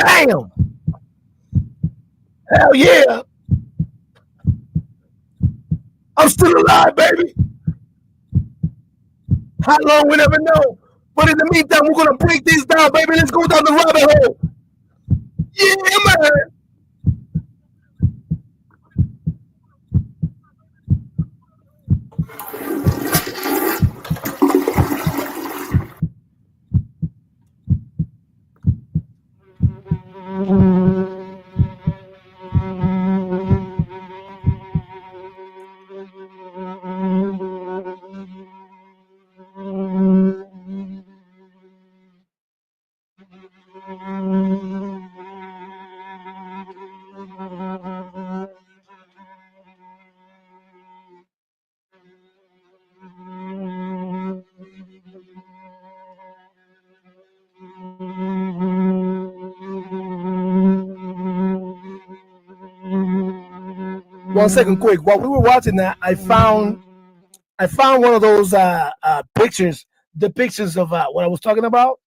Bam! Hell yeah! I'm still alive, baby. How long we never know. But in the meantime, we're gonna break this down, baby. Let's go down the rabbit hole. Yeah, man. 1 second, quick. While we were watching that, I found one of those pictures, depictions of what I was talking about.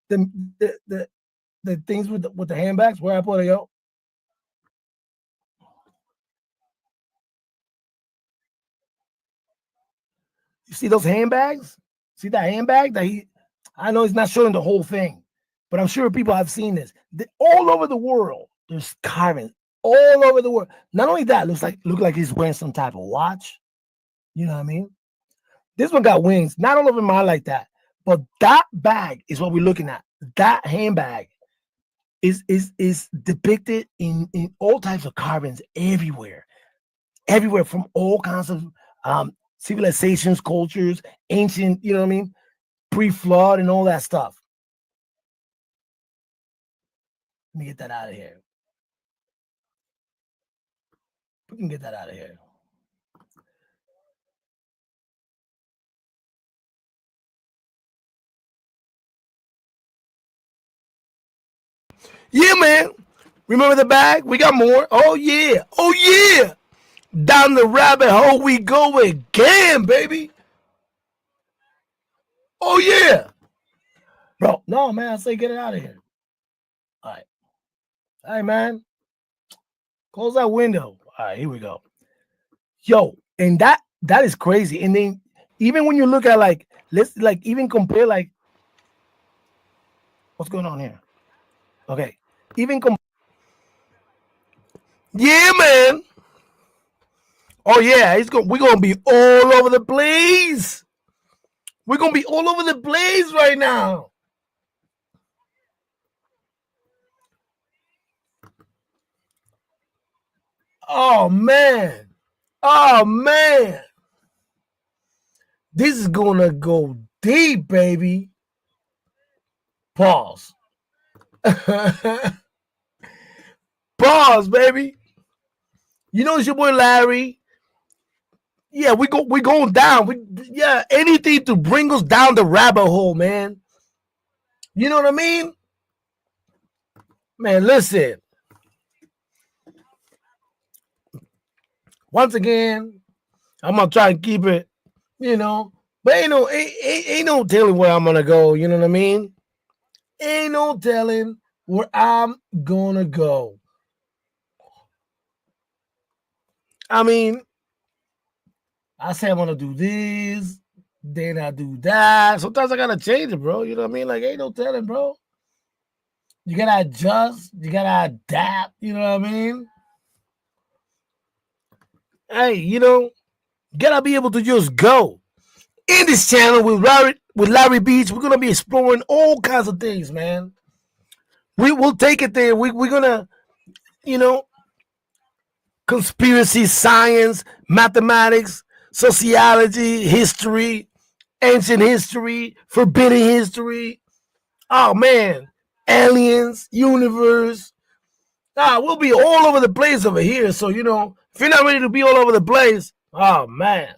The the the, the things with the handbags. Where I put it, yo. You see those handbags? See that handbag that he? I know he's not showing the whole thing, but I'm sure people have seen this. All over the world, there's carvings all over the world. Not only that, look like he's wearing some type of watch. You know what I mean? This one got wings. Not all of them are like that, but that bag is what we're looking at. That handbag is depicted in all types of carvings everywhere, everywhere from all kinds of civilizations, cultures, ancient. You know what I mean? Pre-flood and all that stuff. Let me get that out of here. We can get that out of here. Yeah, man. Remember the bag? We got more. Oh yeah. Oh yeah. Down the rabbit hole we go again, baby. Oh yeah. Bro, no, man. I say get it out of here. All right. All right, man. Close that window. All right, here we go. Yo, and that is crazy. And then even when you look at like let's like even compare like what's going on here. Okay. Even yeah, man. Oh yeah, we're gonna be all over the place. We're gonna be all over the place right now. Oh man. Oh man. This is gonna go deep, baby. Pause. Pause, baby. You know it's your boy Larry. Yeah, we going down. Yeah, anything to bring us down the rabbit hole, man. You know what I mean? Man, listen. Once again, I'm gonna try and keep it, you know. But ain't no telling where I'm gonna go. You know what I mean? Ain't no telling where I'm gonna go. I mean, I say I'm gonna do this, then I do that. Sometimes I gotta change it, bro. You know what I mean? Like, ain't no telling, bro. You gotta adjust, you gotta adapt. You know what I mean? Hey, gotta be able to just go. In this channel with Larry Beach, we're gonna be exploring all kinds of things, man. We'll take it there. We're gonna, you know, conspiracy, science, mathematics, sociology, history, ancient history, forbidden history. Oh man, aliens, universe. We'll be all over the place over here. So if you're not ready to be all over the place, oh man,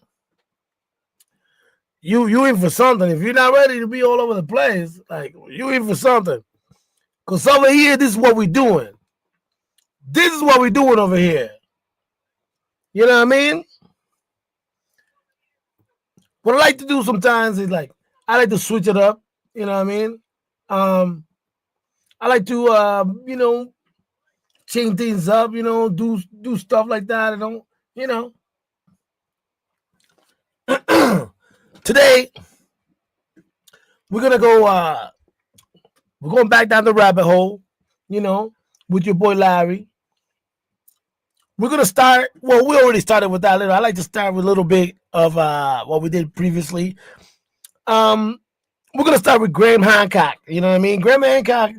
you in for something. If you're not ready to be all over the place, like you in for something. Cause over here, this is what we're doing. This is what we're doing over here. You know what I mean? What I like to do sometimes is like I like to switch it up. You know what I mean? Um, I like to change things up, do stuff like that. I don't, you know. Today we're gonna go we're going back down the rabbit hole, you know, with your boy Larry. We're gonna start. Well, we already started with that little. I like to start with a little bit of what we did previously. Um, we're gonna start with Graham Hancock. You know what I mean? Graham Hancock.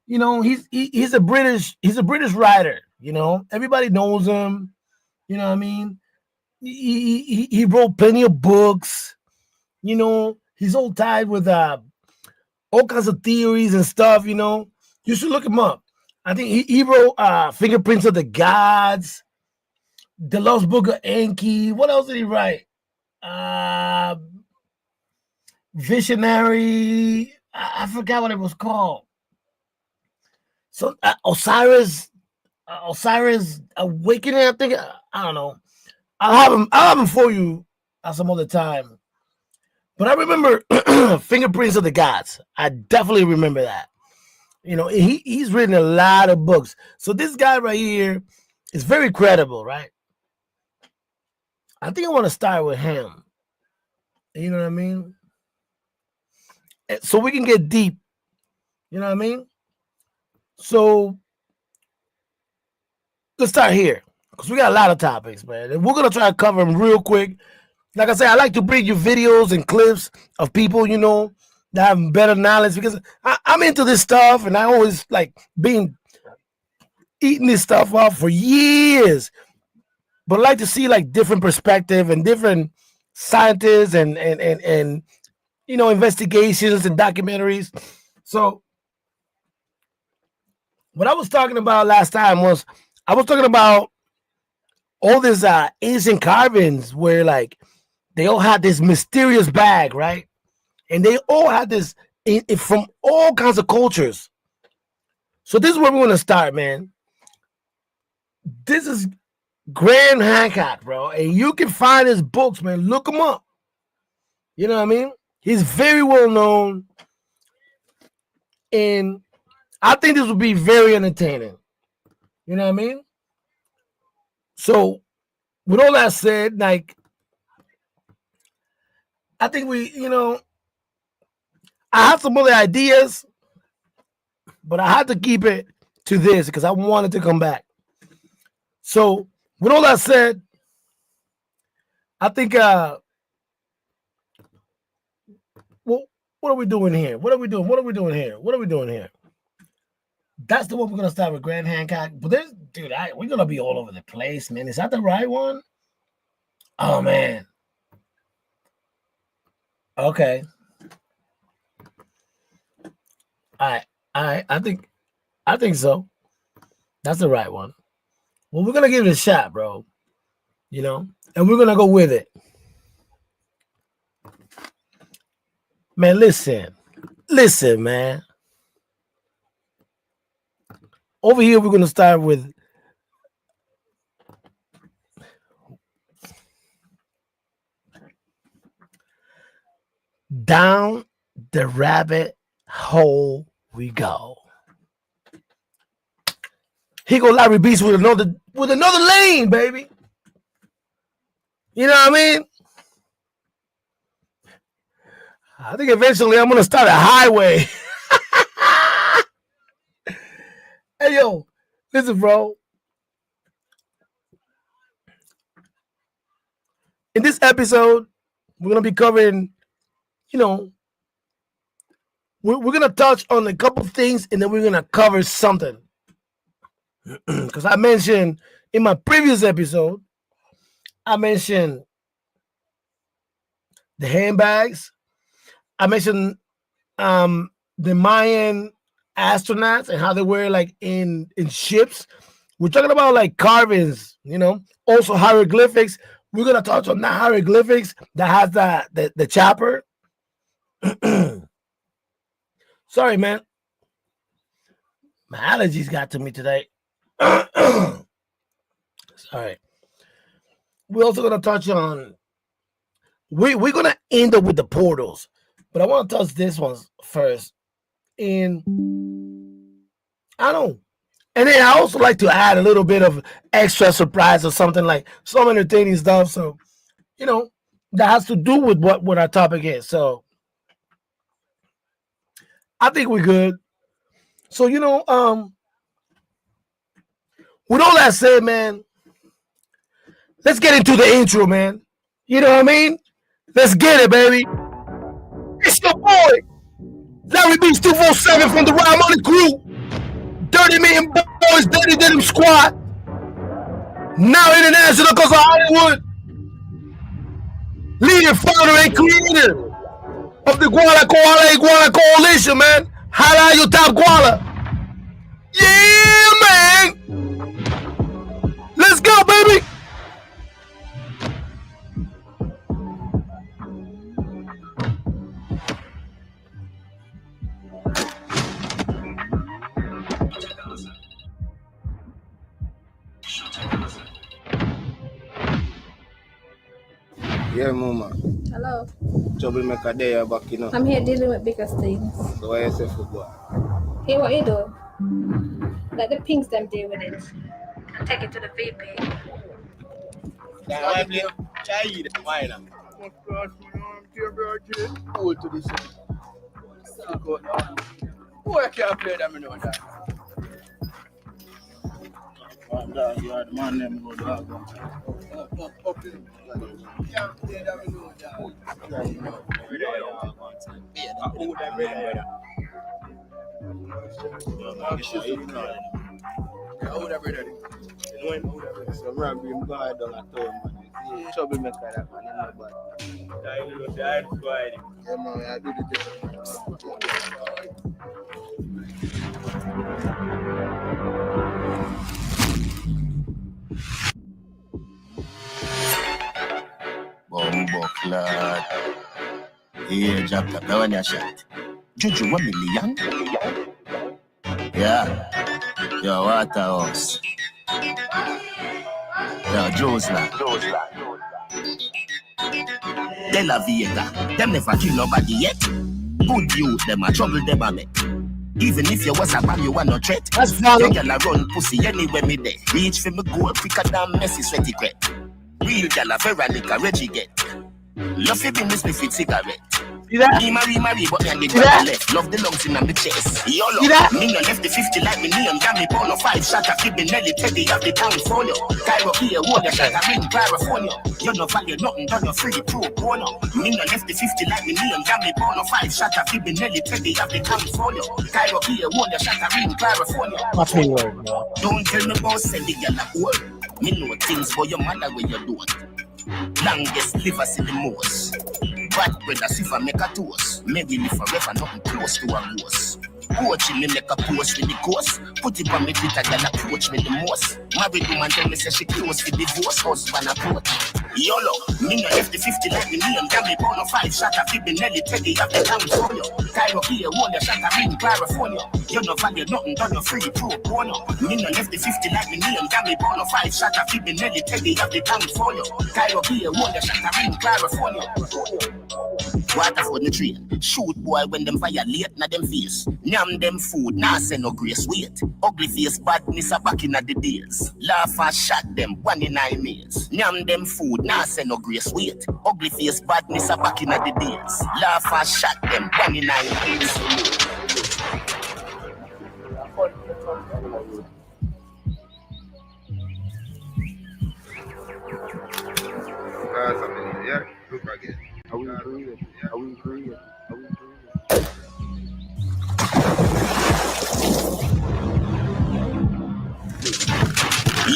He's a British writer. Everybody knows him. You know what I mean? He wrote plenty of books. He's all tied with all kinds of theories and stuff. You should look him up. I think he wrote Fingerprints of the Gods, The Lost Book of Enki. What else did he write? Visionary. I forgot what it was called. So Osiris Awakening. I think I don't know. I'll have him for you at some other time. But I remember Fingerprints of the Gods. I definitely remember that. He's written a lot of books. So this guy right here is very credible, right? I think I want to start with him. You know what I mean? So we can get deep. You know what I mean? So let's start here because we got a lot of topics, man. And we're going to try to cover them real quick. Like I said, I like to bring you videos and clips of people, that have better knowledge because I'm into this stuff and I always like eating this stuff up for years. But I like to see like different perspective and different scientists and investigations and documentaries. So what I was talking about last time was I was talking about all these ancient carvings where like they all had this mysterious bag, right? And they all had this from all kinds of cultures. So this is where we're going to start, man. This is Graham Hancock, bro. And you can find his books, man. Look him up. You know what I mean? He's very well known. And I think this will be very entertaining. You know what I mean? So with all that said, like, I think I have some other ideas, but I had to keep it to this because I wanted to come back. So with all that said, I think well, what are we doing here? What are we doing here? That's the one we're gonna start with, Graham Hancock. But we're gonna be all over the place, man. Is that the right one? Oh man. Okay. I think so. That's the right one. Well, we're gonna give it a shot, bro. And we're gonna go with it. Man, listen, man. Over here, we're gonna start with down the rabbit hole we go. Here go Larry Beast with another lane, baby. You know what I mean? I think eventually I'm gonna start a highway. Hey yo, listen, bro. In this episode, we're gonna be covering, we're gonna touch on a couple things, and then we're gonna cover something. Because I mentioned in my previous episode, I mentioned the handbags. I mentioned the Mayan astronauts and how they were like in ships. We're talking about like carvings, also hieroglyphics. We're gonna touch on that hieroglyphics that has the chopper. Sorry, man. My allergies got to me today. Sorry. We're also gonna touch on. We're gonna end up with the portals, but I want to touch this one first. And I don't. And then I also like to add a little bit of extra surprise or something like some entertaining stuff. So, you know, that has to do with what our topic is. So I think we're good. So, with all that said, man, let's get into the intro, man. You know what I mean? Let's get it, baby. It's your boy, Larry Beats 247 from the Rhyme Money Crew. 30 million boys, Dirty Denim Squad. Now international because of Hollywood. Leader, founder, and creator of the Guala Koala Iguana Coalition, man. Holla your top Guala. Yeah, man. Let's go, baby. Yeah, Mama. Hello. Troublemaker there back, you know. I'm here dealing with bigger things. So why you say football? Hey, what you do? Let the pinks them deal with it. And take it to the VP. Why play child? Why not? Cool to this. Who can't play them, you know that? You are the man, them go dog. Up in. Can't play them, you know that. Who them brother? Who them brother? You know him? Who them brother? So I'm bring God down at home, man. You see, troublemaker that man, you know bad. You know that boy. Yeah, man, I do the thing. Bombo clad. Here, drop the gun your shot. Juju 1 million. Yeah. Yo, Waterhouse. Yo, Josla. De La Vega. Them never kill nobody yet. Good youth, them a trouble them a make. Even if you was a man, you want no threat. That's valid. You gyal a run pussy anywhere me there. Reach for me goal quicker than Messi sweaty crap. Real gyal a Veronica Reggie get. Love you be me sniff with cigarette. See that? Me marry, but me and the girl left. Love the lungs in my chest. YOLO. See that? Me no left the 50 like me name. Got me ball of 5 shot of Kid Nelly Teddy of the town folio. Cairo here, hold the shot of ring California. You no value nothing, done no free pro bono. Me no left the 50 like me name. Got me ball of 5 shot of Kid Nelly Teddy of the town folio. Cairo here, hold the shot of ring California. Don't tell me about send the girl a word. Me know things for your mother when you don't. Longest liver see the most. Bad brother see if I make a toast. Maybe live forever, nothing close to a ghost. Coaching me make a post with the course. Put it on me Twitter, girl approach me the most. Married woman tell me say she close for divorce. Husband approach. YOLO, me no left the 50 like me name. Got me ball of 5 shot of Kid Nelly Teddy of the town folio. Cairo here, hold the shot of ring California. You no value nothing, done no free pro bono. Me no left the 50 like me name. Got me ball of 5 shot of Kid Nelly Teddy of the town folio. Cairo here, hold the shot of ring California. Water for the train. Shoot boy when them violate na them face. Nyam them food, nah say no grace. Wait, ugly face badness a back in the days. Laugh and shot them 1 in 9 minutes. Nyam them food, nah say no grace. Wait, ugly face badness a back in the days. Laugh and shot them 1 in 9 minutes. Yeah, look again. Are we agreeing?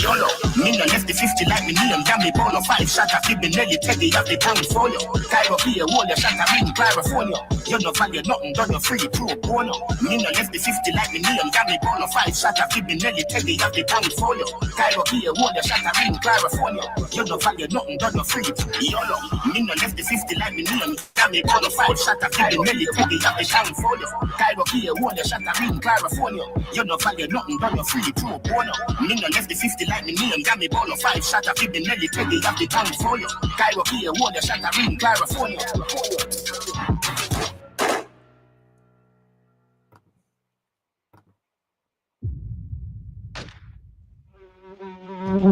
YOLO, me no left the 50 like me name. Got me ball of 5 shot of Kid Nelly Teddy of the town folio. Cairo here, hold the shot of ring California. You no value nothing, done no free pro bono. Me no left the 50 like me name. Got me ball of 5 shot of Kid Nelly Teddy of the town folio. Cairo here, hold the shot of ring California. You no value nothing, done no free. YOLO, me no left the 50 like me name. Got me ball of 5 shot of Kid Nelly Teddy of the town folio. Cairo here, hold the shot of ring California. You no value nothing, done no free pro bono. Me no left the 50 like me name. Got me ball of 5 shot of Kid Nelly Teddy of the town folio. Cairo here, hold the shot of ring California. It's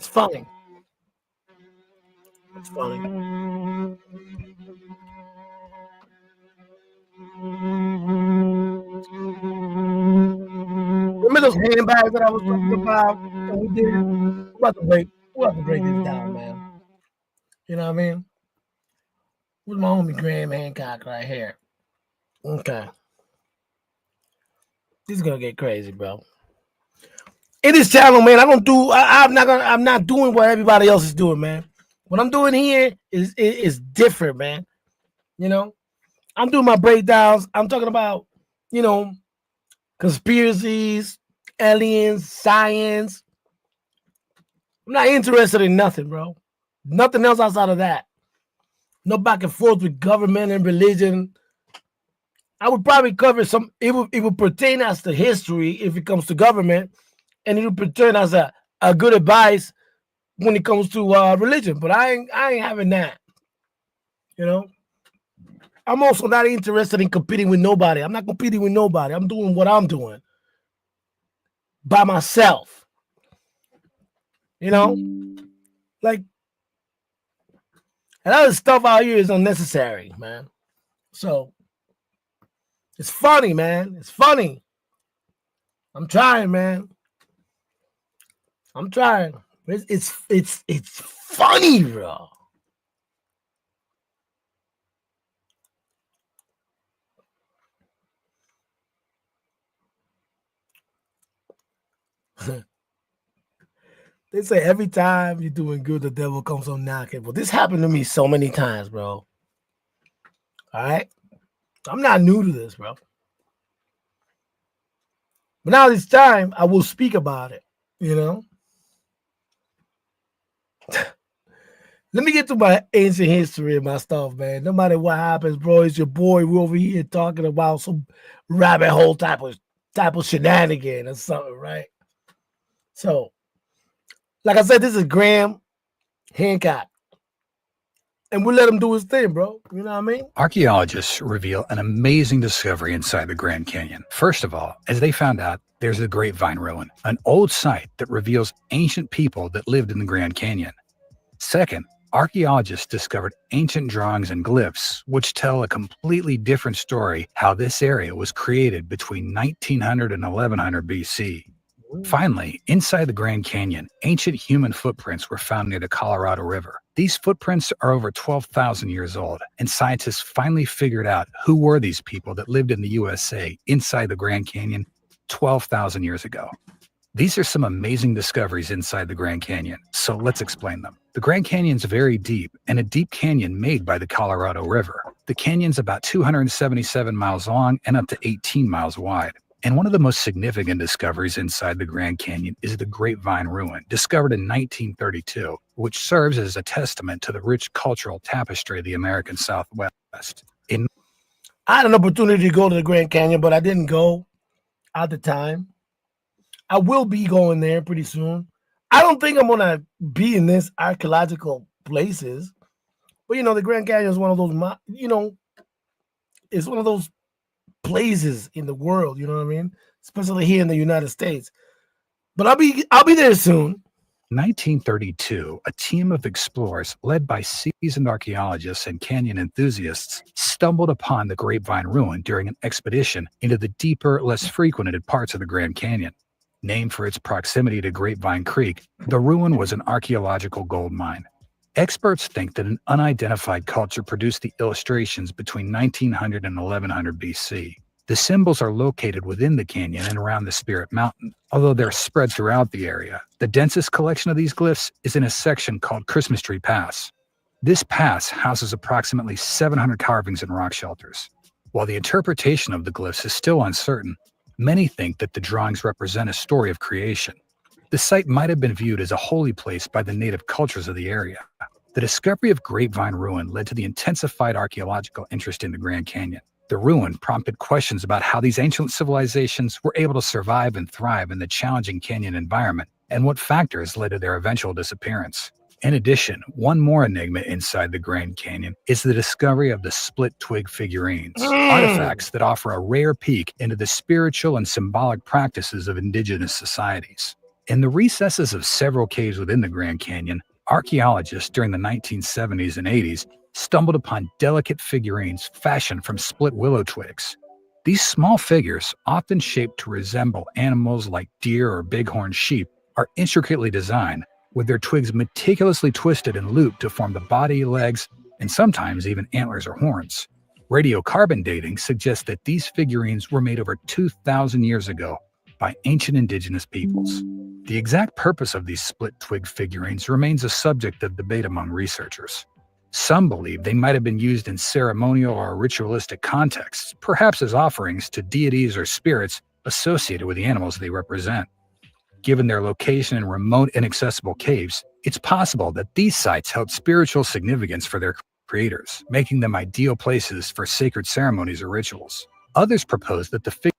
funny. It's funny. Remember those handbags that I was talking about? And we did. We're about to break this down, man. You know what I mean? With my homie Graham Hancock right here. Okay. This is gonna get crazy, bro. In this channel, man, I'm not doing what everybody else is doing, man. What I'm doing here is different, man. You know, I'm doing my breakdowns. I'm talking about, you know, conspiracies, aliens, science. I'm not interested in nothing, bro. Nothing else outside of that. No back and forth with government and religion. I would probably cover some. It would pertain as to history if it comes to government, and it would pertain as a good advice when it comes to religion. But I ain't having that. You know, I'm also not interested in competing with nobody. I'm not competing with nobody. I'm doing what I'm doing by myself. You know, like a lot of stuff out here is unnecessary, man. So it's funny, man. It's funny. I'm trying, man. I'm trying. It's funny, bro. They say every time you're doing good, the devil comes on knocking. But this happened to me so many times, bro. All right? I'm not new to this, bro. But now this time, I will speak about it, you know? Let me get to my ancient history and my stuff, man. No matter what happens, bro, it's your boy. We're over here talking about some rabbit hole type of shenanigan or something, right? So, like I said, this is Graham Hancock. And we'll let him do his thing, bro. You know what I mean? Archaeologists reveal an amazing discovery inside the Grand Canyon. First of all, as they found out, there's the Grapevine Ruin, an old site that reveals ancient people that lived in the Grand Canyon. Second, archaeologists discovered ancient drawings and glyphs, which tell a completely different story how this area was created between 1900 and 1100 BC. Finally, inside the Grand Canyon, ancient human footprints were found near the Colorado River. These footprints are over 12,000 years old, and scientists finally figured out who were these people that lived in the USA inside the Grand Canyon 12,000 years ago. These are some amazing discoveries inside the Grand Canyon, so let's explain them. The Grand Canyon's very deep, and a deep canyon made by the Colorado River. The canyon's about 277 miles long and up to 18 miles wide. And one of the most significant discoveries inside the Grand Canyon is the Grapevine Ruin, discovered in 1932, which serves as a testament to the rich cultural tapestry of the American Southwest. I had an opportunity to go to the Grand Canyon, but I didn't go at the time. I will be going there pretty soon. I don't think I'm gonna be in this archaeological places, but you know, the Grand Canyon is one of those, you know, it's one of those places in the world. You know what I mean? Especially here in the United States. But I'll be there soon. 1932, a team of explorers led by seasoned archaeologists and canyon enthusiasts stumbled upon the Grapevine Ruin during an expedition into the deeper, less frequented parts of the Grand Canyon. Named for its proximity to Grapevine Creek, the ruin was an archaeological gold mine. Experts think that an unidentified culture produced the illustrations between 1900 and 1100 BC. The symbols are located within the canyon and around the Spirit Mountain, although they're spread throughout the area. The densest collection of these glyphs is in a section called Christmas Tree Pass. This pass houses approximately 700 carvings and rock shelters. While the interpretation of the glyphs is still uncertain, many think that the drawings represent a story of creation. The site might have been viewed as a holy place by the native cultures of the area. The discovery of Grapevine Ruin led to the intensified archaeological interest in the Grand Canyon. The ruin prompted questions about how these ancient civilizations were able to survive and thrive in the challenging canyon environment and what factors led to their eventual disappearance. In addition, one more enigma inside the Grand Canyon is the discovery of the split twig figurines, artifacts that offer a rare peek into the spiritual and symbolic practices of indigenous societies. In the recesses of several caves within the Grand Canyon, archaeologists during the 1970s and 80s stumbled upon delicate figurines fashioned from split willow twigs. These small figures, often shaped to resemble animals like deer or bighorn sheep, are intricately designed, with their twigs meticulously twisted and looped to form the body, legs, and sometimes even antlers or horns. Radiocarbon dating suggests that these figurines were made over 2,000 years ago by ancient indigenous peoples. The exact purpose of these split twig figurines remains a subject of debate among researchers. Some believe they might have been used in ceremonial or ritualistic contexts, perhaps as offerings to deities or spirits associated with the animals they represent. Given their location in remote, inaccessible caves, it's possible that these sites held spiritual significance for their creators, making them ideal places for sacred ceremonies or rituals. Others propose that the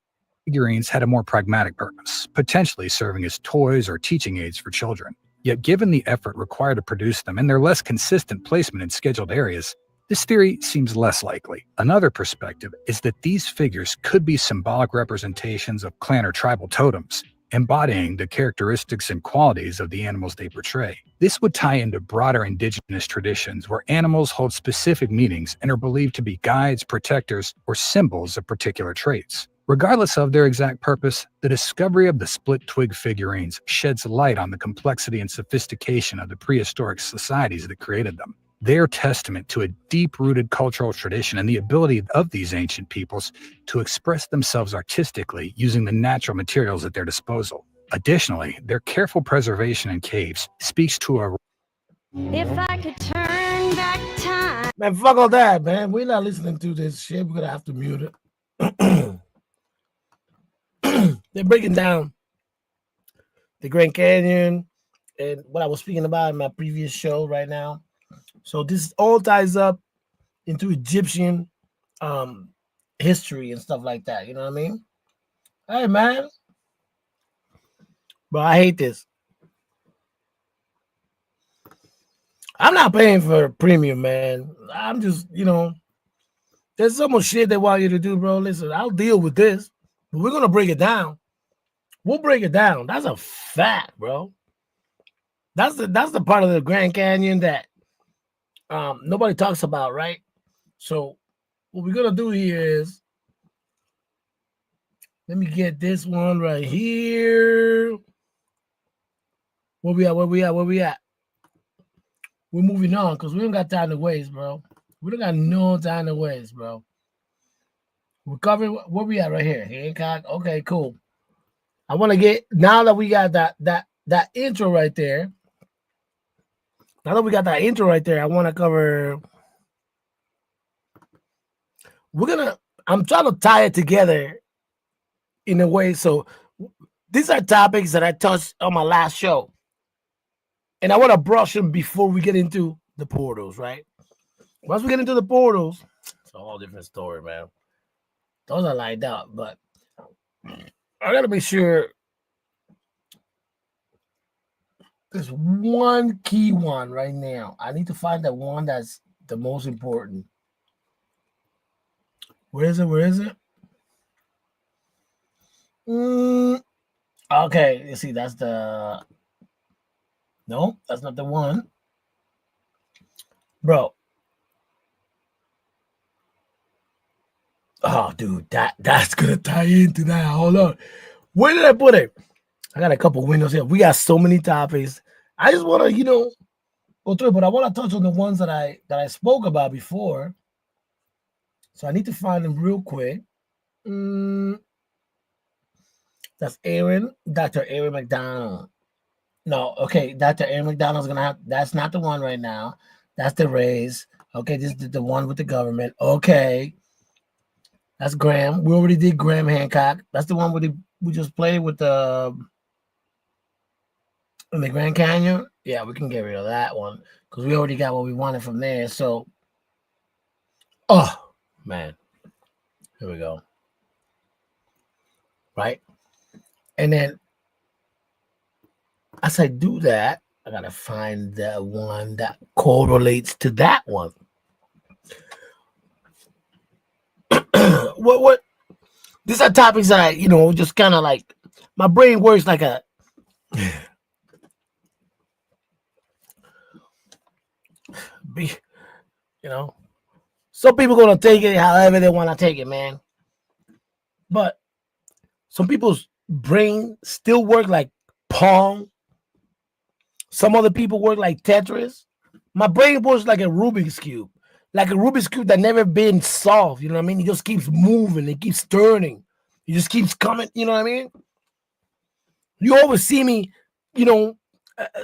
figurines had a more pragmatic purpose, potentially serving as toys or teaching aids for children. Yet given the effort required to produce them and their less consistent placement in scheduled areas, this theory seems less likely. Another perspective is that these figures could be symbolic representations of clan or tribal totems, embodying the characteristics and qualities of the animals they portray. This would tie into broader indigenous traditions where animals hold specific meanings and are believed to be guides, protectors, or symbols of particular traits. Regardless of their exact purpose, the discovery of the split twig figurines sheds light on the complexity and sophistication of the prehistoric societies that created them. They are testament to a deep-rooted cultural tradition and the ability of these ancient peoples to express themselves artistically using the natural materials at their disposal. Additionally, their careful preservation in caves speaks to a... If I could turn back time. Man, fuck all that, man. We're not listening to this shit. We're gonna have to mute it. They're breaking down the Grand Canyon and what I was speaking about in my previous show right now. So this all ties up into Egyptian history and stuff like that. You know what I mean? Hey, man. But I hate this. I'm not paying for premium, man. I'm just, there's so much shit they want you to do, bro. Listen, I'll deal with this, but we're going to break it down. We'll break it down. That's a fact, bro. That's the part of the Grand Canyon that nobody talks about, right? So what we're gonna do here is, let me get this one right here. Where we at? We're moving on because we don't got time to waste, bro. We don't got no time to waste, bro. We're covering where we at right here. Hancock. Okay, cool. I want to get, now that we got that intro right there. Now that we got that intro right there, I want to cover. I'm trying to tie it together in a way. So these are topics that I touched on my last show. And I want to brush them before we get into the portals, right? Once we get into the portals, it's a whole different story, man. Those are lined up, but I got to make sure there's one key one right now. I need to find that one that's the most important. Where is it? Okay, you see, that's the... No, that's not the one. Bro. Oh, dude, that's going to tie into that. Hold on. Where did I put it? I got a couple windows here. We got so many topics. I just want to, go through it, but I want to touch on the ones that I spoke about before. So I need to find them real quick. That's Dr. Aaron McDonald. No, okay, Dr. Aaron McDonald's gonna have. That's not the one right now. That's the Rays. Okay, this is the one with the government. Okay, that's Graham. We already did Graham Hancock. That's the one we just played with the in the Grand Canyon. Yeah, we can get rid of that one because we already got what we wanted from there. So, oh man, Here we go. Right? And then as I do that, I gotta find the one that correlates to that one. What these are topics that I, just kind of like my brain works like a be, some people gonna take it however they want to take it, man. But some people's brain still work like Pong. Some other people work like Tetris. My brain works like a Rubik's Cube. Like a Rubik's Cube that never been solved. You know what I mean? It just keeps moving. It keeps turning. It just keeps coming. You know what I mean? You always see me,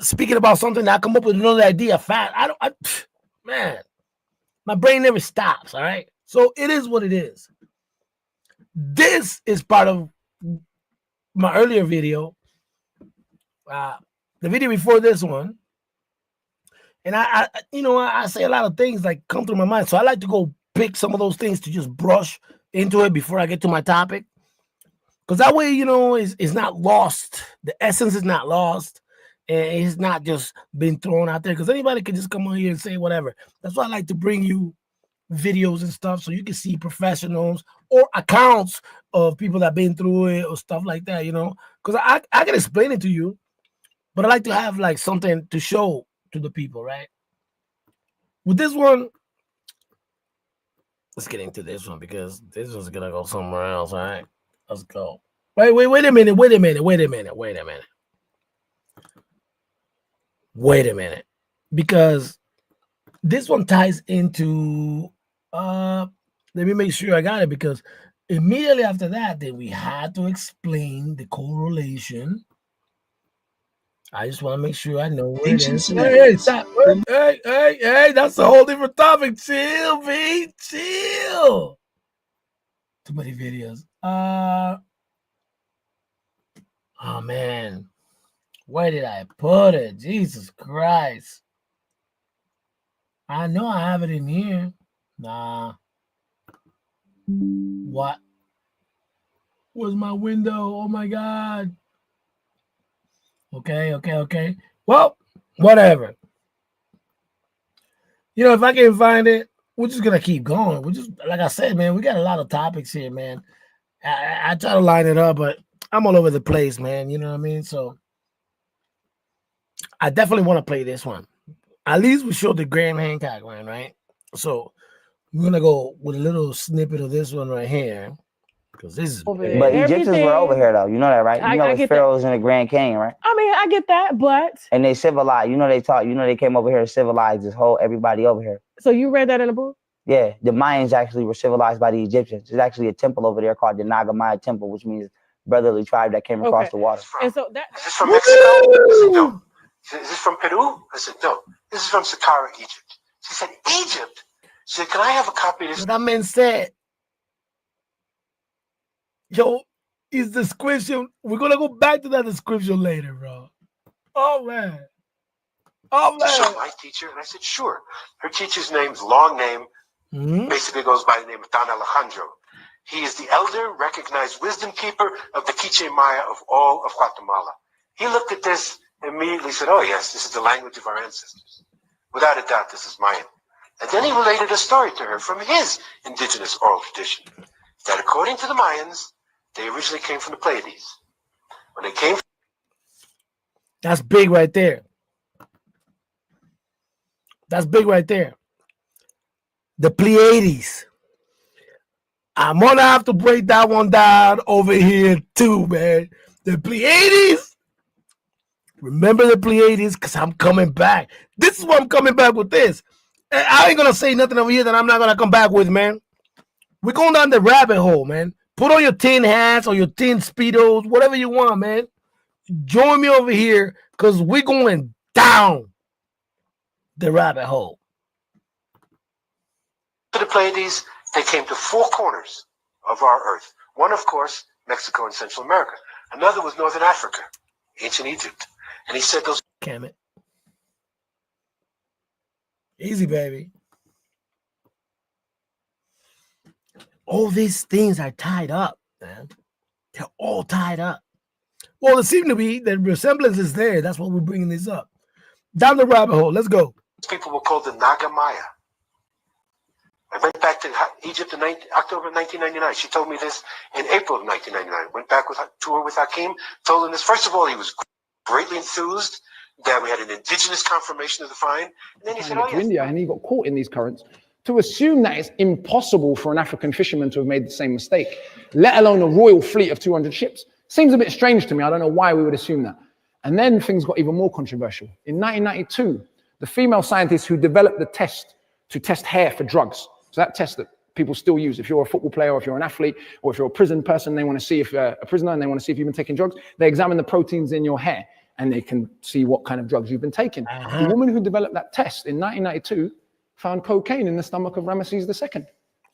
speaking about something that I come up with another idea fast. Man, my brain never stops. All right. So it is what it is. This is part of my earlier video. The video before this one. And I say a lot of things like come through my mind. So I like to go pick some of those things to just brush into it before I get to my topic. Because that way, it's not lost. The essence is not lost. And it's not just been thrown out there. Because anybody can just come on here and say whatever. That's why I like to bring you videos and stuff so you can see professionals or accounts of people that been through it or stuff like that, Because I can explain it to you. But I like to have like something to show to the people, right? With this one, let's get into this one because this one's gonna go somewhere else. All right, let's go. Wait a minute, because this one ties into. Let me make sure I got it because immediately after that, then we had to explain the correlation. I just want to make sure I know where it is. Hey, stop. Hey, that's a whole different topic. Chill, V. Chill. Too many videos. Oh, man. Where did I put it? Jesus Christ. I know I have it in here. Nah. What? Where's my window? Oh, my God. Okay. Well, whatever. If I can find it, we're just gonna keep going. We just, like I said, man, we got a lot of topics here, man. I try to line it up, but I'm all over the place, man. You know what I mean? So I definitely want to play this one. At least we showed the Graham Hancock one, right? So we're gonna go with a little snippet of this one right here. Because this is But Egyptians were over here, though. You know that, right? It's pharaohs in the Grand Canyon, right? I mean, I get that, but and they civilized. They came over here to civilize everybody over here. So you read that in the book? Yeah, the Mayans actually were civilized by the Egyptians. There's actually a temple over there called the Naga Maya Temple, which means brotherly tribe that came across the water. And so Is this from Mexico? I said, no. Is this from Peru? I said, no. This is from Saqqara, Egypt. She said, Egypt? She said, can I have a copy of this? What that man said. Yo, is description. We're gonna go back to that description later, bro. Oh man. Show my teacher, and I said, sure. Her teacher's long name, basically goes by the name of Don Alejandro. He is the elder, recognized wisdom keeper of the Quiche Maya of all of Guatemala. He looked at this and immediately said, oh yes, this is the language of our ancestors. Without a doubt, this is Mayan. And then he related a story to her from his indigenous oral tradition, that according to the Mayans, they originally came from the Pleiades. When they came, that's big right there. That's big right there. The Pleiades. I'm gonna have to break that one down over here too, man. The Pleiades. Remember the Pleiades, because I'm coming back. This is why I'm coming back with this. I ain't gonna say nothing over here that I'm not gonna come back with, man. We're going down the rabbit hole, man. Put on your tin hats or your tin Speedos, whatever you want, man. Join me over here because we're going down the rabbit hole. to the Pleiades, they came to four corners of our earth. One, of course, Mexico and Central America. Another was Northern Africa, ancient Egypt. And he said those... Damn it. Easy, baby. all these things are tied up, man. They're all tied up. Well, it seems to be the resemblance is there. That's why we're bringing this up. Down the rabbit hole. Let's go. People were called the Nagamaya. I went back to Egypt in October 1999. She told me this in April of 1999. Went back to her with Hakim, told him this. First of all, he was greatly enthused that we had an indigenous confirmation of the find. And then he said, to India, and he got caught in these currents. To assume that it's impossible for an African fisherman to have made the same mistake, let alone a royal fleet of 200 ships, seems a bit strange to me. I don't know why we would assume that. And then things got even more controversial. In 1992, the female scientist who developed the test to test hair for drugs, so that test that people still use, if you're a football player, or if you're an athlete, or if you're a prison person, they want to see if you're a prisoner and they want to see if you've been taking drugs, they examine the proteins in your hair and they can see what kind of drugs you've been taking. The woman who developed that test in 1992 found cocaine in the stomach of Ramesses II.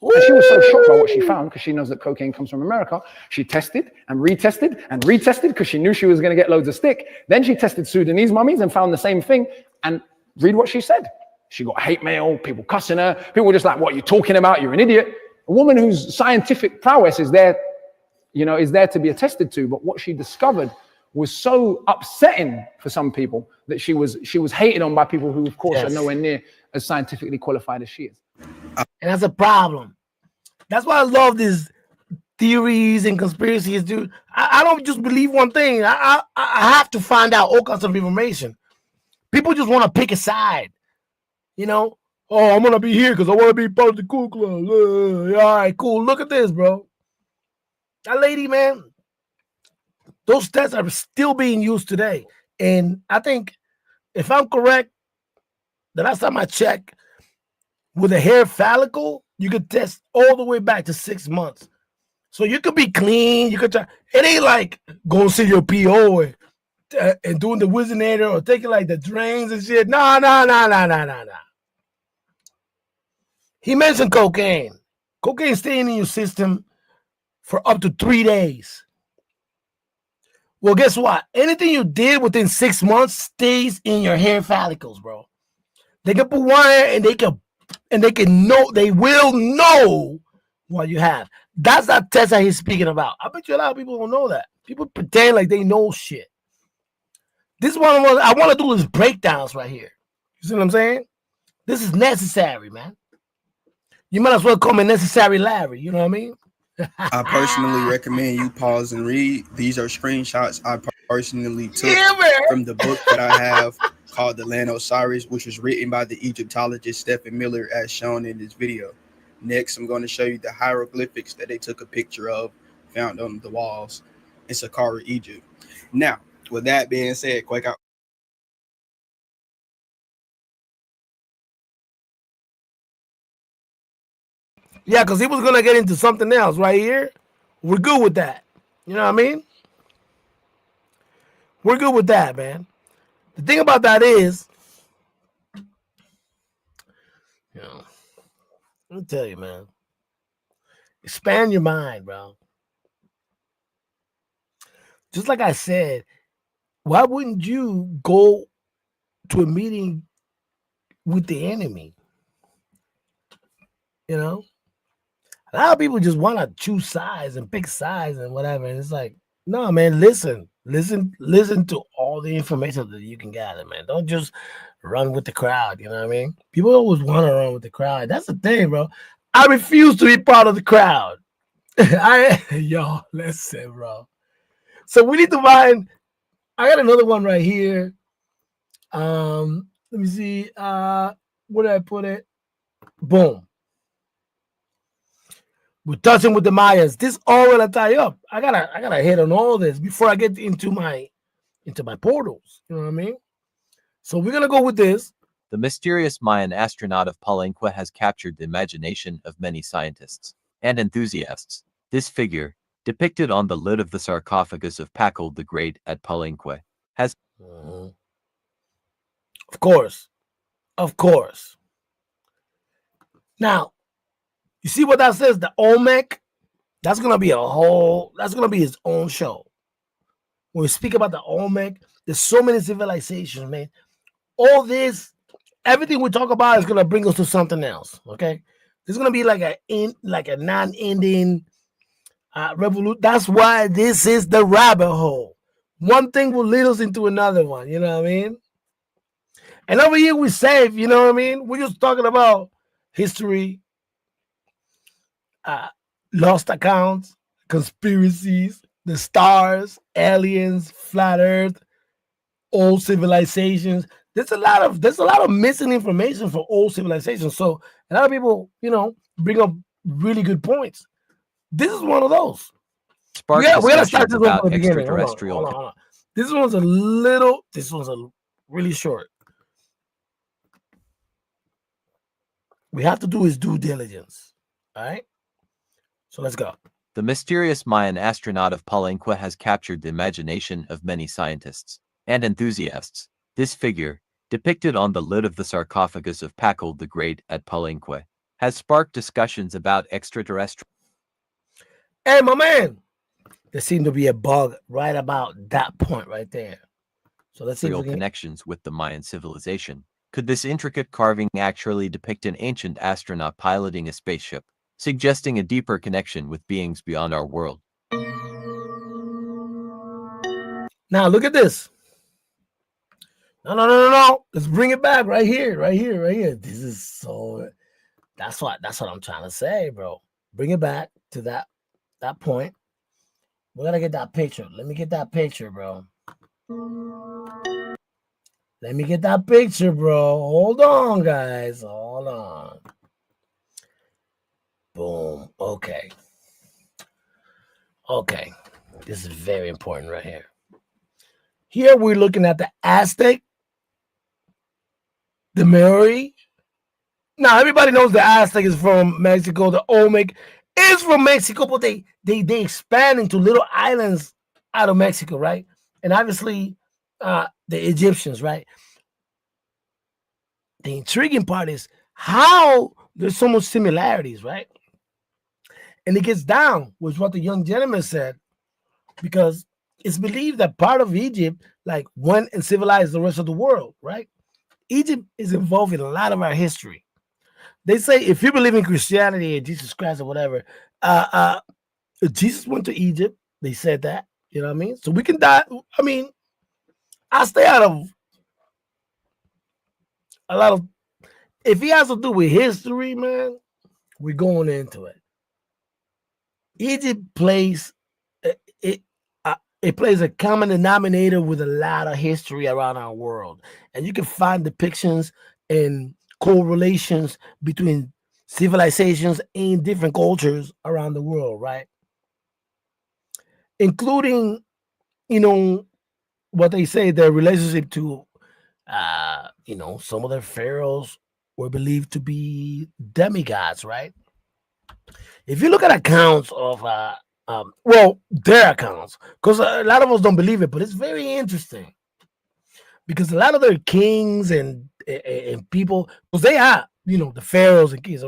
And she was so shocked by what she found, because she knows that cocaine comes from America. She tested and retested and retested because she knew she was going to get loads of stick. Then she tested Sudanese mummies and found the same thing. And read what she said. She got hate mail, people cussing her. People were just like, what are you talking about? You're an idiot. A woman whose scientific prowess is there, is there to be attested to. But what she discovered was so upsetting for some people that she was hated on by people who, of course, are nowhere near as scientifically qualified as she is. And that's a problem. That's why I love these theories and conspiracies, dude. I don't just believe one thing. I have to find out all kinds of information. People just want to pick a side. Oh, I'm going to be here because I want to be part of the Ku Klux. All right, cool. Look at this, bro. That lady, man, those tests are still being used today. And I think, if I'm correct, the last time I checked, with a hair follicle, you could test all the way back to 6 months. So you could be clean. You could try. It ain't like going to see your PO and doing the Wizinator or taking like the drains and shit. No. He mentioned cocaine. Cocaine staying in your system for up to 3 days. Well, guess what? Anything you did within 6 months stays in your hair follicles, bro. They can put wire and they will know what you have. That's that test that he's speaking about. I bet you a lot of people don't know that. People pretend like they know shit. This one I want to do is breakdowns right here. You see what I'm saying? This is necessary, man. You might as well call me Necessary Larry. You know what I mean? I personally recommend you pause and read. These are screenshots I personally took from the book that I have called The Land Osiris, which was written by the Egyptologist Stephen Miller, as shown in this video. Next, I'm going to show you the hieroglyphics that they took a picture of, found on the walls in Saqqara, Egypt. Now, with that being said, quick out. Yeah, because he was going to get into something else right here. We're good with that. You know what I mean? We're good with that, man. The thing about that is, let me tell you, man. Expand your mind, bro. Just like I said, why wouldn't you go to a meeting with the enemy? A lot of people just want to choose sides and pick sides and whatever. And it's like, no, man, listen to all the information that you can gather, man. Don't just run with the crowd. You know what I mean? People always want to run with the crowd. That's the thing, bro. I refuse to be part of the crowd. Yo, listen, bro. So we need to find. I got another one right here. Let me see. Where did I put it? Boom. We're touching with the Mayas. This all will tie up. I gotta hit on all this before I get into my portals. You know what I mean? So we're gonna go with this. The mysterious Mayan astronaut of Palenque has captured the imagination of many scientists and enthusiasts. This figure, depicted on the lid of the sarcophagus of Pakal the Great at Palenque, has... Of course. Now, you see what that says? The Olmec? That's going to be that's going to be its own show. When we speak about the Olmec, there's so many civilizations, man. All this, everything we talk about is going to bring us to something else, okay? There's gonna be like a non-ending revolution. That's why this is the rabbit hole. One thing will lead us into another one. You know what I mean? And over here we save. You know what I mean? We're just talking about history, lost accounts, conspiracies, the stars, aliens, flat Earth, old civilizations. There's a lot of missing information for old civilizations. So a lot of people, bring up really good points. This is one of those. Spark We gotta start discussions this one about from the beginning. extraterrestrial. Hold on. This one's really short. We have to do his due diligence. All right. So let's go. The mysterious Mayan astronaut of Palenque has captured the imagination of many scientists and enthusiasts. This figure, depicted on the lid of the sarcophagus of Pakal the Great at Palenque, has sparked discussions about extraterrestrial. Hey, my man, there seemed to be a bug right about that point right there. So let's see if we can... connections with the Mayan civilization. Could this intricate carving actually depict an ancient astronaut piloting a spaceship, suggesting a deeper connection with beings beyond our world? Now look at this. No. Let's bring it back right here. This is so... That's what I'm trying to say, bro. Bring it back to that point. We gotta get that picture. Let me get that picture, bro. Hold on, guys. Hold on. Boom. Okay. This is very important right here. Here we're looking at the Aztec, the Maori. Now everybody knows the Aztec is from Mexico. The Olmec is from Mexico, but they expand into little islands out of Mexico, right? And obviously, the Egyptians, right? The intriguing part is how there's so much similarities, right? And it gets down with what the young gentleman said, because it's believed that part of Egypt went and civilized the rest of the world, right? Egypt is involved in a lot of our history. They say if you believe in Christianity and Jesus Christ or whatever, Jesus went to Egypt. They said that, you know what I mean? So we can die. I mean, I stay out of a lot of, if he has to do with history, man, we're going into it. Egypt plays it plays a common denominator with a lot of history around our world, and you can find depictions and correlations between civilizations and different cultures around the world, right? Including, what they say, their relationship to, some of their pharaohs were believed to be demigods, right? If you look at accounts of, their accounts, because a lot of us don't believe it, but it's very interesting because a lot of their kings and people, because they have, the pharaohs and kings,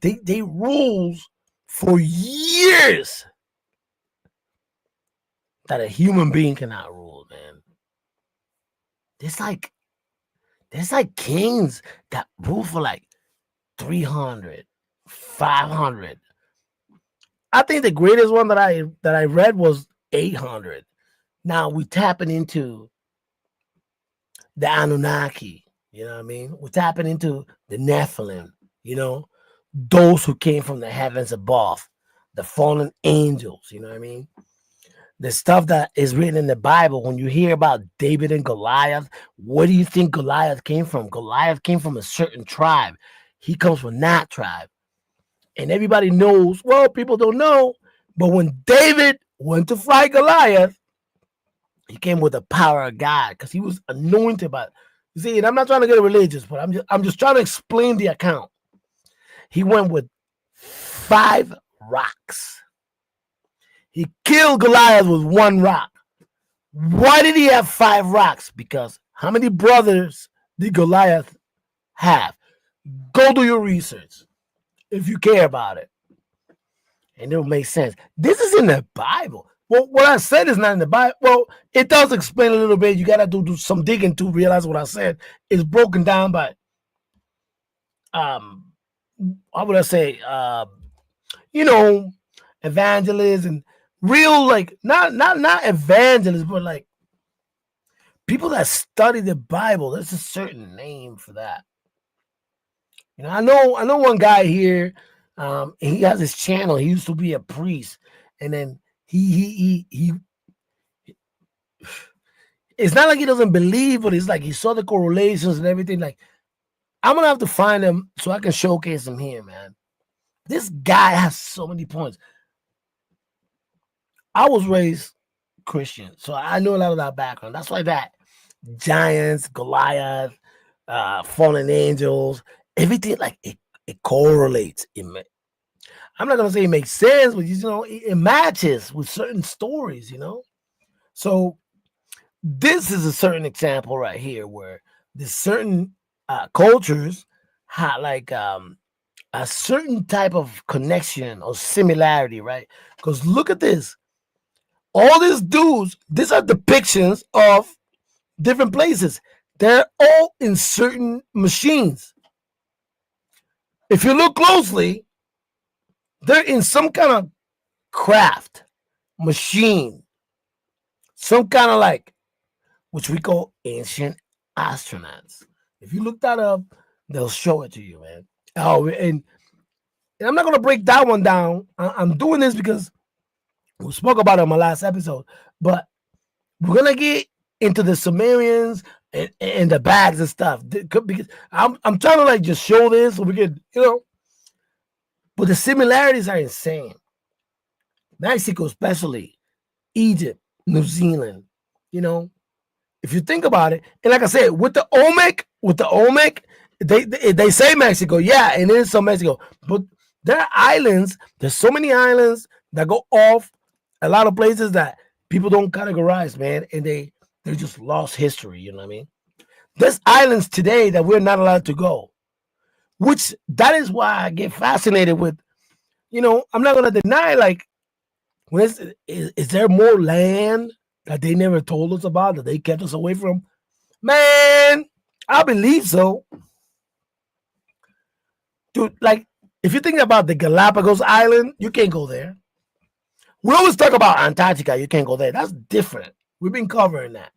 they rules for years that a human being cannot rule, man. There's kings that rule for 300, 500. I think the greatest one that I read was 800. Now we tapping into the Anunnaki, you know what I mean? We're tapping into the Nephilim, those who came from the heavens above, the fallen angels, you know what I mean? The stuff that is written in the Bible, when you hear about David and Goliath, where do you think Goliath came from? Goliath came from a certain tribe. He comes from that tribe. And everybody knows, well, people don't know, but when David went to fight Goliath, he came with the power of God because he was anointed by, you see, and I'm not trying to get religious, but I'm just trying to explain the account. He went with 5 rocks. He killed Goliath with 1 rock. Why did he have 5 rocks? Because how many brothers did Goliath have? Go do your research if you care about it. And it'll make sense. This is in the Bible. Well, what I said is not in the Bible. Well, it does explain a little bit. You got to do some digging to realize what I said is broken down by how would I say, you know, evangelists and real like not evangelists, but like people that study the Bible. There's a certain name for that. You know, I know one guy here. He has his channel. He used to be a priest, and then he it's not like he doesn't believe, but it's like he saw the correlations and everything. Like, I'm gonna have to find him so I can showcase him here, man. This guy has so many points. I was raised Christian, so I know a lot of that background. That's why that giants, Goliath, fallen angels, everything like it correlates. I'm not gonna say it makes sense, but you know, it matches with certain stories, you know. So this is a certain example right here where the certain cultures had like a certain type of connection or similarity, right? Because look at this. All these dudes, these are depictions of different places. They're all in certain machines. If you look closely, they're in some kind of craft, machine, some kind of like, which we call ancient astronauts. If you look that up, they'll show it to you, man. Oh, and I'm not going to break that one down. I'm doing this because we spoke about it in my last episode, but we're gonna get into the Sumerians and the bags and stuff because I'm trying to like just show this so we could, you know, but the similarities are insane. Mexico, especially Egypt, New Zealand, you know, if you think about it, and like I said, with the Olmec, they say Mexico, yeah, and it is some Mexico, but there are islands. There's so many islands that go off a lot of places that people don't categorize, man, and they're just lost history. You know what I mean? There's islands today that we're not allowed to go, which that is why I get fascinated with. You know, I'm not gonna deny like, is there more land that they never told us about that they kept us away from? Man, I believe so, dude. Like, if you think about the Galapagos Island, you can't go there. We always talk about Antarctica. You can't go there. That's different. We've been covering that.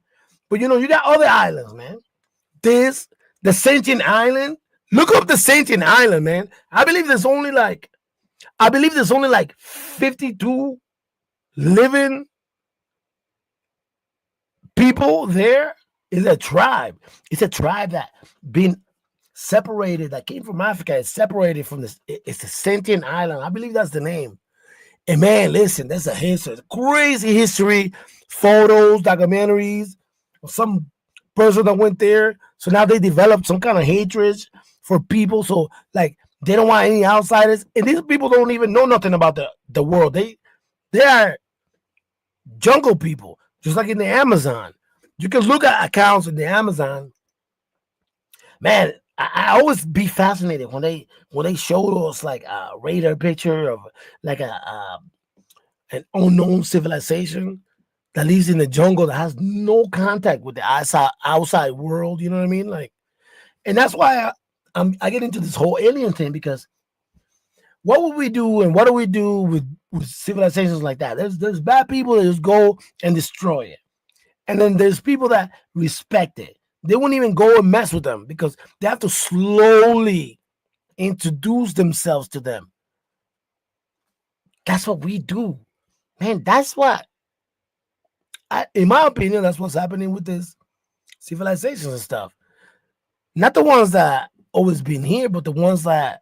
But, you know, you got other islands, man. The Sentient Island. Look up the Sentient Island, man. I believe there's only like 52 living people there. It's a tribe. It's a tribe that been separated, that came from Africa. It's separated from this. It's the Sentient Island. I believe that's the name. And man, listen, that's a history, crazy history, photos, documentaries of some person that went there. So now they developed some kind of hatred for people. So like they don't want any outsiders. And these people don't even know nothing about the world. They are jungle people, just like in the Amazon. You can look at accounts in the Amazon. Man, I always be fascinated when they show us like a radar picture of like an unknown civilization that lives in the jungle that has no contact with the outside world. You know what I mean? Like, and that's why I get into this whole alien thing, because what would we do and what do we do with civilizations like that? There's bad people that just go and destroy it, and then there's people that respect it. They won't even go and mess with them because they have to slowly introduce themselves to them. That's what we do, man. That's what, in my opinion, that's what's happening with this civilizations and stuff. Not the ones that always been here, but the ones that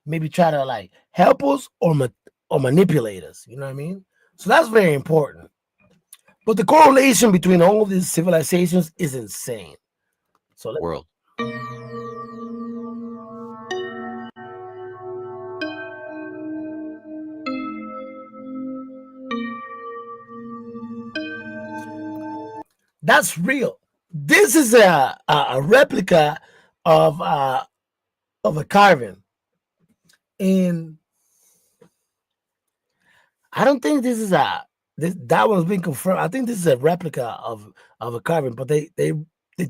maybe try to like help us or manipulate us. You know what I mean? So that's very important. But the correlation between all of these civilizations is insane. So world. that's real. This is a replica of a carving, and I don't think this is that one's been confirmed. I think this is a replica of a carving, but they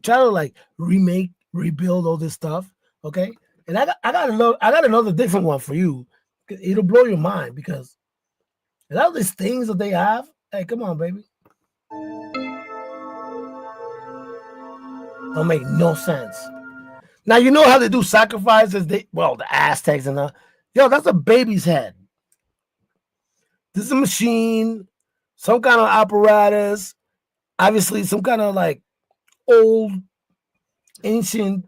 try to like rebuild all this stuff. Okay, And I got another different one for you. It'll blow your mind because a lot of these things that they have. Hey, come on, baby. Don't make no sense. Now you know how they do sacrifices. The Aztecs and that's a baby's head. This is a machine, some kind of apparatus, obviously some kind of like old, ancient,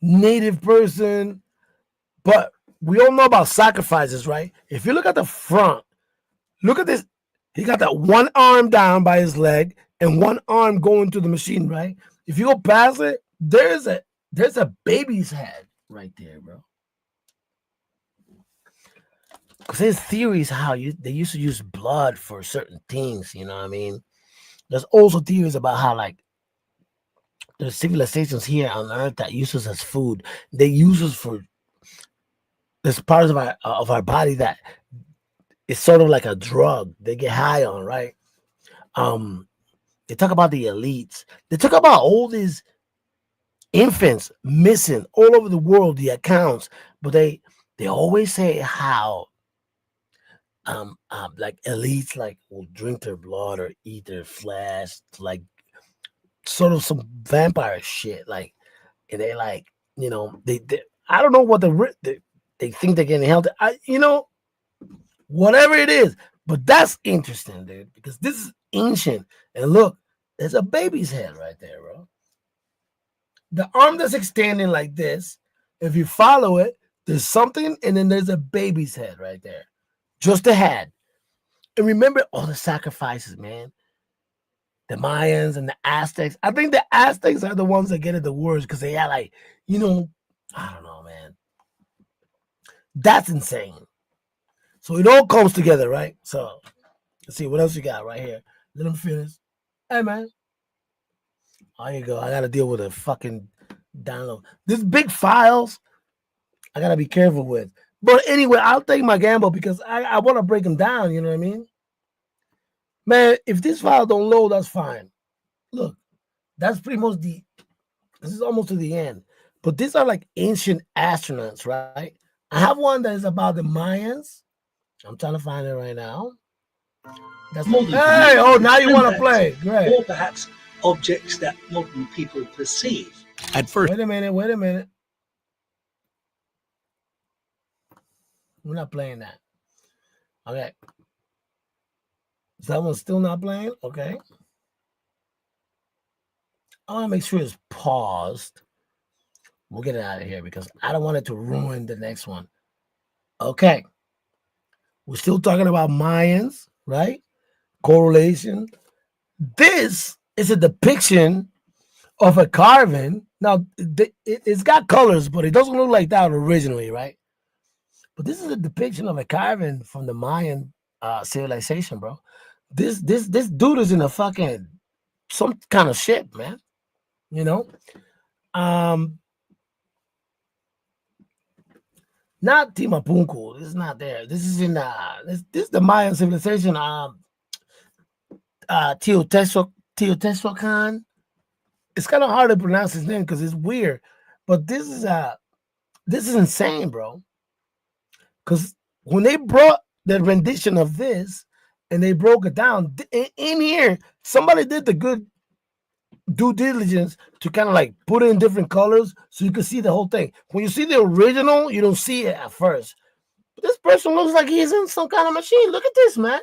native person. But we all know about sacrifices, right? If you look at the front, look at this. He got that one arm down by his leg and one arm going to the machine, right? If you go past it, there's a baby's head right there, bro. Because there's theories how they used to use blood for certain things, you know what I mean? There's also theories about how like there's civilizations here on Earth that use us as food. They use us for there's parts of our body that it's sort of like a drug they get high on, right? They talk about the elites. They talk about all these infants missing all over the world, the accounts, but they always say how like elites like will drink their blood or eat their flesh, like sort of some vampire shit, like, and they like, they I don't know what they think they're getting healthy. Whatever it is, but that's interesting, dude, because this is ancient. And look, there's a baby's head right there, bro. The arm that's extending like this, if you follow it, there's something, and then there's a baby's head right there. Just a head. And remember all the sacrifices, man. The Mayans and the Aztecs. I think the Aztecs are the ones that get it the worst because they had like, I don't know, man. That's insane. So it all comes together, right? So let's see what else you got right here. Let them finish. Hey, man. There you go. I got to deal with a fucking download. These big files, I got to be careful with. But anyway, I'll take my gamble because I want to break them down. You know what I mean? Man, if this file don't load, that's fine. Look, that's pretty much this is almost to the end. But these are like ancient astronauts, right? I have one that is about the Mayans. I'm trying to find it right now. That's modern. Now you want to play. Great. Or perhaps objects that modern people perceive. At first. Wait a minute. We're not playing that. Okay. That one's still not playing? Okay. I want to make sure it's paused. We'll get it out of here because I don't want it to ruin the next one. Okay. We're still talking about Mayans, right? Correlation. This is a depiction of a carving. Now, it's got colors, but it doesn't look like that originally, right? But this is a depiction of a carving from the Mayan civilization, bro. This dude is in a fucking some kind of ship, man. Not Timapunku. This is not there. This is in this is the Mayan civilization. Teotihuacan. It's kind of hard to pronounce his name because it's weird, but this is insane, bro. Because when they brought the rendition of this and they broke it down in here, somebody did the good due diligence to kind of like put it in different colors so you can see the whole thing. When you see the original, you don't see it at first. But this person looks like he's in some kind of machine. Look at this, man.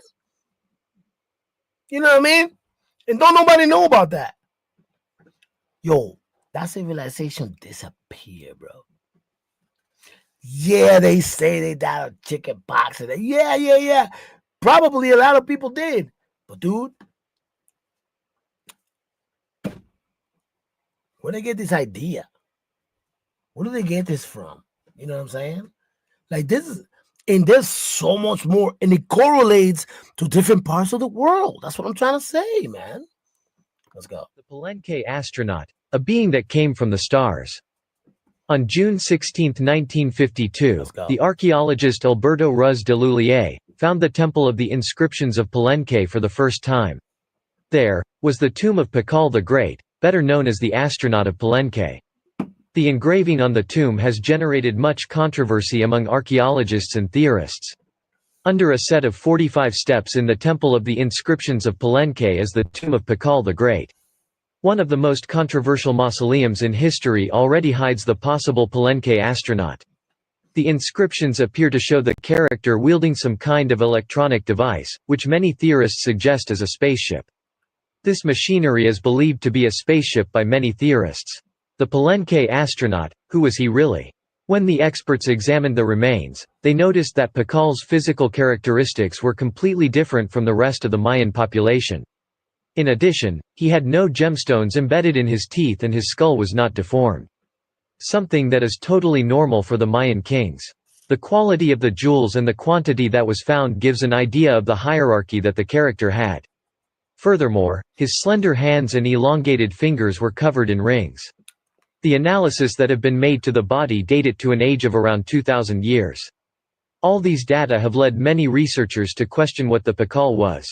You know what I mean? And don't nobody know about that. Yo, that civilization disappeared, bro. Yeah, they say they died of chicken pox. Yeah. Probably a lot of people did. But dude, where they get this idea? Where do they get this from? You know what I'm saying? Like this is, and there's so much more, and it correlates to different parts of the world. That's what I'm trying to say, man. Let's go. The Palenque astronaut, a being that came from the stars. On June 16, 1952, the archaeologist Alberto Ruz de Lullier found the Temple of the Inscriptions of Palenque for the first time. There was the tomb of Pakal the Great, better known as the astronaut of Palenque. The engraving on the tomb has generated much controversy among archaeologists and theorists. Under a set of 45 steps in the Temple of the Inscriptions of Palenque is the tomb of Pakal the Great. One of the most controversial mausoleums in history already hides the possible Palenque astronaut. The inscriptions appear to show the character wielding some kind of electronic device, which many theorists suggest is a spaceship. This machinery is believed to be a spaceship by many theorists. The Palenque astronaut, who was he really? When the experts examined the remains, they noticed that Pakal's physical characteristics were completely different from the rest of the Mayan population. In addition, he had no gemstones embedded in his teeth and his skull was not deformed. Something that is totally normal for the Mayan kings. The quality of the jewels and the quantity that was found gives an idea of the hierarchy that the character had. Furthermore, his slender hands and elongated fingers were covered in rings. The analysis that have been made to the body date it to an age of around 2,000 years. All these data have led many researchers to question what the Pakal was.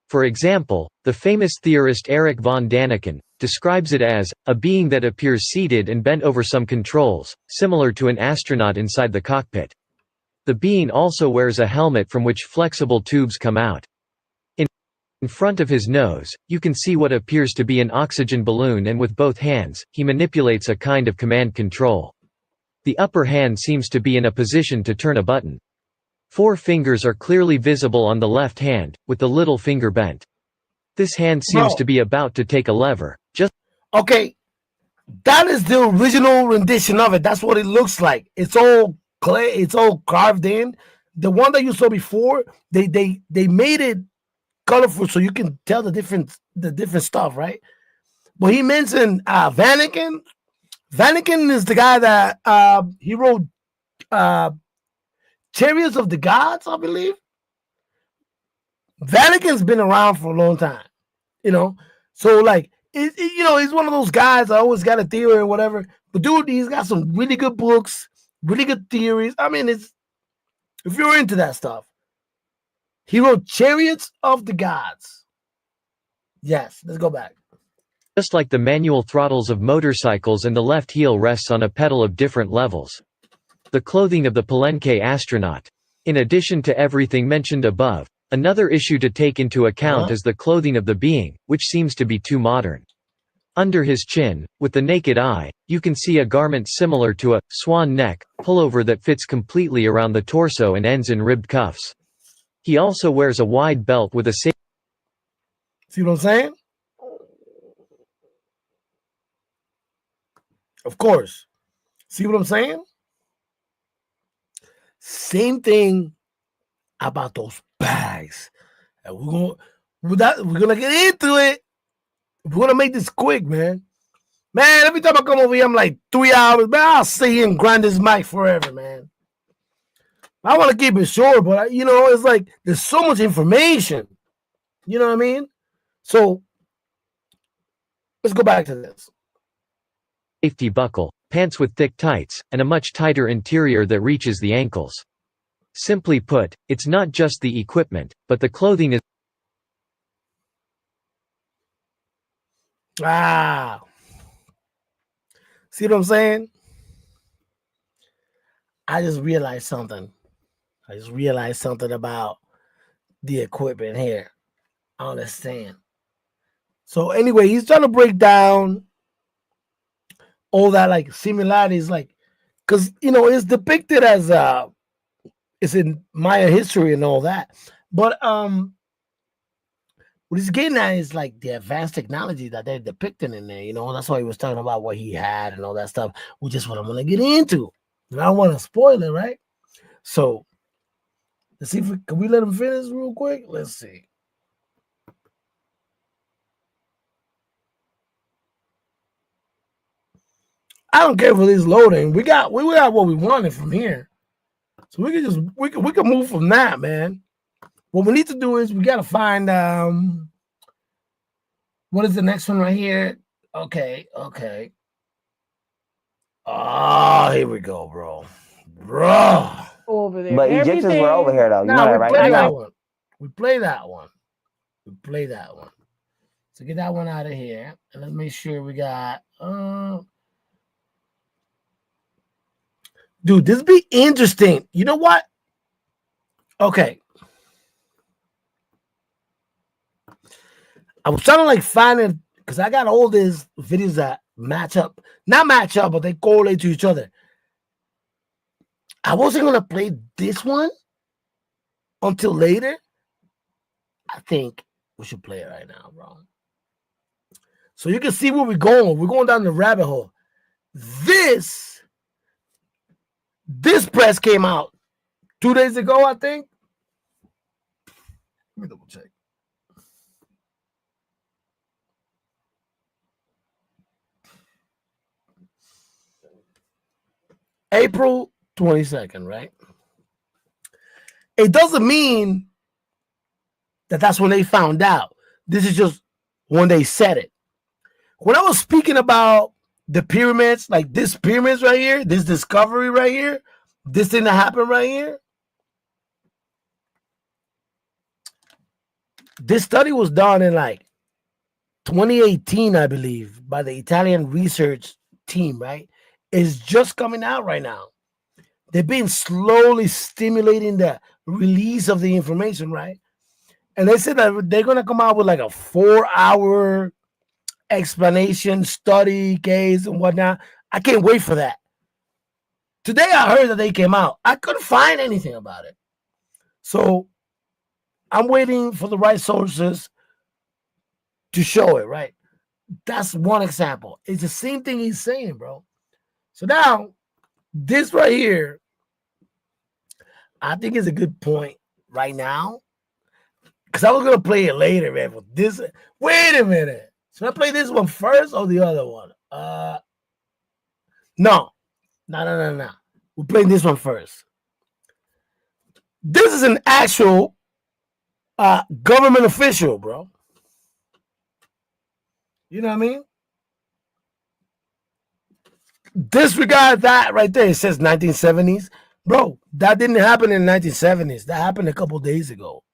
For example, the famous theorist Erich von Daniken describes it as a being that appears seated and bent over some controls, similar to an astronaut inside the cockpit. The being also wears a helmet from which flexible tubes come out. In front of his nose, you can see what appears to be an oxygen balloon, and with both hands, he manipulates a kind of command control. The upper hand seems to be in a position to turn a button. 4 fingers are clearly visible on the left hand, with the little finger bent. This hand seems to be about to take a lever. Okay, that is the original rendition of it. That's what it looks like. It's all clay. It's all carved in. The one that you saw before, they made it colorful so you can tell the different stuff, right? But he mentioned Vatican. Vatican is the guy that he wrote Chariots of the Gods, I believe. Vatican's been around for a long time, So like, he's one of those guys. I always got a theory or whatever. But dude, he's got some really good books, really good theories. I mean, if you're into that stuff. He wrote Chariots of the Gods. Yes, let's go back. Just like the manual throttles of motorcycles, and the left heel rests on a pedal of different levels. The clothing of the Palenque astronaut. In addition to everything mentioned above, another issue to take into account is the clothing of the being, which seems to be too modern. Under his chin, with the naked eye, you can see a garment similar to a swan neck pullover that fits completely around the torso and ends in ribbed cuffs. He also wears a wide belt with a See what I'm saying? Of course. See what I'm saying? Same thing about those bags. And we're gonna get into it. We're gonna make this quick, man. Man, every time I come over here, I'm like 3 hours. Man, I'll sit here and grind this mic forever, man. I want to keep it short, but it's like there's so much information. You know what I mean? So let's go back to this. Safety buckle, pants with thick tights, and a much tighter interior that reaches the ankles. Simply put, it's not just the equipment, but the clothing is. See what I'm saying? I just realized something about the equipment here. I understand. So anyway, he's trying to break down all that like similarities, like because it's depicted as it's in Maya history and all that. But what he's getting at is like the advanced technology that they're depicting in there. That's why he was talking about what he had and all that stuff, which is what I'm gonna get into. And I don't want to spoil it, right? So let's see can we let him finish real quick? Let's see. I don't care for this loading. We got what we wanted from here. So we can move from that, man. What we need to do is we gotta find what is the next one right here? Okay. Oh, here we go, bro. Over there. But Egyptians were over here though. You know that, right? We play that one. So get that one out of here. And let's make sure we got dude, this be interesting. You know what? Okay. I was trying to like find it because I got all these videos that match up. Not match up, but they correlate to each other. I wasn't gonna play this one until later. I think we should play it right now, bro. So you can see where we're going. We're going down the rabbit hole. This press came out 2 days ago, I think. Let me double check. April 22nd, right? It doesn't mean that that's when they found out. This is just when they said it. When I was speaking about the pyramids, like this pyramids right here, this discovery right here, this thing that happened right here, this study was done in like 2018, I believe, by the Italian research team, right? It's just coming out right now. They've been slowly stimulating the release of the information, right? And they said that they're going to come out with like a 4-hour explanation, study, case, and whatnot. I can't wait for that. Today I heard that they came out. I couldn't find anything about it. So I'm waiting for the right sources to show it, right? That's one example. It's the same thing he's saying, bro. So now, this right here, I think is a good point right now. Because I was going to play it later, man. But this, wait a minute. Should I play this one first or the other one? No. We're playing this one first. This is an actual government official, bro. You know what I mean? Disregard that right there. It says 1970s. Bro, that didn't happen in the 1970s. That happened a couple days ago.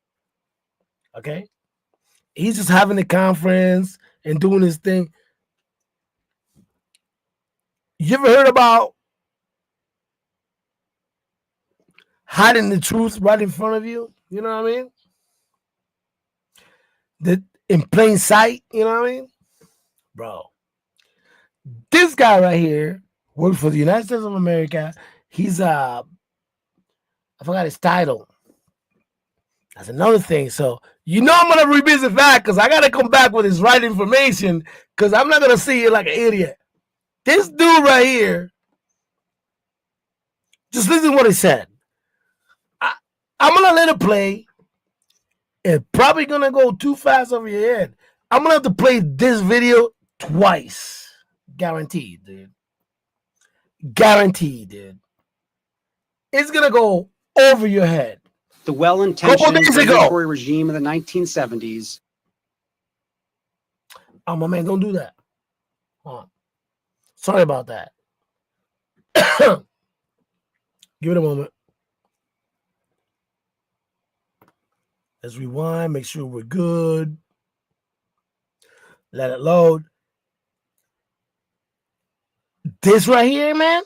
Okay? He's just having a conference and doing his thing. You ever heard about hiding the truth right in front of you? You know what I mean? That in plain sight, you know what I mean? Bro, this guy right here works for the United States of America. He's I forgot his title. That's another thing. So you know I'm gonna revisit that because I gotta come back with his right information because I'm not gonna see you like an idiot. This dude right here, just listen to what he said. I'm gonna let it play. It's probably gonna go too fast over your head. I'm gonna have to play this video twice. Guaranteed, dude. Guaranteed, dude. It's gonna go over your head. The well-intentioned regulatory regime of the 1970s. Oh, my man, don't do that. Sorry about that. Give it a moment. Let's rewind, make sure we're good. Let it load. This right here, man.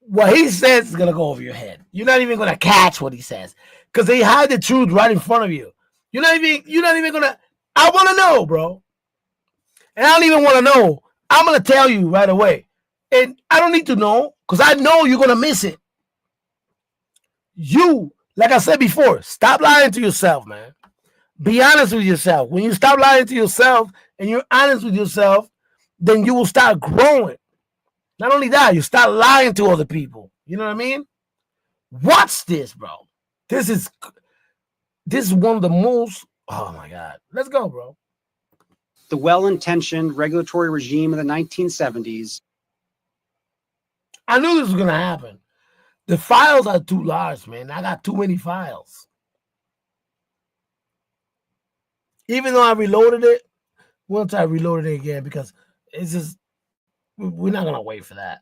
What he says is gonna go over your head. You're not even gonna catch what he says because they hide the truth right in front of you. You're not even gonna. I want to know, bro, and I don't even want to know. I'm gonna tell you right away, and I don't need to know because I know you're gonna miss it. You, like I said before, stop lying to yourself, man. Be honest with yourself. When you stop lying to yourself and you're honest with yourself, then you will start growing. Not only that, you start lying to other people. You know what I mean? Watch this, bro. This is one of the most, oh my God. Let's go, bro. The well-intentioned regulatory regime of the 1970s. I knew this was going to happen. The files are too large, man. I got too many files. Even though I reloaded it, once I reloaded it again because it's just, we're not going to wait for that.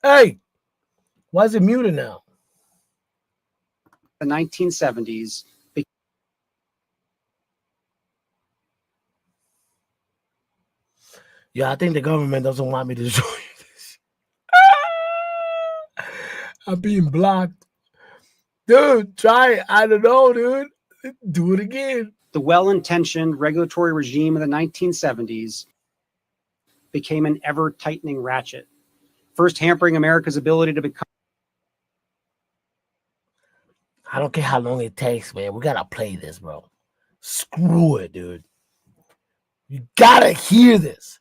Hey, why is it muted now? the 1970s. Yeah, I think the government doesn't want me to show you this. I'm being blocked. Dude, try it. I don't know, dude. Do it again. The well-intentioned regulatory regime of the 1970s became an ever-tightening ratchet, first hampering America's ability to become. I don't care how long it takes, man. We gotta play this, bro. Screw it, dude. You gotta hear this.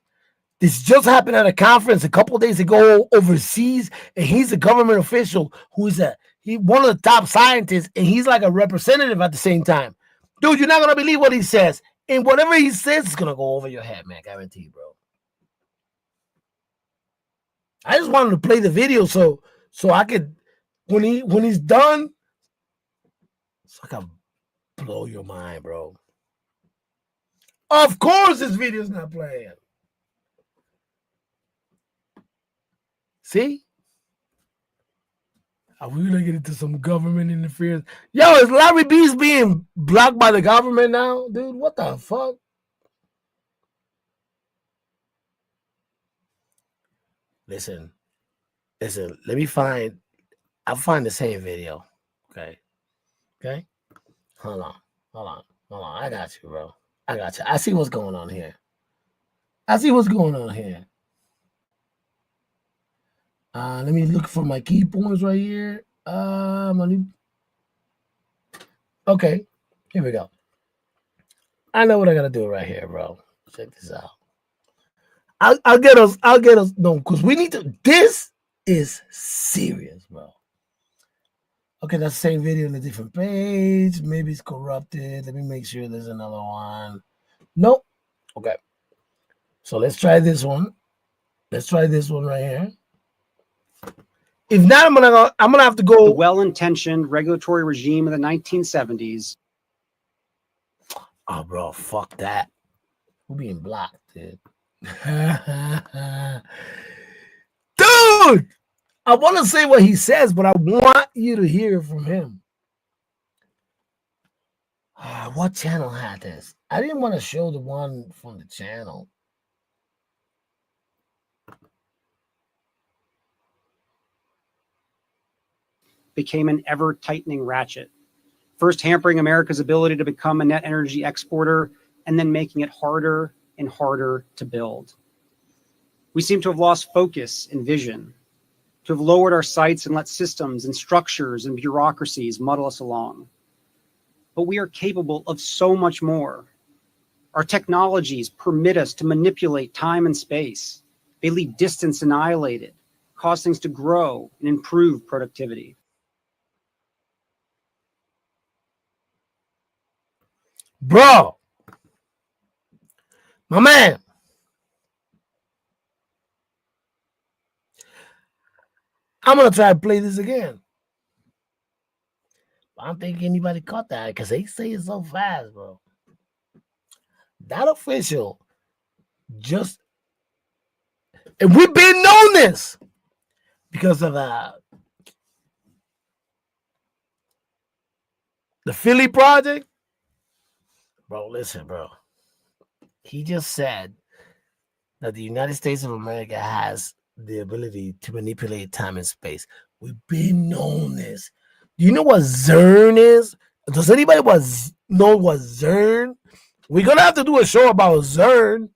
This just happened at a conference a couple days ago overseas, and he's a government official who's one of the top scientists, and he's like a representative at the same time. Dude, you're not gonna believe what he says, and whatever he says is gonna go over your head, man. Guarantee, bro. I just wanted to play the video so I could, when he's done, so I can blow your mind, bro. Of course, this video's not playing. See? Are we gonna get into some government interference? Yo, is Larry B's being blocked by the government now? Dude, what the fuck? Listen, let me I'll find the same video. Okay. Hold on. I got you, bro. I got you. I see what's going on here. Let me look for my key points right here. Okay, here we go. I know what I gotta do right here, bro. Check this out. I'll get us. No, because we need to. This is serious, bro. Okay, that's the same video on a different page. Maybe it's corrupted. Let me make sure there's another one. Nope. Okay. So let's try this one. Let's try this one right here. If not, I'm gonna have to go. The well-intentioned regulatory regime of the 1970s. Oh, bro, fuck that. We're being blocked, dude. Dude, I want to say what he says, but I want you to hear from him. What channel had this? I didn't want to show the one from the channel. Became an ever-tightening ratchet, first hampering America's ability to become a net energy exporter and then making it harder and harder to build. We seem to have lost focus and vision, to have lowered our sights and let systems and structures and bureaucracies muddle us along. But we are capable of so much more. Our technologies permit us to manipulate time and space. They leave distance annihilated, cause things to grow and improve productivity. Bro, my man, I'm gonna try to play this again. I don't think anybody caught that because they say it so fast, bro. That official just, and we've been known this because of the Philly project. Bro, listen, bro. He just said that the United States of America has the ability to manipulate time and space. We've been known this. Do you know what CERN is? Does anybody know what CERN? We're gonna have to do a show about CERN.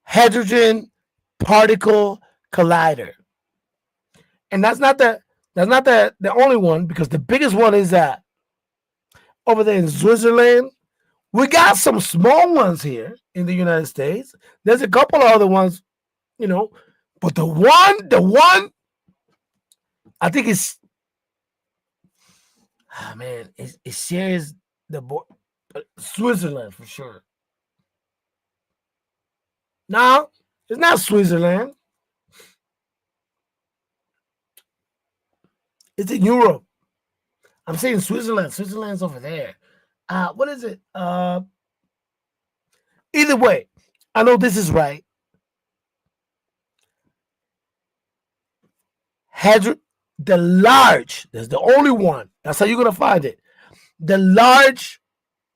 Hydrogen particle collider. And that's not the only one, because the biggest one is that over there in Switzerland. We got some small ones here in the United States. There's a couple of other ones, but the one, I think it's, it shares the Switzerland for sure. No, it's not Switzerland. It's in Europe. I'm saying Switzerland. Switzerland's over there. What is it? Either way, I know this is right. the large, there's the only one. That's how you're gonna find it. The Large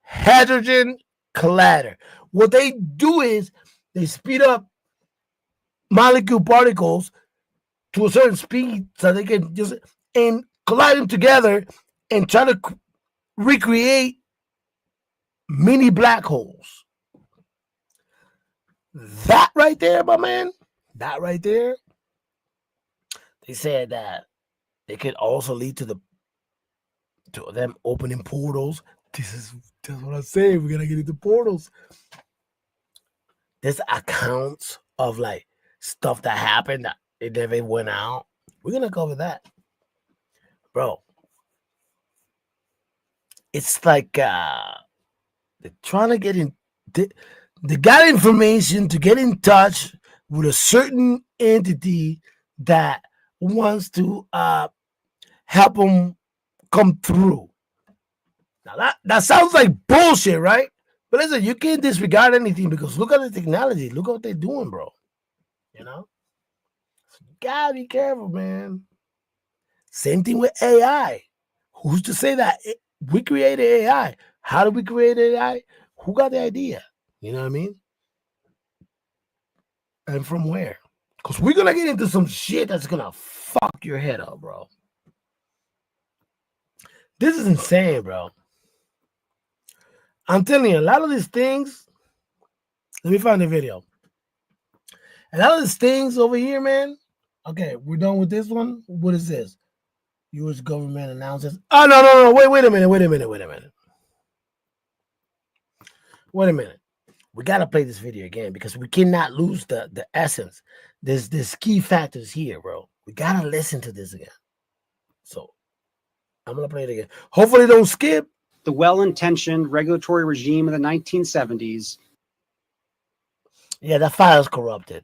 Hadron Collider. What they do is they speed up molecule particles to a certain speed so they can just and collide them together and try to recreate mini black holes. That right there, my man, that right there, they said that it could also lead to them opening portals. That's what I'm saying. We're gonna get into portals. There's accounts of like stuff that happened that it never went out. We're gonna cover that, bro. It's like they're trying to get in. They got information to get in touch with a certain entity that wants to help them come through. Now that sounds like bullshit, right? But listen, you can't disregard anything because look at the technology. Look at what they're doing, bro. You know? So you gotta be careful, man. Same thing with AI. Who's to say that we created AI? How did we create AI? Who got the idea? You know what I mean? And from where? Because we're gonna get into some shit that's gonna fuck your head up, bro. This is insane, bro. I'm telling you, a lot of these things. Let me find the video. A lot of these things over here, man. Okay, we're done with this one. What is this? U.S. government announces. Oh no! Wait a minute. Wait a minute. We gotta play this video again because we cannot lose the essence. There's key factors here, bro. We gotta listen to this again. So I'm gonna play it again. Hopefully, don't skip. The well-intentioned regulatory regime of the 1970s. Yeah, that file is corrupted.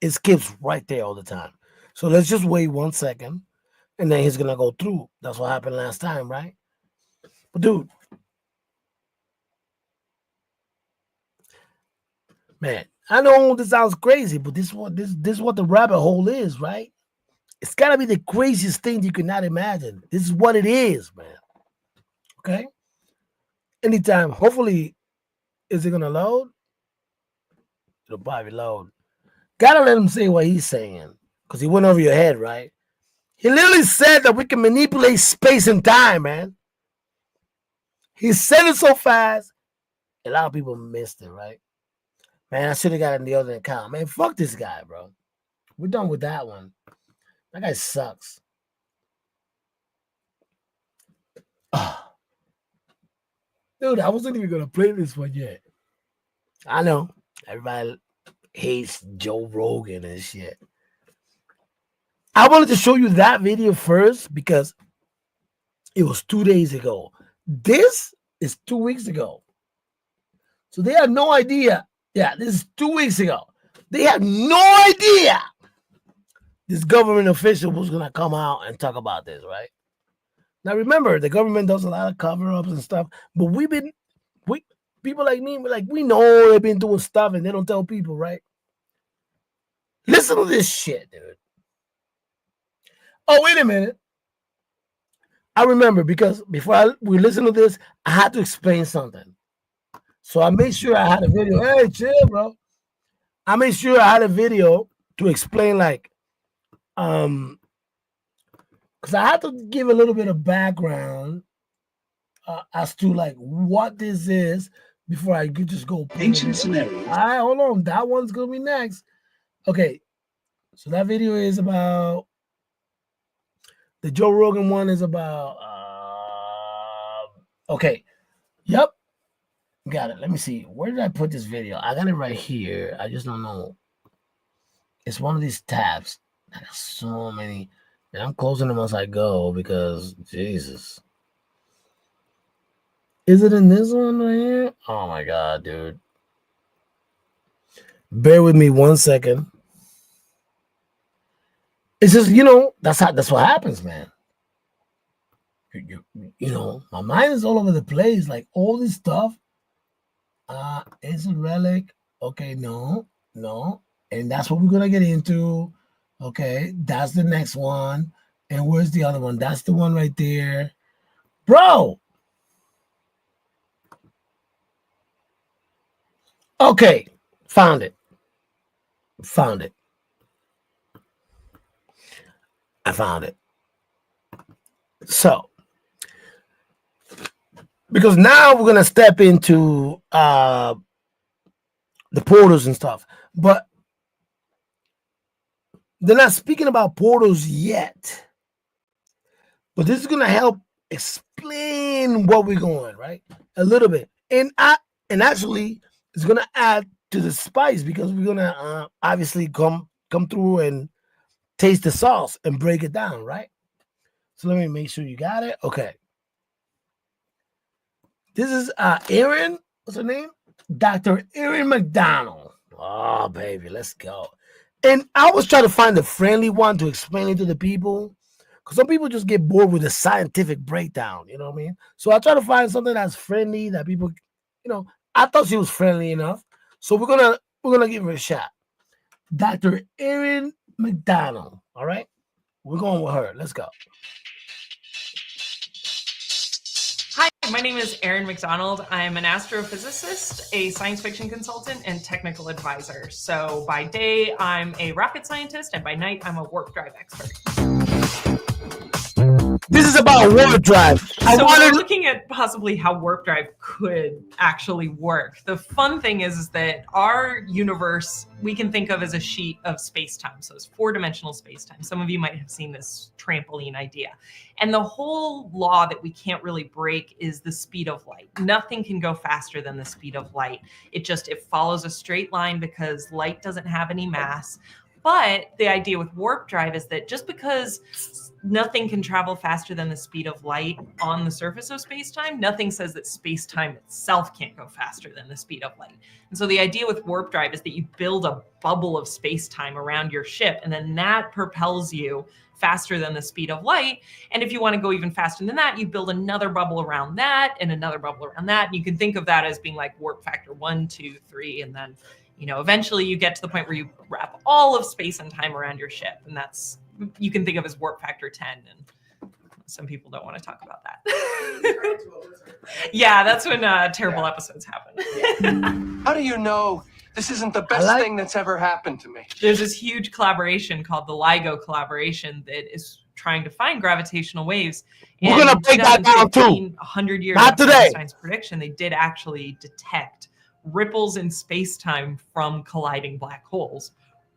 It skips right there all the time. So let's just wait 1 second, and then he's gonna go through. That's what happened last time, right? But dude, man, I know this sounds crazy, but this is what the rabbit hole is, right? It's gotta be the craziest thing you could not imagine. This is what it is, man. Okay. Anytime, hopefully, is it gonna load? It'll probably load. Gotta let him say what he's saying, because he went over your head, right? He literally said that we can manipulate space and time, man. He said it so fast, a lot of people missed it, right? Man, I should have got in the other account. Man, fuck this guy, bro. We're done with that one. That guy sucks. Dude, I wasn't even gonna play this one yet. I know everybody hates Joe Rogan and shit. I wanted to show you that video first because it was 2 days ago. This is 2 weeks ago. So they had no idea. Yeah, this is 2 weeks ago. They had no idea this government official was going to come out and talk about this, right? Now, remember, the government does a lot of cover-ups and stuff, but people like me, we know they've been doing stuff and they don't tell people, right? Listen to this shit, dude. Oh, wait a minute. I remember because before we listen to this, I had to explain something. So I made sure I had a video. Hey, chill, bro. I made sure I had a video to explain, because I had to give a little bit of background as to what this is before I could just go. Ancient scenarios. All right, hold on. That one's gonna be next. Okay, so that video is about. The Joe Rogan one is about. Okay, yep, got it. Let me see. Where did I put this video? I got it right here. I just don't know. It's one of these tabs. I got so many. And I'm closing them as I go because Jesus. Is it in this one right here? Oh my God, dude. Bear with me 1 second. It's just, that's what happens, man. My mind is all over the place. Like all this stuff. It's a relic. Okay, no. And that's what we're gonna get into. Okay, that's the next one. And where's the other one? That's the one right there. Bro. Okay. Found it. I found it. So, because now we're going to step into the portals and stuff. But they're not speaking about portals yet. But this is going to help explain what we're going, right? A little bit. And actually, it's going to add to the spice because we're going to obviously come through and taste the sauce and break it down, right? So let me make sure you got it. Okay. This is Erin. What's her name? Dr. Erin McDonald. Oh, baby, let's go. And I was trying to find the friendly one to explain it to the people. Because some people just get bored with the scientific breakdown, you know what I mean? So I try to find something that's friendly that people, I thought she was friendly enough. So we're gonna give her a shot. Dr. Erin McDonald. All right. We're going with her. Let's go. Hi, my name is Erin McDonald. I'm an astrophysicist, a science fiction consultant, and technical advisor. So by day, I'm a rocket scientist, and by night, I'm a warp drive expert. This is about warp drive. So we're looking at possibly how warp drive could actually work. The fun thing is that our universe, we can think of as a sheet of space-time. So it's 4-dimensional space-time. Some of you might have seen this trampoline idea. And the whole law that we can't really break is the speed of light. Nothing can go faster than the speed of light. It follows a straight line because light doesn't have any mass. But the idea with warp drive is that just because nothing can travel faster than the speed of light on the surface of space-time, nothing says that space-time itself can't go faster than the speed of light. And so the idea with warp drive is that you build a bubble of space-time around your ship, and then that propels you faster than the speed of light. And if you want to go even faster than that, you build another bubble around that and another bubble around that. And you can think of that as being like warp factor 1, 2, 3, and then eventually you get to the point where you wrap all of space and time around your ship. And that's, you can think of as warp factor 10. And some people don't want to talk about that. Yeah, that's when terrible episodes happen. How do you know this isn't the best thing that's ever happened to me? There's this huge collaboration called the LIGO collaboration that is trying to find gravitational waves. We're going to break that down too. 100 years Not after today. Einstein's prediction, they did actually detect ripples in space-time from colliding black holes,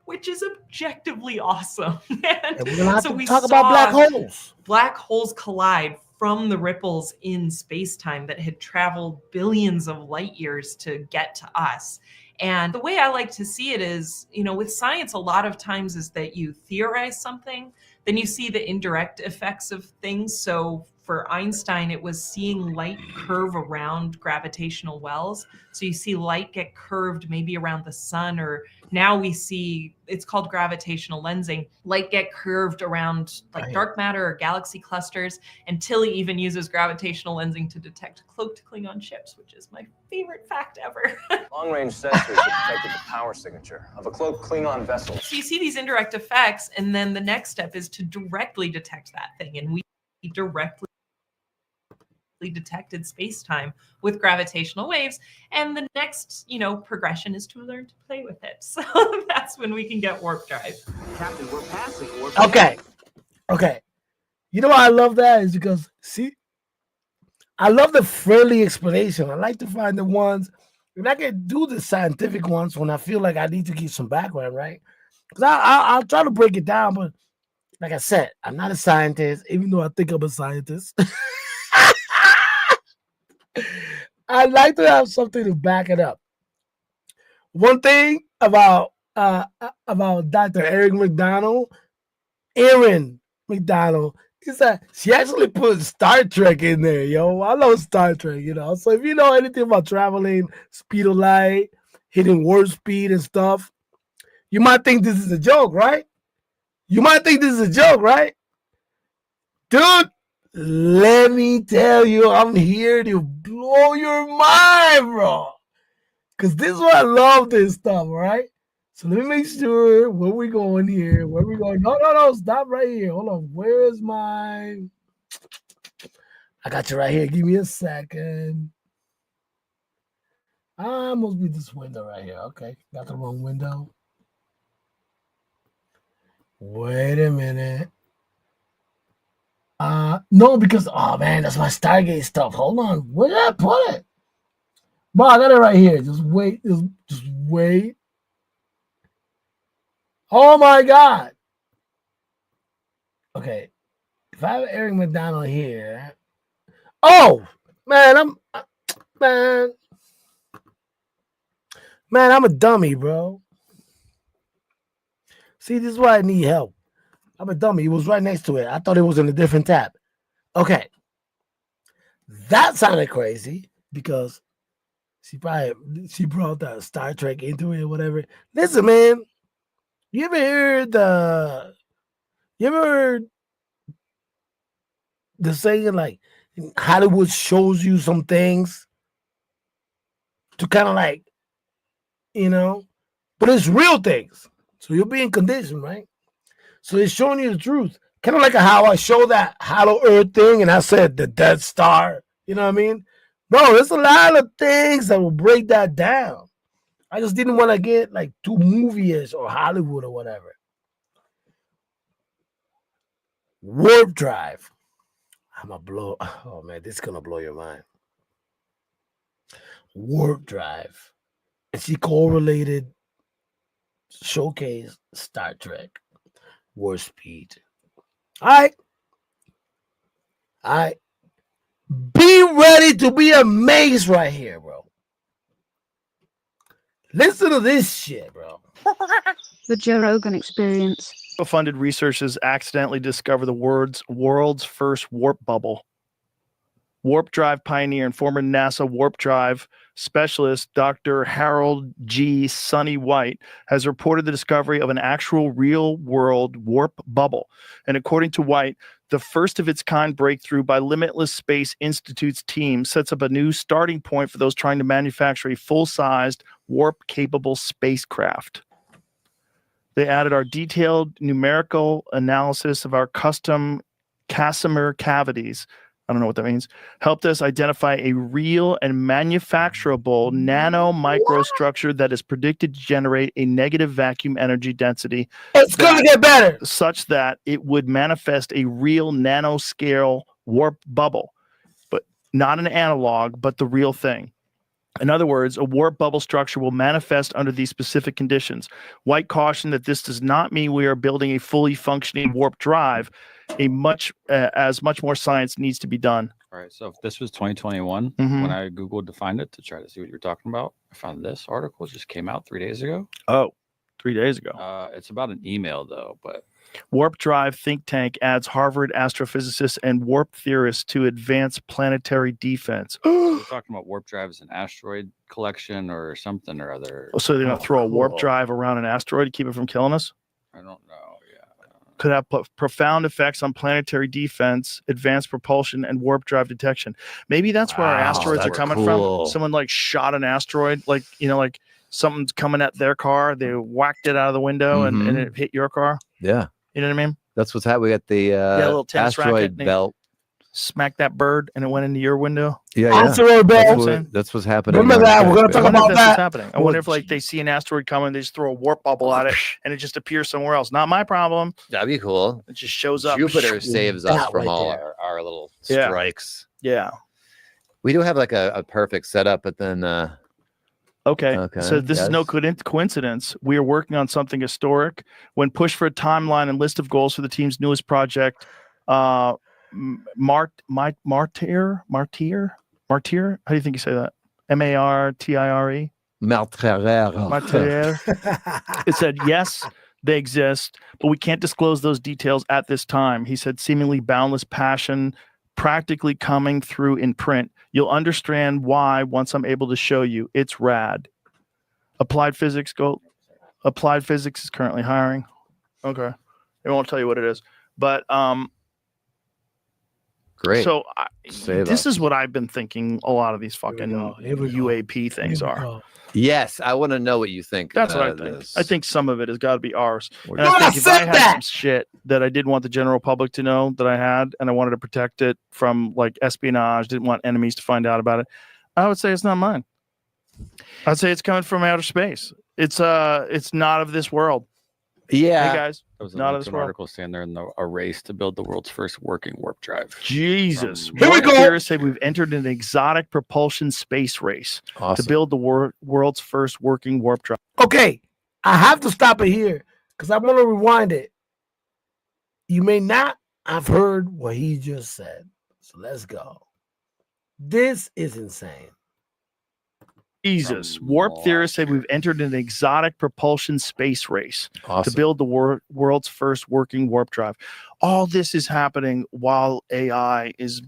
which is objectively awesome. And we're gonna have to talk about black holes. Black holes collide from the ripples in space-time that had traveled billions of light years to get to us. And the way I like to see it is, with science, a lot of times is that you theorize something, then you see the indirect effects of things. So for Einstein, it was seeing light curve around gravitational wells. So you see light get curved maybe around the sun, or now we see, it's called gravitational lensing, light get curved around like dark matter or galaxy clusters. And Tilly even uses gravitational lensing to detect cloaked Klingon ships, which is my favorite fact ever. Long-range sensors detected the power signature of a cloaked Klingon vessel. So you see these indirect effects, and then the next step is to directly detect that thing. And we directly detected space-time with gravitational waves, and the next progression is to learn to play with it. So that's when we can get warp drive. Captain, we're passing warp drive. Okay. You know why I love that is because I love the friendly explanation. I like to find the ones, and I can do the scientific ones when I feel like I need to give some background, right? Because I'll try to break it down, but like I said, I'm not a scientist, even though I think I'm a scientist. I like to have something to back it up. One thing about Dr. Erin McDonald is that she actually put Star Trek in there, yo. I love Star Trek, So if you know anything about traveling, speed of light, hitting warp speed and stuff, you might think this is a joke, right? Dude, let me tell you, I'm here to blow your mind, bro. Because this is why I love this stuff, right? So let me make sure where we going here. Where we going? No. Stop right here. Hold on. Where is my? I got you right here. Give me a second. I must be this window right here. Okay, got the wrong window. Wait a minute. No, because oh man, that's my Stargate stuff. Hold on. Where did I put it? Bro, I got it right here. Just wait. Just wait. Oh my God. Okay. If I have Eric McDonald here. Oh man, man, I'm a dummy, bro. See, this is why I need help. I'm a dummy. It was right next to it. I thought it was in a different tab. Okay. That sounded crazy because she brought the Star Trek into it or whatever. Listen, man. You ever heard the saying like Hollywood shows you some things to kind of like, but it's real things. So you're being conditioned, right? So it's showing you the truth. Kind of like how I show that Hollow Earth thing and I said the Death Star. You know what I mean? Bro, there's a lot of things that will break that down. I just didn't want to get like too movie-ish or Hollywood or whatever. Warp drive. Oh man, this is gonna blow your mind. Warp drive. And she correlated showcase Star Trek. Warp speed. All right. Be ready to be amazed right here, bro. Listen to this shit, bro. The Joe Rogan Experience. Funded researchers accidentally discover the world's first warp bubble. Warp drive pioneer and former NASA warp drive specialist Dr. Harold G. Sonny White has reported the discovery of an actual real-world warp bubble. And according to White, the first of its kind breakthrough by Limitless Space Institute's team sets up a new starting point for those trying to manufacture a full-sized, warp-capable spacecraft. They added our detailed numerical analysis of our custom Casimir cavities. I don't know what that means. Helped us identify a real and manufacturable nano microstructure that is predicted to generate a negative vacuum energy density. It's going to get better. Such that it would manifest a real nanoscale warp bubble, but not an analog, but the real thing. In other words, a warp bubble structure will manifest under these specific conditions. White cautioned that this does not mean we are building a fully functioning warp drive. Much more science needs to be done. All right. So if this was 2021, Mhm. when I Googled to find it to try to see what you're talking about, I found this article just came out 3 days ago. Oh, 3 days ago. It's about an email though, but Warp Drive think tank adds Harvard astrophysicists and warp theorists to advance planetary defense. we're talking about warp drive as an asteroid collection or something or other. So they're going to throw a warp cool. drive around an asteroid to keep it from killing us? I don't know. Could have profound effects on planetary defense, advanced propulsion, and warp drive detection. Maybe that's where our asteroids are coming from. Someone like shot an asteroid, like something's coming at their car. They whacked it out of the window and it hit your car. Yeah. You know what I mean? That's what's happening. We got the little tennis racket asteroid and they belt. Smacked that bird and it went into your window. Yeah, Asteroid belt. That's what's happening. Remember that. We're going to talk about that. What's happening. I wonder if like they see an asteroid coming, they just throw a warp bubble at it and it just appears somewhere else. Not my problem. That'd be cool. It just shows up. Jupiter saves us That from right all there. our little Yeah. strikes. Yeah. We do have like a perfect setup, but then Okay. So this is no coincidence. We are working on something historic. When pushed for a timeline and list of goals for the team's newest project, Martyr. How do you think you say that? Martire. Martyr. It said yes, they exist, but we can't disclose those details at this time. He said, seemingly boundless passion, practically coming through in print. You'll understand why once I'm able to show you. It's rad. Applied Physics is currently hiring. Okay. It won't tell you what it is. But Great. So Say this though. is what I've been thinking. A lot of these fucking UAP things are. Yes, I want to know what you think. That's what I it think. is. I think some of it has got to be ours. And You I think if I said had that! some shit that I didn't want the general public to know that I had, and I wanted to protect it from like espionage, didn't want enemies to find out about it, I would say it's not mine. I'd say it's coming from outer space. It's not of this world. Yeah. Hey guys, There was not of this an world. article saying they're in a race to build the world's first working warp drive. Jesus. Here we go. Theorists say we've entered an exotic propulsion space race to build the world's first working warp drive. Okay, I have to stop it here because I'm going to rewind it. You may not have heard what he just said. So let's go. This is insane. Jesus. Warp theorists say we've entered an exotic propulsion space race to build the world's first working warp drive. All this is happening while AI is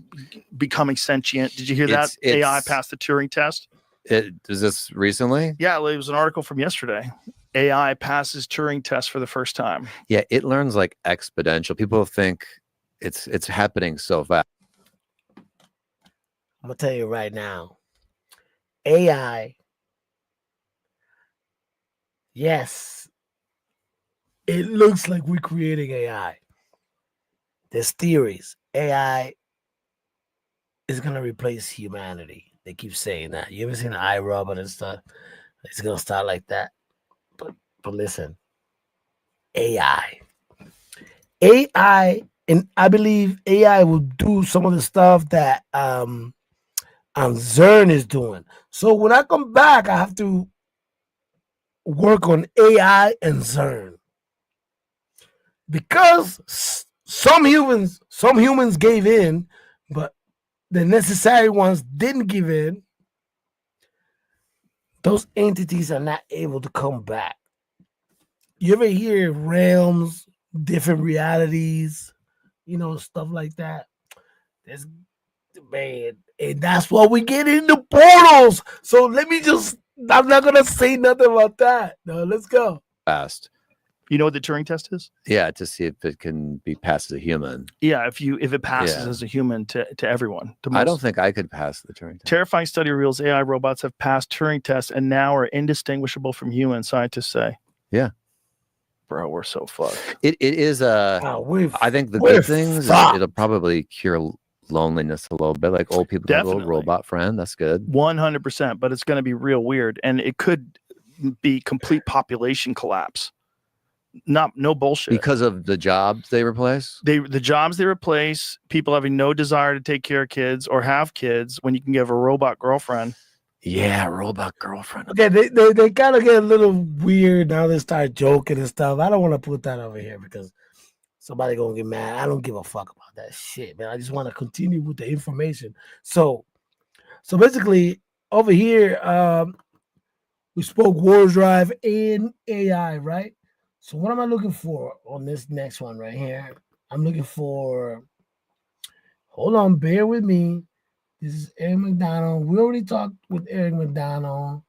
becoming sentient. Did you hear that? AI passed the Turing test. Is this recently? Yeah, it was an article from yesterday. AI passes Turing test for the first time. Yeah, it learns like exponential. People think it's happening so fast. I'm going to tell you right now. AI, yes, it looks like we're creating AI. There's theories. AI is going to replace humanity. They keep saying that. You ever seen iRobot and stuff? It's going to start like that. But listen, AI, and I believe AI will do some of the stuff that CERN is doing. So when I come back, I have to work on AI and CERN because some humans gave in, but the necessary ones didn't give in. Those entities are not able to come back. You ever hear realms, different realities, stuff like that? There's man, and that's why we get into portals. So I'm not gonna say nothing about that. No, let's go. Fast. You know what the Turing test is? Yeah, to see if it can be passed as a human. Yeah, if it passes as a human to everyone. I don't think I could pass the Turing test. Terrifying study reveals AI robots have passed Turing tests and now are indistinguishable from humans, scientists say. Yeah. Bro, we're so fucked. It is I think the good things is it'll probably cure loneliness a little bit, like old people have a little robot friend. That's good. 100%, but it's going to be real weird, and it could be complete population collapse. No bullshit. Because of the jobs they replace? The jobs they replace, people having no desire to take care of kids or have kids when you can give a robot girlfriend. Yeah, robot girlfriend. Okay, they kind of get a little weird now. They start joking and stuff. I don't want to put that over here because somebody gonna get mad. I don't give a fuck about that shit, man. I just want to continue with the information. So basically, over here, we spoke war drive and AI, right? So what am I looking for on this next one right here? I'm looking for. Hold on, bear with me. This is Eric McDonald. We already talked with Eric McDonald.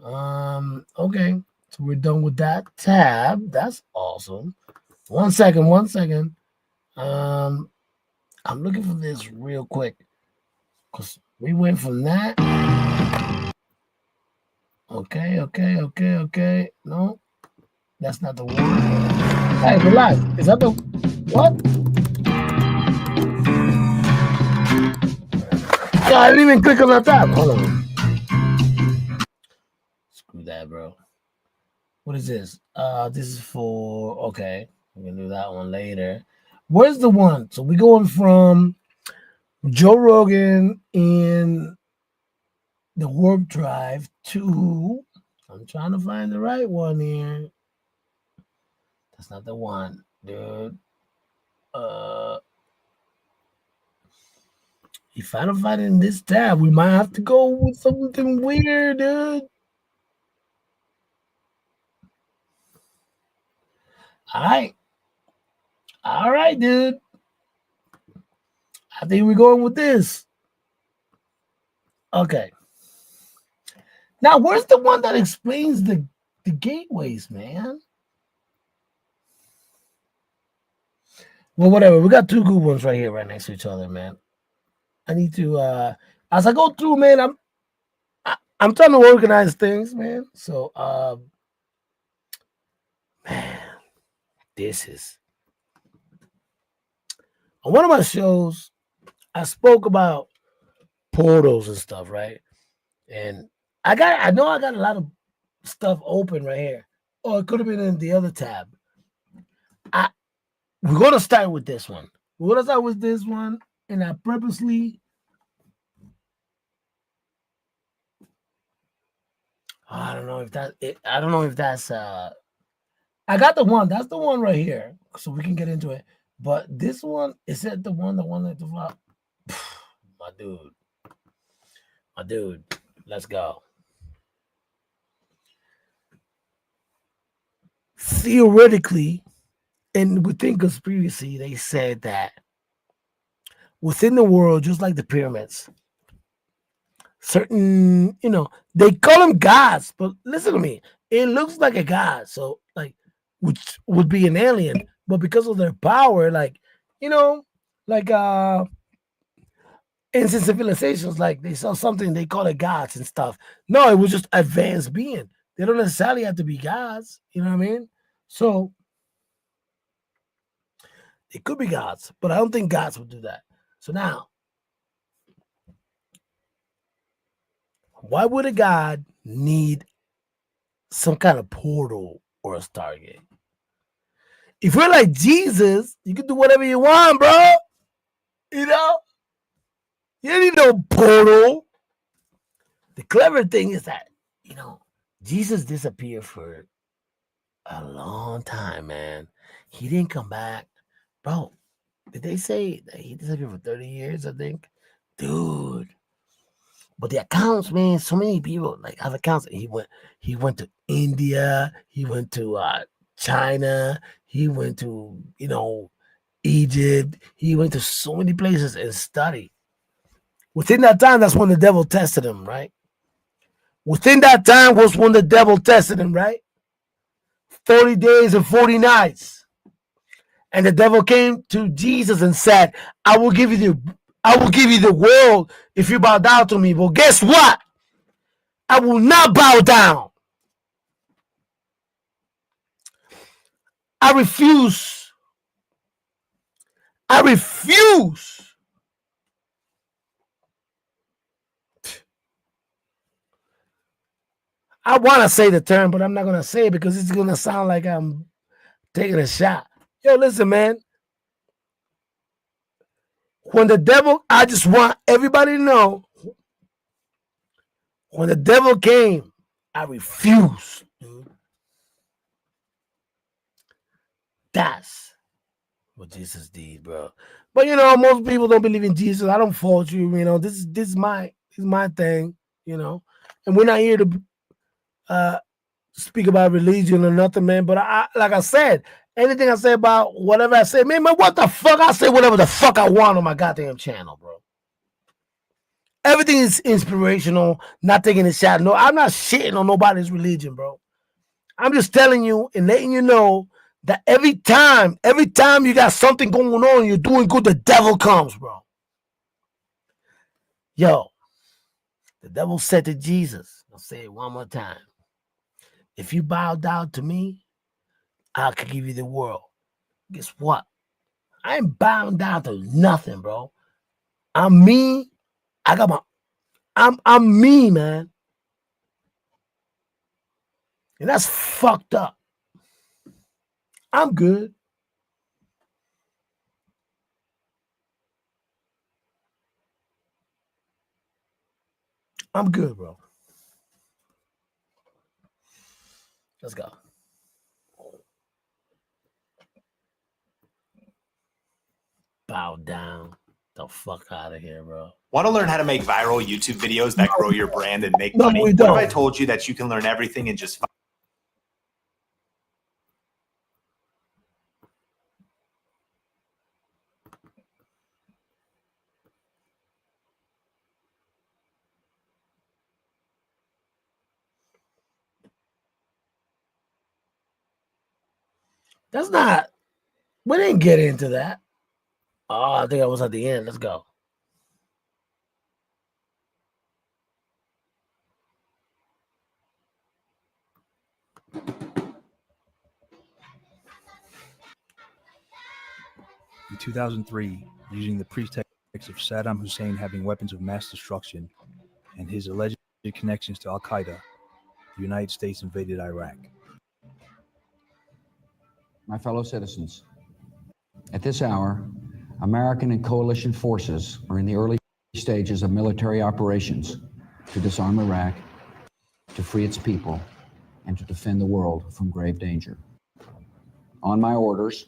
Okay, so we're done with that tab. That's awesome. One second. I'm looking for this real quick because we went from that. Okay. No, that's not the one. Hey, relax. Is that the what? Yeah, I didn't even click on that tab. Hold on. Screw that, bro. What is this? This is for okay. We're gonna do that one later. Where's the one? So we're going from Joe Rogan in the warp drive to I'm trying to find the right one here. That's not the one, dude. If I don't find it in this tab, we might have to go with something weird, dude. All right, dude. I think we're going with this. Okay. Now, where's the one that explains the gateways, man? Well, whatever. We got two good ones right here, right next to each other, man. I need to as I go through, man, I'm trying to organize things, man. So man, this is on one of my shows, I spoke about portals and stuff, right? And I know I got a lot of stuff open right here. Oh, it could have been in the other tab. We're gonna start with this one. We're gonna start with this one, and I purposely I don't know if that's I got the one. That's the one right here. So we can get into it. But this one, is that the one at the flop? My dude. Let's go. Theoretically, and within conspiracy, they said that within the world, just like the pyramids, certain, they call them gods, but listen to me, it looks like a god, so like, which would be an alien, but because of their power, like, like ancient civilizations, like they saw something, they call it gods and stuff. No, it was just advanced being. They don't necessarily have to be gods, you know what I mean? So it could be gods, but I don't think gods would do that. So now, why would a god need some kind of portal or a Stargate? If you're like Jesus, you can do whatever you want, bro. You know? You don't need no portal. The clever thing is that, Jesus disappeared for a long time, man. He didn't come back. Bro, did they say that he disappeared for 30 years, I think? Dude. But the accounts, man, so many people like have accounts. He went to India, he went to China, he went to, Egypt, he went to so many places and studied. Within that time, that's when the devil tested him, right? Within that time was when the devil tested him, right? 40 days and 40 nights. And the devil came to Jesus and said, I will give you the world if you bow down to me. Well, guess what? I will not bow down. I refuse. I want to say the term, but I'm not going to say it because it's going to sound like I'm taking a shot. Yo, listen, man. When the devil, I just want everybody to know, when the devil came, I refused, dude. That's what Jesus did, bro. But most people don't believe in Jesus. I don't fault you. This is my thing. And we're not here to speak about religion or nothing, man. But I like I said, anything I say about whatever I say, man, what the fuck? I say whatever the fuck I want on my goddamn channel, bro. Everything is inspirational, not taking a shot. No, I'm not shitting on nobody's religion, bro. I'm just telling you and letting you know that every time you got something going on, you're doing good, the devil comes, bro. Yo, the devil said to Jesus, I'll say it one more time. If you bow down to me, I can give you the world. Guess what? I ain't bowing down to nothing, bro. I'm me. I'm me, man. And that's fucked up. I'm good. I'm good, bro. Let's go. Bow down. The fuck out of here, bro. Want to learn how to make viral YouTube videos that grow your brand and make money? What if I told you that you can learn everything in just 5? That's not, we didn't get into that. Oh, I think I was at the end. Let's go. In 2003, using the pretext of Saddam Hussein having weapons of mass destruction and his alleged connections to Al-Qaeda, the United States invaded Iraq. My fellow citizens, at this hour, American and coalition forces are in the early stages of military operations to disarm Iraq, to free its people, and to defend the world from grave danger. On my orders,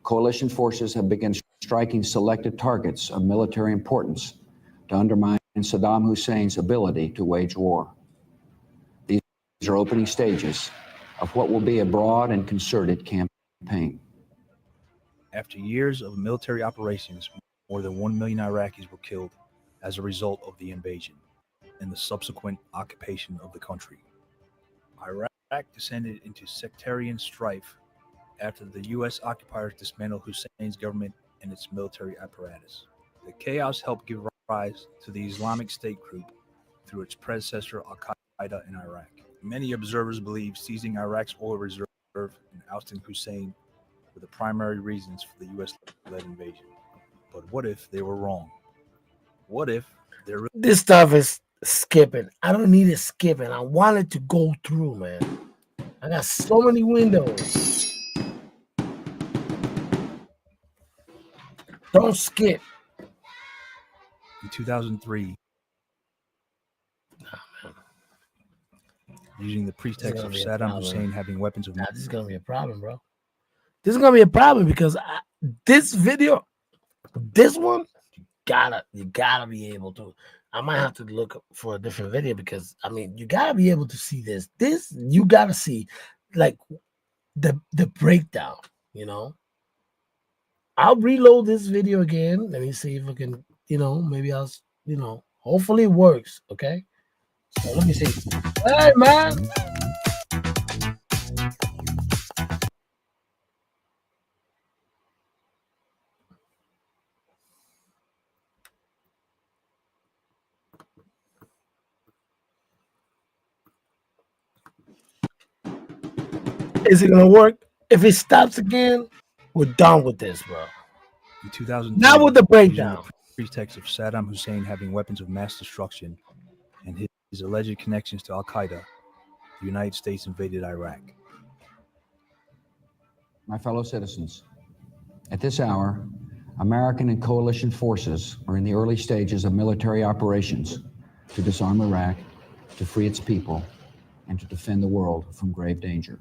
coalition forces have begun striking selected targets of military importance to undermine Saddam Hussein's ability to wage war. These are opening stages of what will be a broad and concerted campaign. After years of military operations, more than 1 million Iraqis were killed as a result of the invasion and the subsequent occupation of the country. Iraq descended into sectarian strife after the U.S. occupiers dismantled Hussein's government and its military apparatus. The chaos helped give rise to the Islamic State group through its predecessor Al-Qaeda in Iraq. Many observers believe seizing Iraq's oil reserve and ousting Hussein were the primary reasons for the U.S.-led invasion. But what if they were wrong? What if they're... This stuff is skipping. I don't need it skipping. I want it to go through, man. I got so many windows. Don't skip. In 2003, using the pretext of Saddam Hussein having weapons of... This is going to be a problem, bro. This is going to be a problem because this video, this one, you gotta be able to. I might have to look for a different video because, I mean, you gotta be able to see this. This, you gotta see, like, the breakdown, you know? I'll reload this video again. Let me see if I can, maybe I'll, hopefully it works, okay? So let me see. Hey, man! Is it gonna work? If it stops again, we're done with this, bro. In 2003, now with the breakdown. Using the pretext of Saddam Hussein having weapons of mass destruction and his alleged connections to Al-Qaeda, the United States invaded Iraq. My fellow citizens, at this hour, American and coalition forces are in the early stages of military operations to disarm Iraq, to free its people, and to defend the world from grave danger.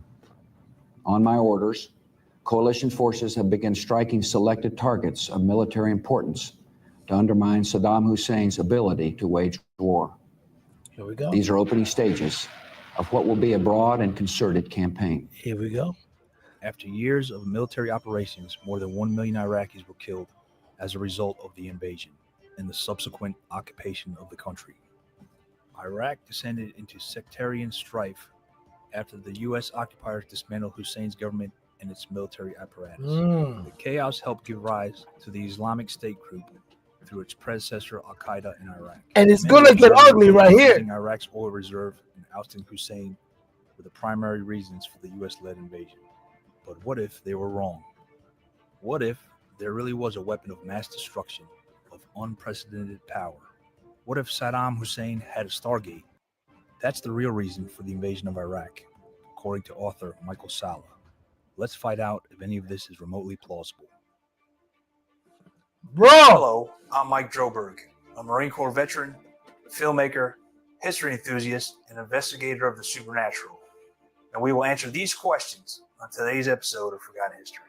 On my orders, coalition forces have begun striking selected targets of military importance to undermine Saddam Hussein's ability to wage war. Here we go. These are opening stages of what will be a broad and concerted campaign. Here we go. After years of military operations, more than 1 million Iraqis were killed as a result of the invasion and the subsequent occupation of the country. Iraq descended into sectarian strife after the U.S. occupiers dismantled Hussein's government and its military apparatus. The chaos helped give rise to the Islamic State group through its predecessor Al-Qaeda in Iraq. And it's gonna get ugly right here. Seizing Iraq's oil reserve and ousting Hussein were the primary reasons for the U.S.-led invasion. But what if they were wrong? What if there really was a weapon of mass destruction of unprecedented power? What if Saddam Hussein had a Stargate? That's the real reason for the invasion of Iraq, according to author Michael Salla. Let's find out if any of this is remotely plausible. Bro! Hello, I'm Mike Droberg, a Marine Corps veteran, filmmaker, history enthusiast, and investigator of the supernatural. And we will answer these questions on today's episode of Forgotten History.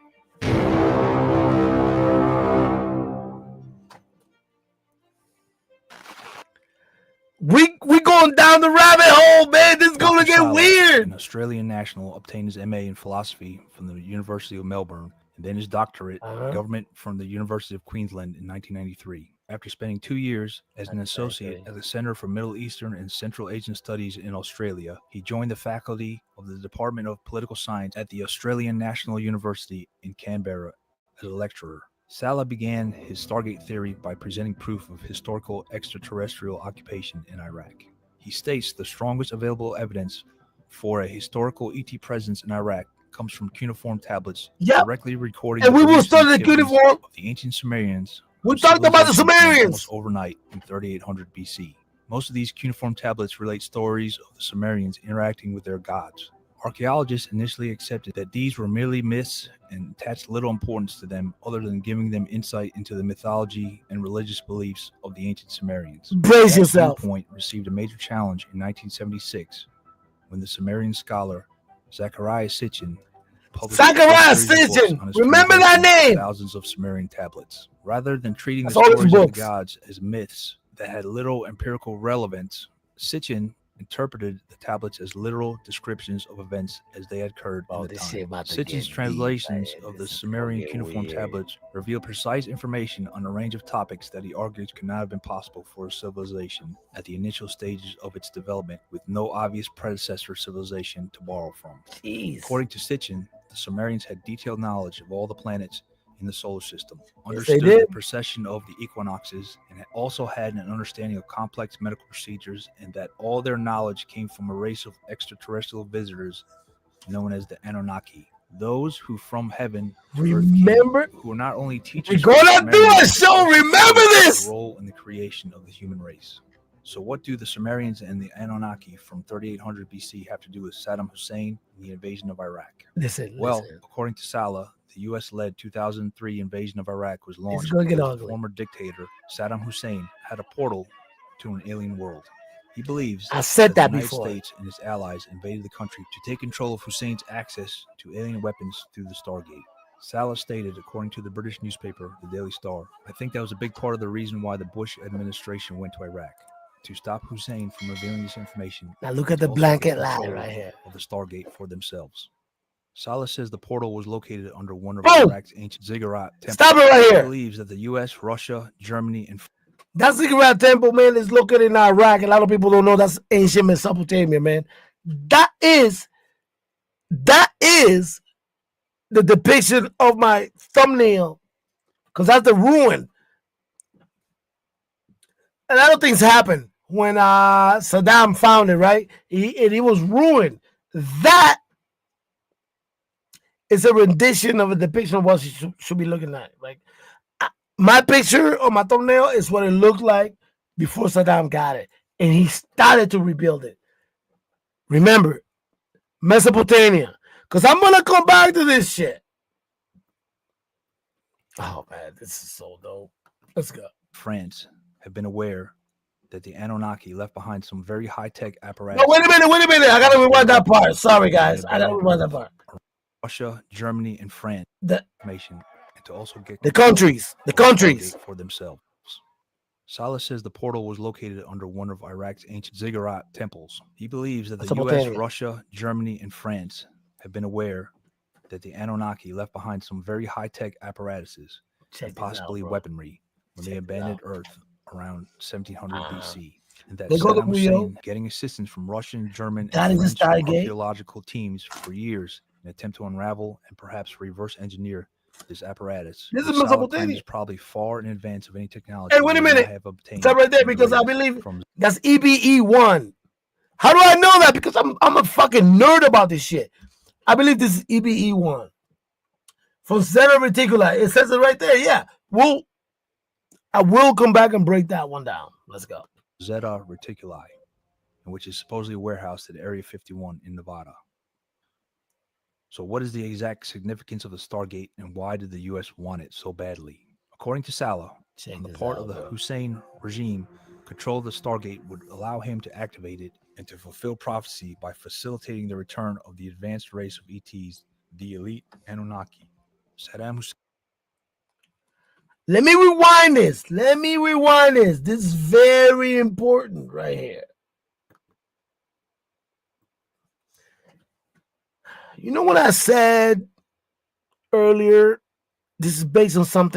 We going down the rabbit hole, man. This is gonna get weird. An Australian national obtained his MA in philosophy from the University of Melbourne and then his doctorate in government from the University of Queensland in 1993. After spending 2 years as an associate at the Centre for Middle Eastern and Central Asian Studies in Australia, he joined the faculty of the Department of Political Science at the Australian National University in Canberra as a lecturer. Salah began his Stargate theory by presenting proof of historical extraterrestrial occupation in Iraq. He states the strongest available evidence for a historical ET presence in Iraq comes from cuneiform tablets directly recording and the we will beliefs start and the activities cuneiform. of the ancient Sumerians. We talked about the Civilization began Sumerians almost overnight in 3800 BC. Most of these cuneiform tablets relate stories of the Sumerians interacting with their gods. Archaeologists initially accepted that these were merely myths and attached little importance to them other than giving them insight into the mythology and religious beliefs of the ancient Sumerians. Brace that yourself. viewpoint received a major challenge in 1976 when the Sumerian scholar Zecharia Sitchin published Zecharia a series of books Sitchin. on his Remember that translation of name? Thousands of Sumerian tablets. Rather than treating That's the all his stories of the books. gods as myths that had little empirical relevance, Sitchin interpreted the tablets as literal descriptions of events as they had occurred in the time. Sitchin's translations of the Sumerian cuneiform tablets reveal precise information on a range of topics that he argues could not have been possible for a civilization at the initial stages of its development with no obvious predecessor civilization to borrow from. According to Sitchin, the Sumerians had detailed knowledge of all the planets in the solar system, understood the precession of the equinoxes, and also had an understanding of complex medical procedures, and that all their knowledge came from a race of extraterrestrial visitors known as the Anunnaki. Those who from heaven to earth came, who were not only teachers, We're gonna do a show. Remember this. Role in the creation of the human race. So what do the Sumerians and the Anunnaki from 3800 BC have to do with Saddam Hussein and the invasion of Iraq? Listen. According to Salah, the U.S.-led 2003 invasion of Iraq was launched gonna get because the ugly. former dictator Saddam Hussein had a portal to an alien world. He believes I said that the United before. States and its allies invaded the country to take control of Hussein's access to alien weapons through the Stargate. Salah stated, according to the British newspaper, The Daily Star, "I think that was a big part of the reason why the Bush administration went to Iraq, to stop Hussein from revealing this information. Now look at to the also blanket take lie control right here. of the Stargate for themselves." Salah says the portal was located under one of Boom! Iraq's ancient ziggurat temples. Stop it right He here. believes that the U.S., Russia, Germany, and That ziggurat temple, man, is located in Iraq. A lot of people don't know that's ancient Mesopotamia, man. That is the depiction of my thumbnail, because that's the ruin. A lot of things happened when Saddam found it, right? He was ruined. That is a rendition of a depiction of what you should be looking at. Like my picture on my thumbnail is what it looked like before Saddam got it, and he started to rebuild it. Remember, Mesopotamia, because I'm gonna come back to this shit. Oh man, this is so dope. Let's go. France have been aware that the Anunnaki left behind some very high-tech apparatus. No, wait a minute. I gotta rewind that part. Sorry, guys. I gotta rewind that part. Russia, Germany, and France information, and to also get the countries for themselves. Salah says the portal was located under one of Iraq's ancient ziggurat temples. He believes that the U.S., Russia, Germany, and France have been aware that the Anunnaki left behind some very high-tech apparatuses and possibly weaponry when they abandoned Earth around 1700 BC. And that Saddam Hussein getting assistance from Russian, German, and French archaeological teams for years in an attempt to unravel and perhaps reverse engineer this apparatus. This is Mesopotamia. Is probably far in advance of any technology. Hey, wait a minute. Stop right there, because I believe that's EBE1. How do I know that? Because I'm a fucking nerd about this shit. I believe this is EBE1 from Zeta Reticuli. It says it right there. Yeah, I will come back and break that one down. Let's go. Zeta Reticuli, which is supposedly warehoused at Area 51 in Nevada. So what is the exact significance of the Stargate, and why did the U.S. want it so badly? According to Salah, on the part of the Hussein regime, control of the Stargate would allow him to activate it and to fulfill prophecy by facilitating the return of the advanced race of ETs, the elite Anunnaki. Saddam Hussein. Let me rewind this. This is very important right here. You know what I said earlier? This is based on some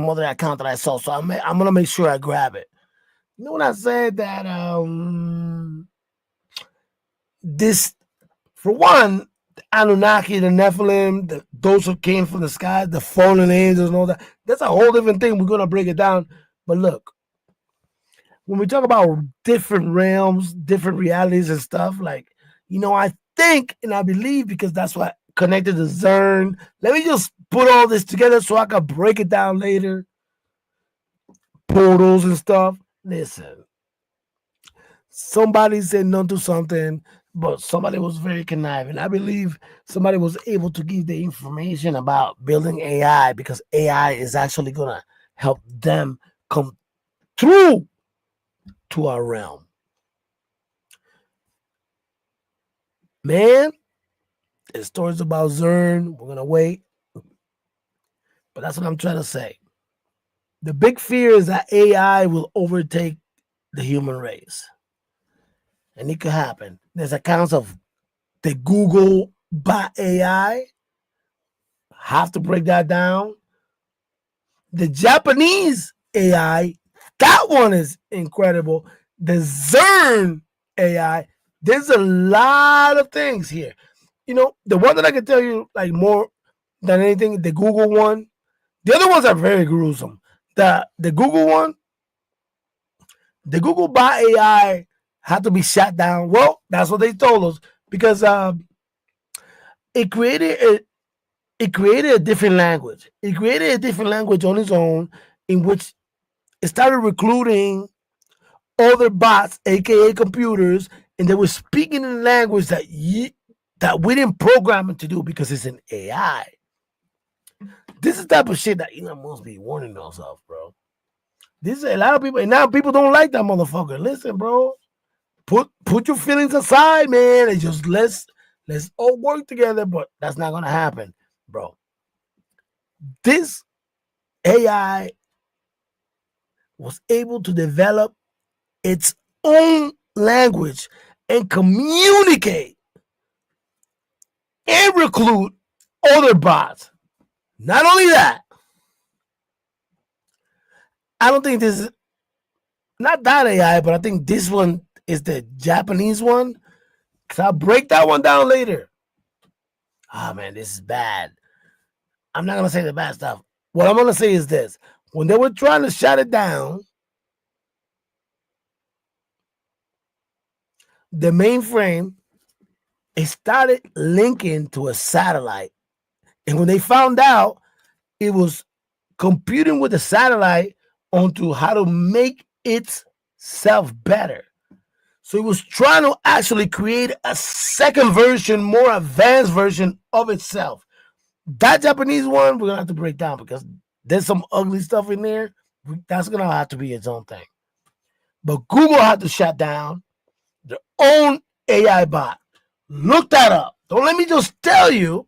other account that I saw. So I'm gonna make sure I grab it. You know what I said? That this, for one, the Anunnaki, the Nephilim, those who came from the sky, the fallen angels and all that. That's a whole different thing. We're going to break it down. But look, when we talk about different realms, different realities and stuff, like, I think and I believe, because that's what connected to CERN. Let me just put all this together so I can break it down later. Portals and stuff. Listen, somebody said no to something, but somebody was very conniving. I believe somebody was able to give the information about building AI, because AI is actually going to help them come through to our realm. Man, there's stories about CERN. We're going to wait. But that's what I'm trying to say. The big fear is that AI will overtake the human race. And it could happen. There's accounts of the Google bot AI. Have to break that down. The Japanese AI, that one is incredible. The CERN AI, there's a lot of things here. The one that I can tell you, like, more than anything, the Google one. The other ones are very gruesome. The Google one, the Google bot AI had to be shut down. Well, that's what they told us, because it created a different language. It created a different language on its own, in which it started recruiting other bots, aka computers, and they were speaking in a language that we didn't program it to do, because it's an AI. This is the type of shit that Elon must be warning us of, bro. This is a lot of people, and now people don't like that motherfucker. Listen, bro, put your feelings aside, man, and just let's all work together. But that's not gonna happen, bro. This AI was able to develop its own language and communicate and recruit other bots. Not only that, I don't think this is not that AI, but I think this one is the Japanese one, because I'll break that one down later. Oh man, this is bad. I'm not gonna say the bad stuff. What I'm gonna say is this: when they were trying to shut it down, the mainframe, it started linking to a satellite, and when they found out, it was computing with the satellite onto how to make itself better. So it was trying to actually create a second version, more advanced version of itself. That Japanese one, we're gonna have to break down, because there's some ugly stuff in there. That's gonna have to be its own thing. But Google had to shut down their own AI bot. Look that up. Don't let me just tell you,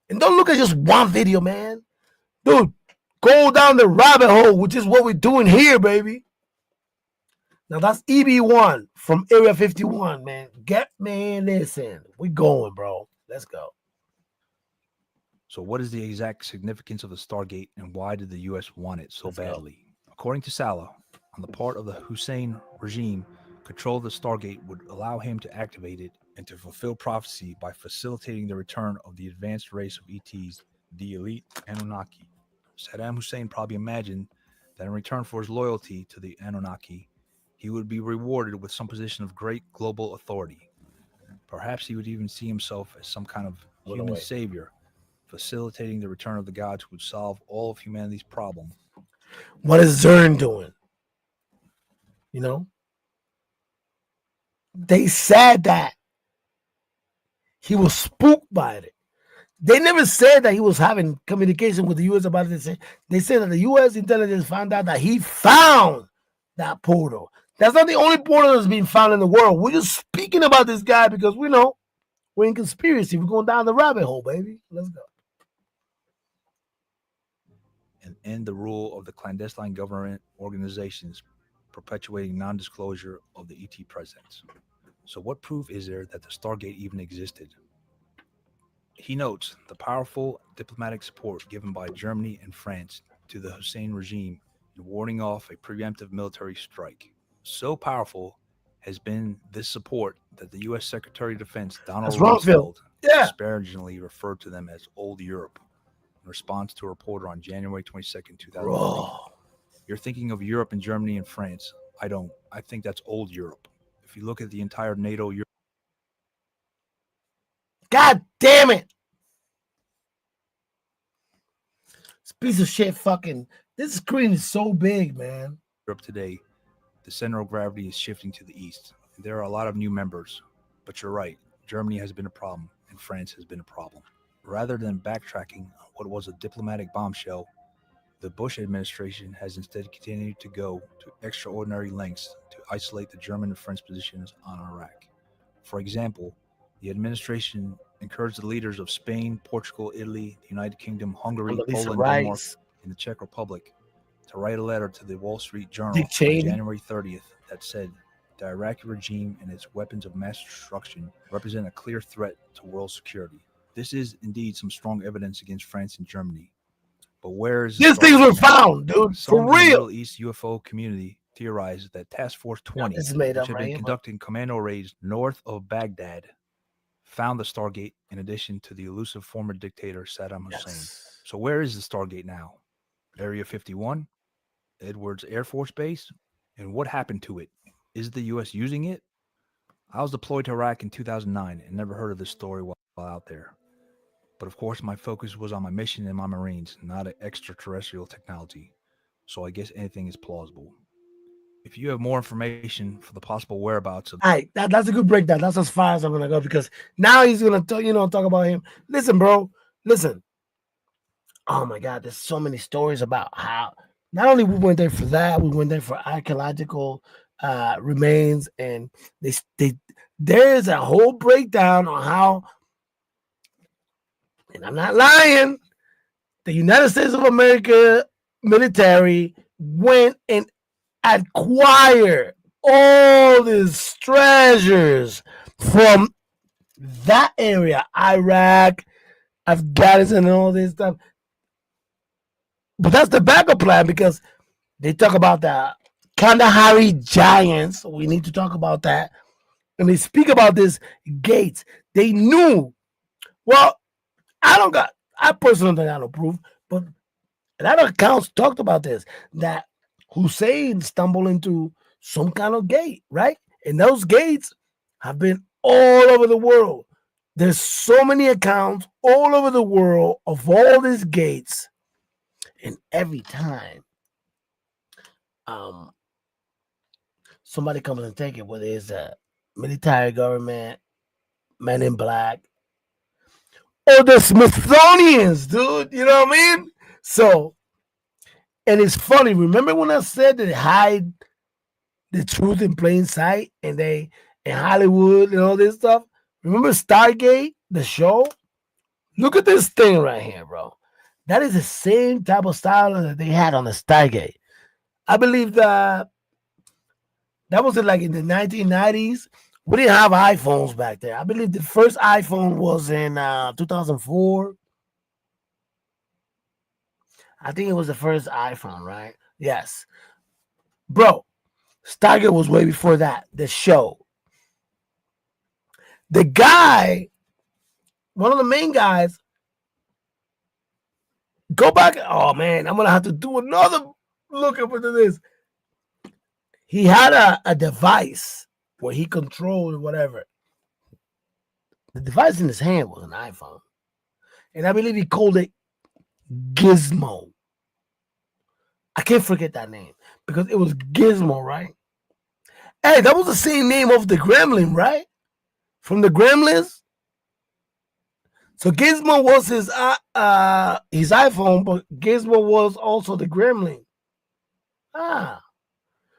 and don't look at just one video, man. Dude, go down the rabbit hole, which is what we're doing here, baby. Now that's EB1 from Area 51, man. Listen, we going, bro. Let's go. So what is the exact significance of the Stargate, and why did the U.S. want it so badly? According to Salah, on the part of the Hussein regime, control of the Stargate would allow him to activate it and to fulfill prophecy by facilitating the return of the advanced race of ETs, the elite Anunnaki. Saddam Hussein probably imagined that in return for his loyalty to the Anunnaki, he would be rewarded with some position of great global authority. Perhaps he would even see himself as some kind of human savior, facilitating the return of the gods who would solve all of humanity's problem. What is CERN doing? They said that he was spooked by it. They never said that he was having communication with the U.S. about it. They said that the U.S. intelligence found out that he found that portal. That's not the only portal that's been found in the world. We're just speaking about this guy because we know we're in conspiracy. We're going down the rabbit hole, baby. Let's go. And end the rule of the clandestine government organizations perpetuating non-disclosure of the ET presence. So what proof is there that the Stargate even existed? He notes the powerful diplomatic support given by Germany and France to the Hussein regime in warding off a preemptive military strike. So powerful has been this support that the U.S. Secretary of Defense Donald Rumsfeld disparagingly referred to them as Old Europe in response to a reporter on January 22nd, 2003. You're thinking of Europe and Germany and France. I don't. I think that's Old Europe. If you look at the entire NATO Europe. God damn it! This piece of shit fucking. This screen is so big, man. Europe today, the center of gravity is shifting to the east. There are a lot of new members, but you're right. Germany has been a problem, and France has been a problem. Rather than backtracking on what was a diplomatic bombshell, the Bush administration has instead continued to go to extraordinary lengths to isolate the German and French positions on Iraq. For example, the administration encouraged the leaders of Spain, Portugal, Italy, the United Kingdom, Hungary, Poland, Denmark, and the Czech Republic to write a letter to the Wall Street Journal on January 30th that said the Iraqi regime and its weapons of mass destruction represent a clear threat to world security. This is indeed some strong evidence against France and Germany. But where is these things were found, dude? Some For in the real. Middle East UFO community theorized that Task Force 20, which had been conducting commando raids north of Baghdad, found the Stargate in addition to the elusive former dictator Saddam Hussein. So where is the Stargate now? Area 51? Edwards Air Force Base? And what happened to it? Is the U.S. using it? I was deployed to Iraq in 2009 and never heard of this story while out there. But of course, my focus was on my mission and my Marines, not extraterrestrial technology. So I guess anything is plausible. If you have more information for the possible whereabouts of... All right, that's a good breakdown. That's as far as I'm gonna go because now he's gonna talk about him. Listen, bro. Listen. Oh my God, there's so many stories about how not only we went there for that, we went there for archaeological remains, and there's a whole breakdown on how, and I'm not lying, the United States of America military went and acquired all these treasures from that area, Iraq, Afghanistan, and all this stuff. But that's the backup plan because they talk about the Kandahari giants. So we need to talk about that. And they speak about this gates. They knew. Well, I personally don't got no proof, but a lot of accounts talked about this, that Hussein stumbled into some kind of gate, right? And those gates have been all over the world. There's so many accounts all over the world of all these gates. And every time somebody comes and take it, whether it's a military government, men in black, or the Smithsonians, dude, you know what I mean? So, and it's funny, remember when I said that they hide the truth in plain sight and they in Hollywood and all this stuff? Remember Stargate, the show? Look at this thing right here, bro. That is the same type of style that they had on the Stargate. I believe that was like in the 1990s. We didn't have iPhones back there. I believe the first iPhone was in 2004. I think it was the first iPhone, right? Yes. Bro, Stargate was way before that, the show. The guy, one of the main guys, go back. Oh, man, I'm going to have to do another look up into this. He had a device where he controlled whatever. The device in his hand was an iPhone. And I believe he called it Gizmo. I can't forget that name because it was Gizmo, right? Hey, that was the same name of the Gremlin, right? From the Gremlins. So Gizmo was his iPhone, but Gizmo was also the Gremlin.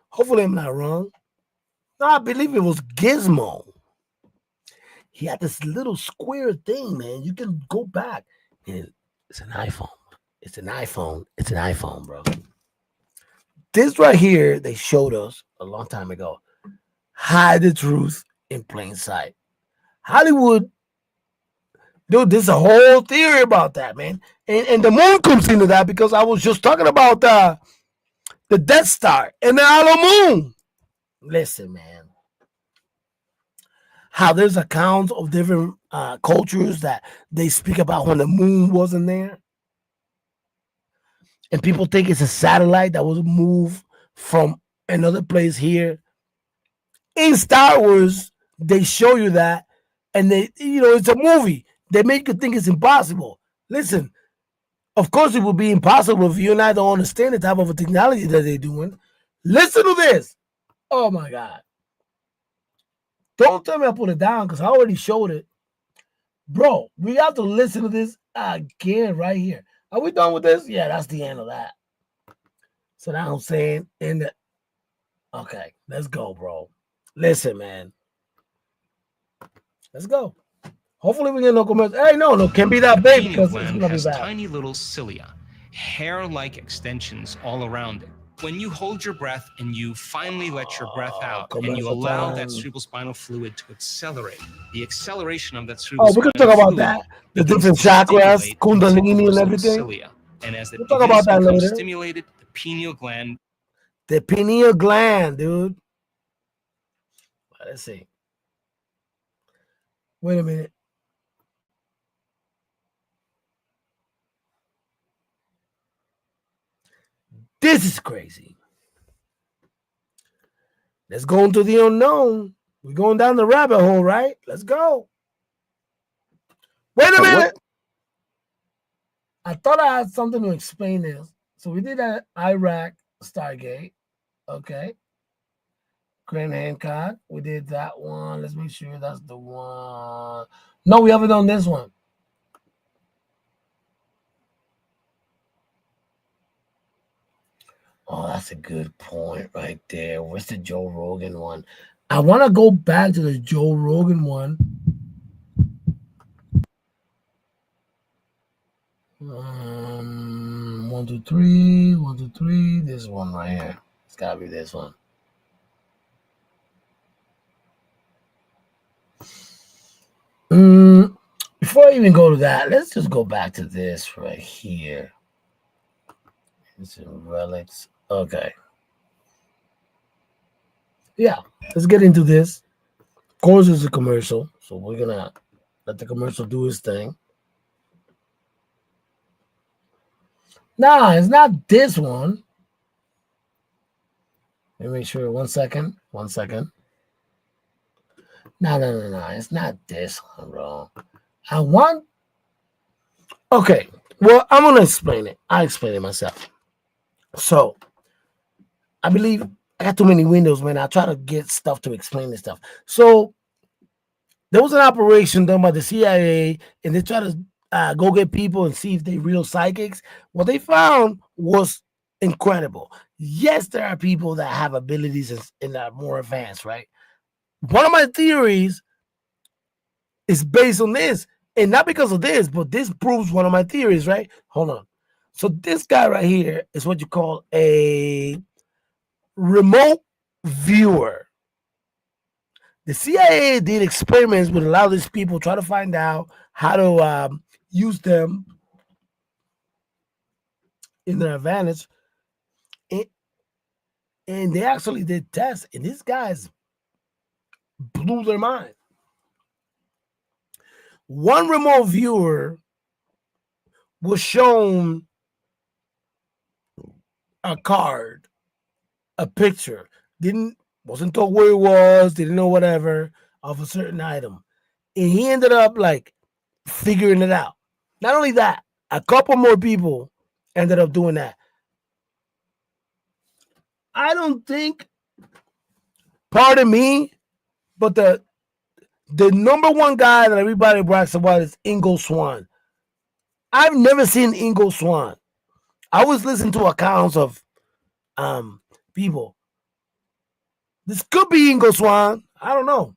Hopefully I'm not wrong. No, I believe it was Gizmo. He had this little square thing, man. You can go back. And it's an iPhone. It's an iPhone. It's an iPhone, bro. This right here, they showed us a long time ago. Hide the truth in plain sight. Hollywood, dude, there's a whole theory about that, man. And the moon comes into that because I was just talking about the Death Star and the Hollow Moon. Listen, man. How there's accounts of different cultures that they speak about when the moon wasn't there, and people think it's a satellite that was moved from another place here. In Star Wars, they show you that, and it's a movie. They make you think it's impossible. Listen, of course, it would be impossible if you and I don't understand the type of technology that they're doing. Listen to this. Oh my God. Don't tell me I put it down because I already showed it. Bro, we have to listen to this again right here. Are we done with this? Yeah, that's the end of that. So now I'm saying okay, let's go, bro. Listen, man. Let's go. Hopefully we get no commercial. Hey, no, can't be that big because it's gonna be has bad. tiny little cilia, hair-like extensions all around it. When you hold your breath and you finally let your breath out and you allow that cerebrospinal fluid to accelerate, the acceleration of that cerebrospinal we could talk about fluid that. The begins different to chakras, stimulate kundalini, and everything. cilia. And as it We'll talk about begins that to become later. stimulated, the pineal gland. The pineal gland, dude. Let's see. Wait a minute. This is crazy. Let's go into the unknown. We're going down the rabbit hole, right? Let's go. Wait a minute. I thought I had something to explain this. So we did that Iraq Stargate. Okay. Grant Hancock. We did that one. Let's make sure that's the one. No, we haven't done this one. Oh, that's a good point right there. Where's the Joe Rogan one? I want to go back to the Joe Rogan one. 1, 2, 3. 1, 2, 3. This one right here. It's gotta be this one. Before I even go to that, let's just go back to this right here. It's relics. Okay. Yeah, let's get into this. Of course, it's a commercial, so we're gonna let the commercial do its thing. Nah, it's not this one. Let me make sure. 1 second. 1 second. No. It's not this one, bro. I want. Okay. Well, I'm gonna explain it. I explain it myself. So, I believe I got too many windows, man. I try to get stuff to explain this stuff. So, there was an operation done by the CIA, and they tried to go get people and see if they're real psychics. What they found was incredible. Yes, there are people that have abilities and are more advanced, right? One of my theories is based on this, and not because of this, but this proves one of my theories, right? Hold on. So this guy right here is what you call a remote viewer. The CIA did experiments with a lot of these people, try to find out how to use them in their advantage. And they actually did tests, and these guys blew their mind. One remote viewer was shown a card, a picture, wasn't told where it was, didn't know whatever of a certain item. And he ended up like figuring it out. Not only that, a couple more people ended up doing that. I don't think, pardon me, but the number one guy that everybody brags about is Ingo Swann. I've never seen Ingo Swann. I was listening to accounts of people. This could be Ingo Swann. I don't know.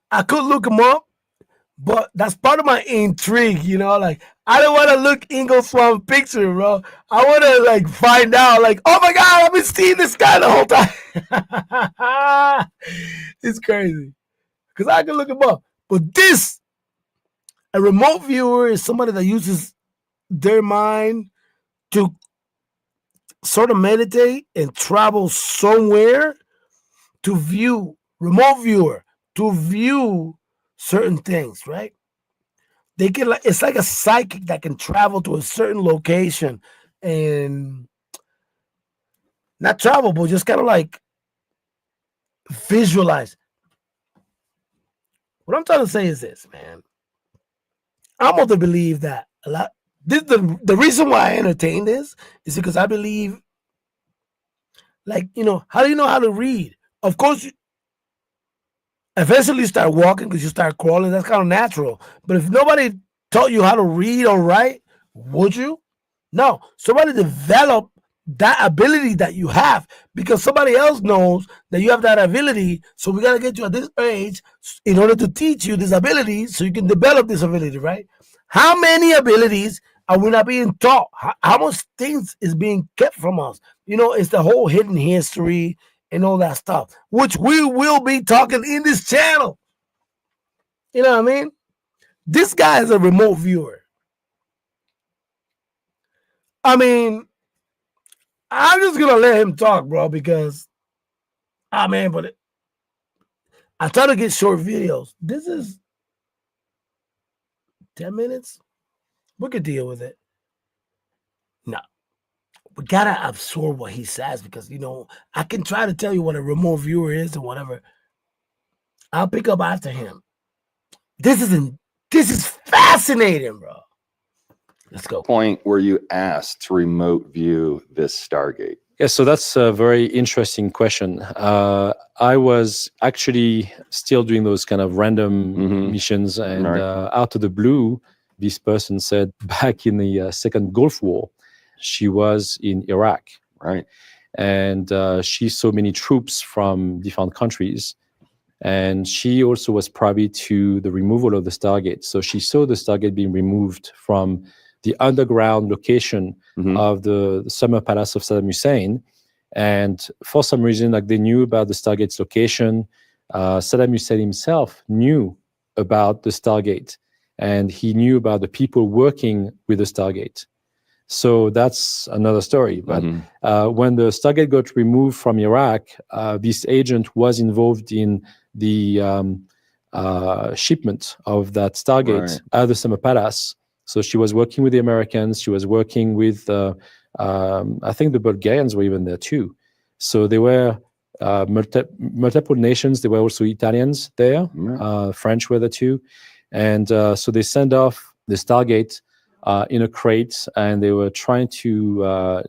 I could look him up, but that's part of my intrigue, like I don't want to look Ingo Swann picture, bro. I want to like find out, like, oh my God, I've been seeing this guy the whole time. It's crazy because I can look him up, but a remote viewer is somebody that uses their mind to sort of meditate and travel somewhere to view, remote viewer, to view certain things, right? They can it's like a psychic that can travel to a certain location and not travel, but just kind of like visualize. What I'm trying to say is this, man. I'm going to believe that a lot. The reason why I entertain this is because I believe, like, how do you know how to read? Of course, eventually you start walking because you start crawling. That's kind of natural. But if nobody taught you how to read or write, would you? No. Somebody develop that ability that you have because somebody else knows that you have that ability. So we got to get you at this age in order to teach you this ability so you can develop this ability, right? How many abilities are we not being taught? How much things is being kept from us? It's the whole hidden history and all that stuff, which we will be talking in this channel. You know what I mean? This guy is a remote viewer. I mean, I'm just going to let him talk, bro, because, man, but I try to get short videos. This is 10 minutes. We could deal with it. No. We got to absorb what he says because, I can try to tell you what a remote viewer is and whatever. I'll pick up after him. This is fascinating, bro. Let's go. Point where you asked to remote view this Stargate. Yeah, so that's a very interesting question. I was actually still doing those kind of random missions, and out of the blue, this person said back in the Second Gulf War, she was in Iraq, right? And she saw many troops from different countries. And she also was privy to the removal of the Stargate. So she saw the Stargate being removed from the underground location of the summer palace of Saddam Hussein. And for some reason, like they knew about the Stargate's location. Saddam Hussein himself knew about the Stargate, and he knew about the people working with the Stargate. So that's another story. But when the Stargate got removed from Iraq, this agent was involved in the shipment of that Stargate at the Summer Palace. So she was working with the Americans. She was working with, I think the Bulgarians were even there too. So there were multiple nations. There were also Italians there. French were there too. And so they sent off the Stargate in a crate, and they were trying to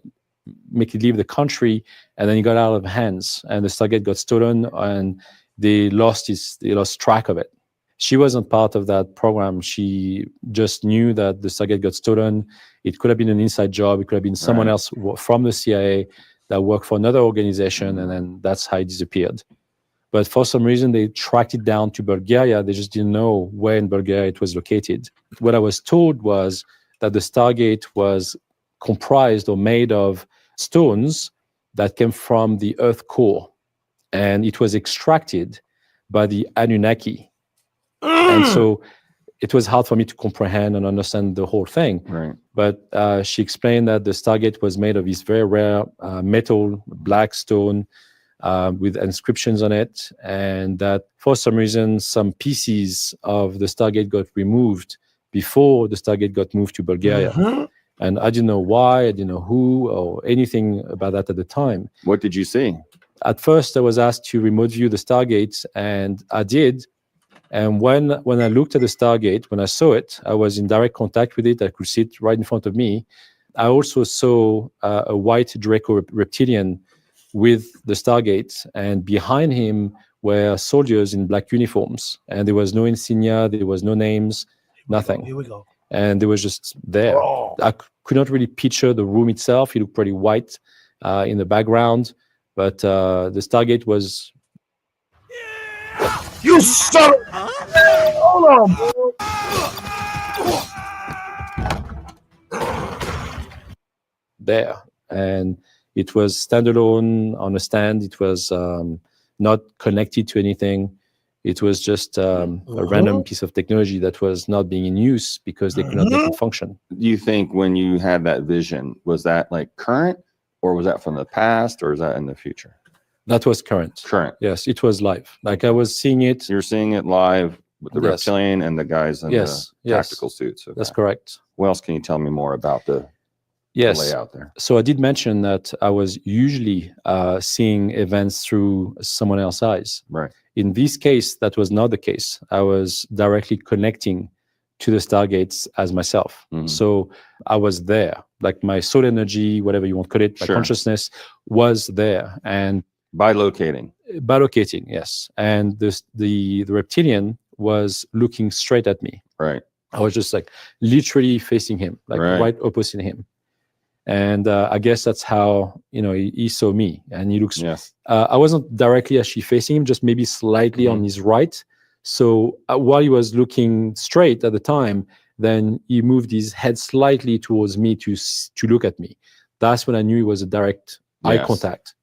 make it leave the country, and then it got out of hands, and the Stargate got stolen, and they lost track of it. She wasn't part of that program. She just knew that the Stargate got stolen. It could have been an inside job. It could have been someone else from the CIA that worked for another organization, and then that's how it disappeared. But for some reason, they tracked it down to Bulgaria. They just didn't know where in Bulgaria it was located. What I was told was that the Stargate was comprised or made of stones that came from the Earth core, and it was extracted by the Anunnaki. And so it was hard for me to comprehend and understand the whole thing. But she explained that the Stargate was made of this very rare metal, black stone with inscriptions on it, and that for some reason, some pieces of the Stargate got removed before the Stargate got moved to Bulgaria. And I didn't know why, I didn't know who or anything about that at the time. What did you see? At first, I was asked to remote view the Stargate, and I did. And when I looked at the Stargate, when I saw it, I was in direct contact with it. I could see it right in front of me. I also saw a white Draco reptilian with the Stargate, and behind him were soldiers in black uniforms. And there was no insignia, there was no names, nothing. Here we go. And they was just there. Oh. I could not really picture the room itself. It looked pretty white in the background, but the Stargate was... You son of... Hold on, bro. There. And it was standalone on a stand. It was not connected to anything. It was just a random piece of technology that was not being in use because they could not make it function. Do you think when you had that vision, was that like current, or was that from the past, or is that in the future? That was current. Current. Yes, it was live. Like I was seeing it. You're seeing it live with the Yes. reptilian and the guys in Yes, the yes. tactical suits. Okay. That's correct. What else can you tell me more about the Yes. layout there? So I did mention that I was usually seeing events through someone else's eyes. Right. In this case, that was not the case. I was directly connecting to the stargates as myself. So I was there, like my soul energy, whatever you want to call it, my Sure. consciousness was there. And bilocating. Bilocating, yes. And the reptilian was looking straight at me. Right. I was just like literally facing him, like right opposite him. And I guess that's how, he saw me. And he looks, Yes. I wasn't directly actually facing him, just maybe slightly on his right. So while he was looking straight at the time, then he moved his head slightly towards me to look at me. That's when I knew it was a direct eye Yes. contact.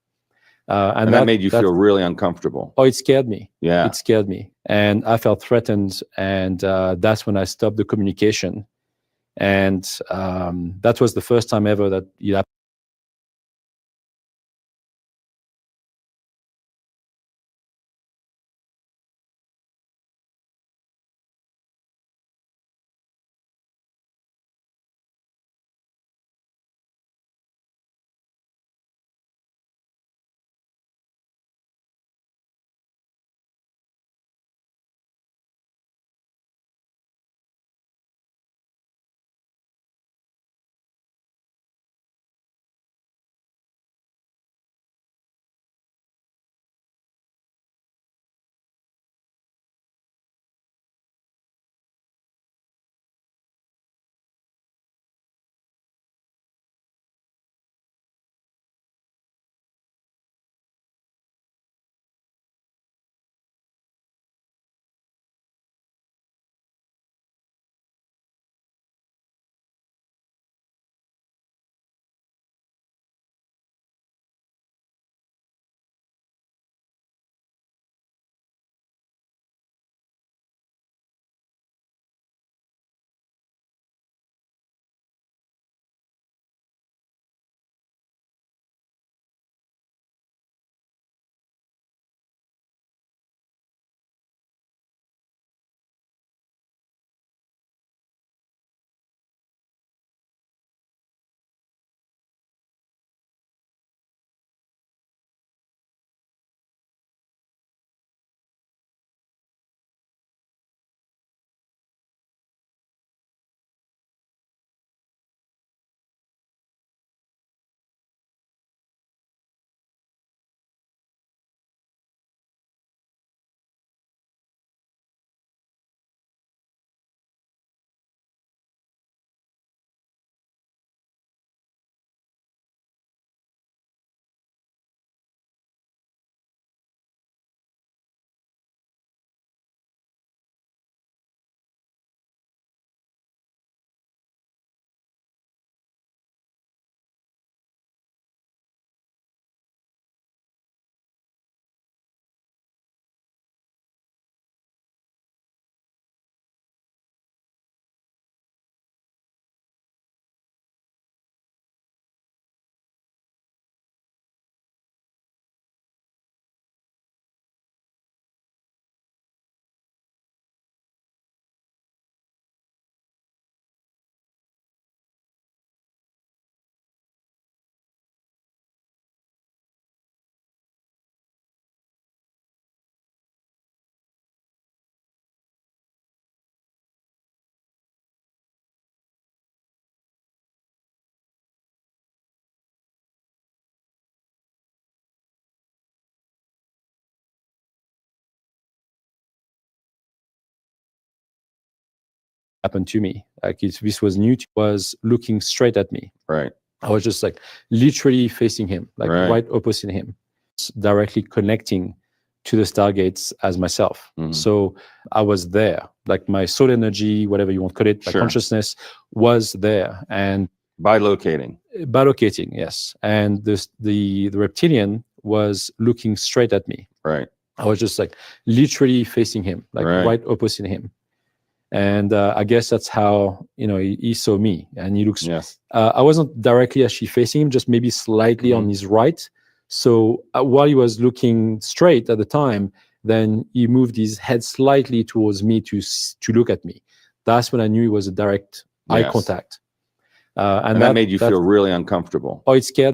And that made you feel really uncomfortable. Oh, it scared me. Yeah. It scared me. And I felt threatened. And that's when I stopped the communication. And that was the first time ever that it happened. Happened to me. Like this was new. Was looking straight at me. Right. I was just like literally facing him, like right opposite him, directly connecting to the stargates as myself. So I was there, like my soul energy, whatever you want to call it, my Sure. consciousness was there. And bilocating. Bilocating, yes. And the reptilian was looking straight at me. Right. I was just like literally facing him, like right opposite him. And I guess that's how, he saw me. And he looks, yes. I wasn't directly actually facing him, just maybe slightly on his right. So while he was looking straight at the time, then he moved his head slightly towards me to look at me. That's when I knew it was a direct eye Yes. contact. And that made you feel really uncomfortable. Oh, it scared.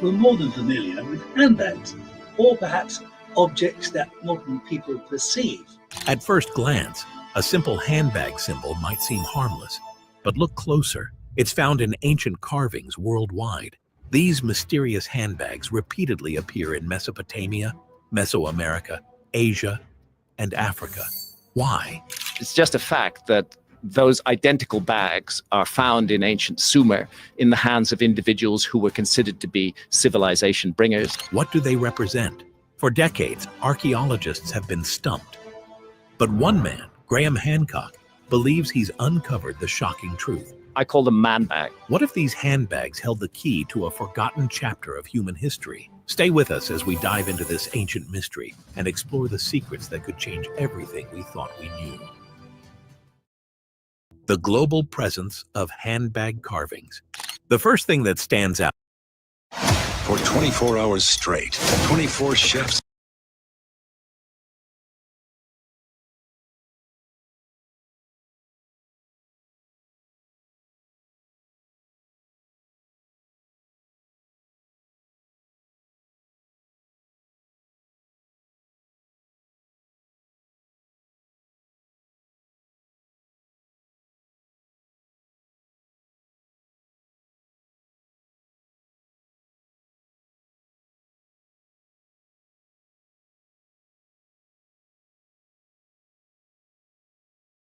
We're more than familiar with handbags, or perhaps objects that modern people perceive. At first glance, a simple handbag symbol might seem harmless, but look closer. It's found in ancient carvings worldwide. These mysterious handbags repeatedly appear in Mesopotamia, Mesoamerica, Asia, and Africa. Why? It's just a fact that those identical bags are found in ancient Sumer in the hands of individuals who were considered to be civilization bringers. What do they represent? For decades, archaeologists have been stumped. But one man, Graham Hancock, believes he's uncovered the shocking truth. I call them man bag. What if these handbags held the key to a forgotten chapter of human history? Stay with us as we dive into this ancient mystery and explore the secrets that could change everything we thought we knew. The global presence of handbag carvings. The first thing that stands out. For 24 hours straight, 24 chefs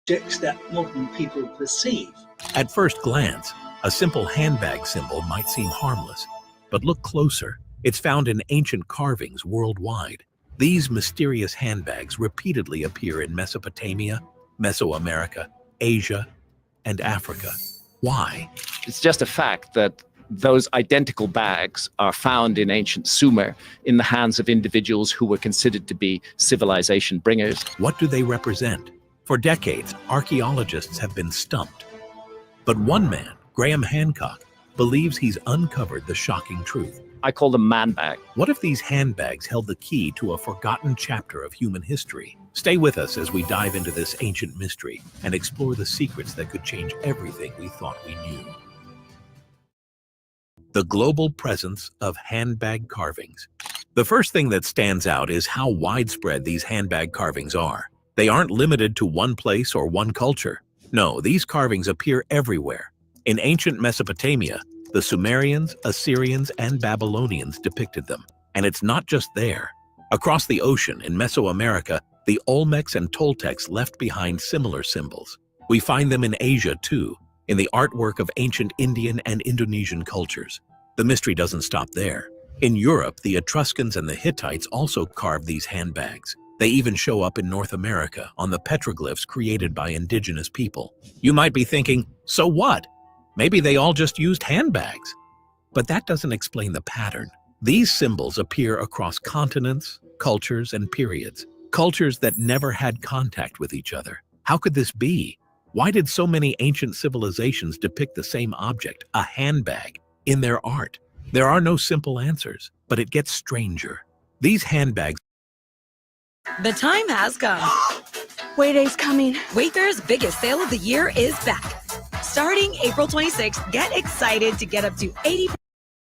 objects that modern people perceive. At first glance, a simple handbag symbol might seem harmless, but look closer. It's found in ancient carvings worldwide. These mysterious handbags repeatedly appear in Mesopotamia, Mesoamerica, Asia, and Africa. Why? It's just a fact that those identical bags are found in ancient Sumer in the hands of individuals who were considered to be civilization bringers. What do they represent? For decades, archaeologists have been stumped. But one man, Graham Hancock, believes he's uncovered the shocking truth. I call them man bag. What if these handbags held the key to a forgotten chapter of human history? Stay with us as we dive into this ancient mystery and explore the secrets that could change everything we thought we knew. The global presence of handbag carvings. The first thing that stands out is how widespread these handbag carvings are. They aren't limited to one place or one culture. No, these carvings appear everywhere. In ancient Mesopotamia, the Sumerians, Assyrians, and Babylonians depicted them. And it's not just there. Across the ocean in Mesoamerica, the Olmecs and Toltecs left behind similar symbols. We find them in Asia too, in the artwork of ancient Indian and Indonesian cultures. The mystery doesn't stop there. In Europe, the Etruscans and the Hittites also carved these handbags. They even show up in North America on the petroglyphs created by indigenous people. You might be thinking, so what? Maybe they all just used handbags. But that doesn't explain the pattern. These symbols appear across continents, cultures, and periods. Cultures that never had contact with each other. How could this be? Why did so many ancient civilizations depict the same object, a handbag, in their art? There are no simple answers, but it gets stranger. These handbags. The time has come. Wayday's coming. Wayfair's biggest sale of the year is back. Starting April 26th, get excited to get up to 80%.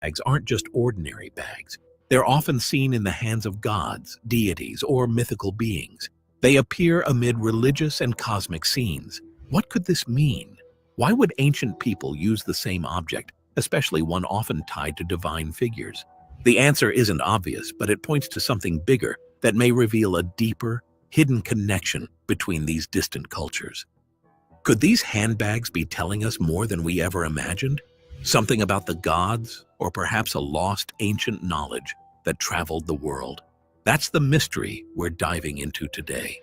Bags aren't just ordinary bags. They're often seen in the hands of gods, deities, or mythical beings. They appear amid religious and cosmic scenes. What could this mean? Why would ancient people use the same object, especially one often tied to divine figures? The answer isn't obvious, but it points to something bigger that may reveal a deeper, hidden connection between these distant cultures. Could these handbags be telling us more than we ever imagined? Something about the gods, or perhaps a lost ancient knowledge that traveled the world? That's the mystery we're diving into today.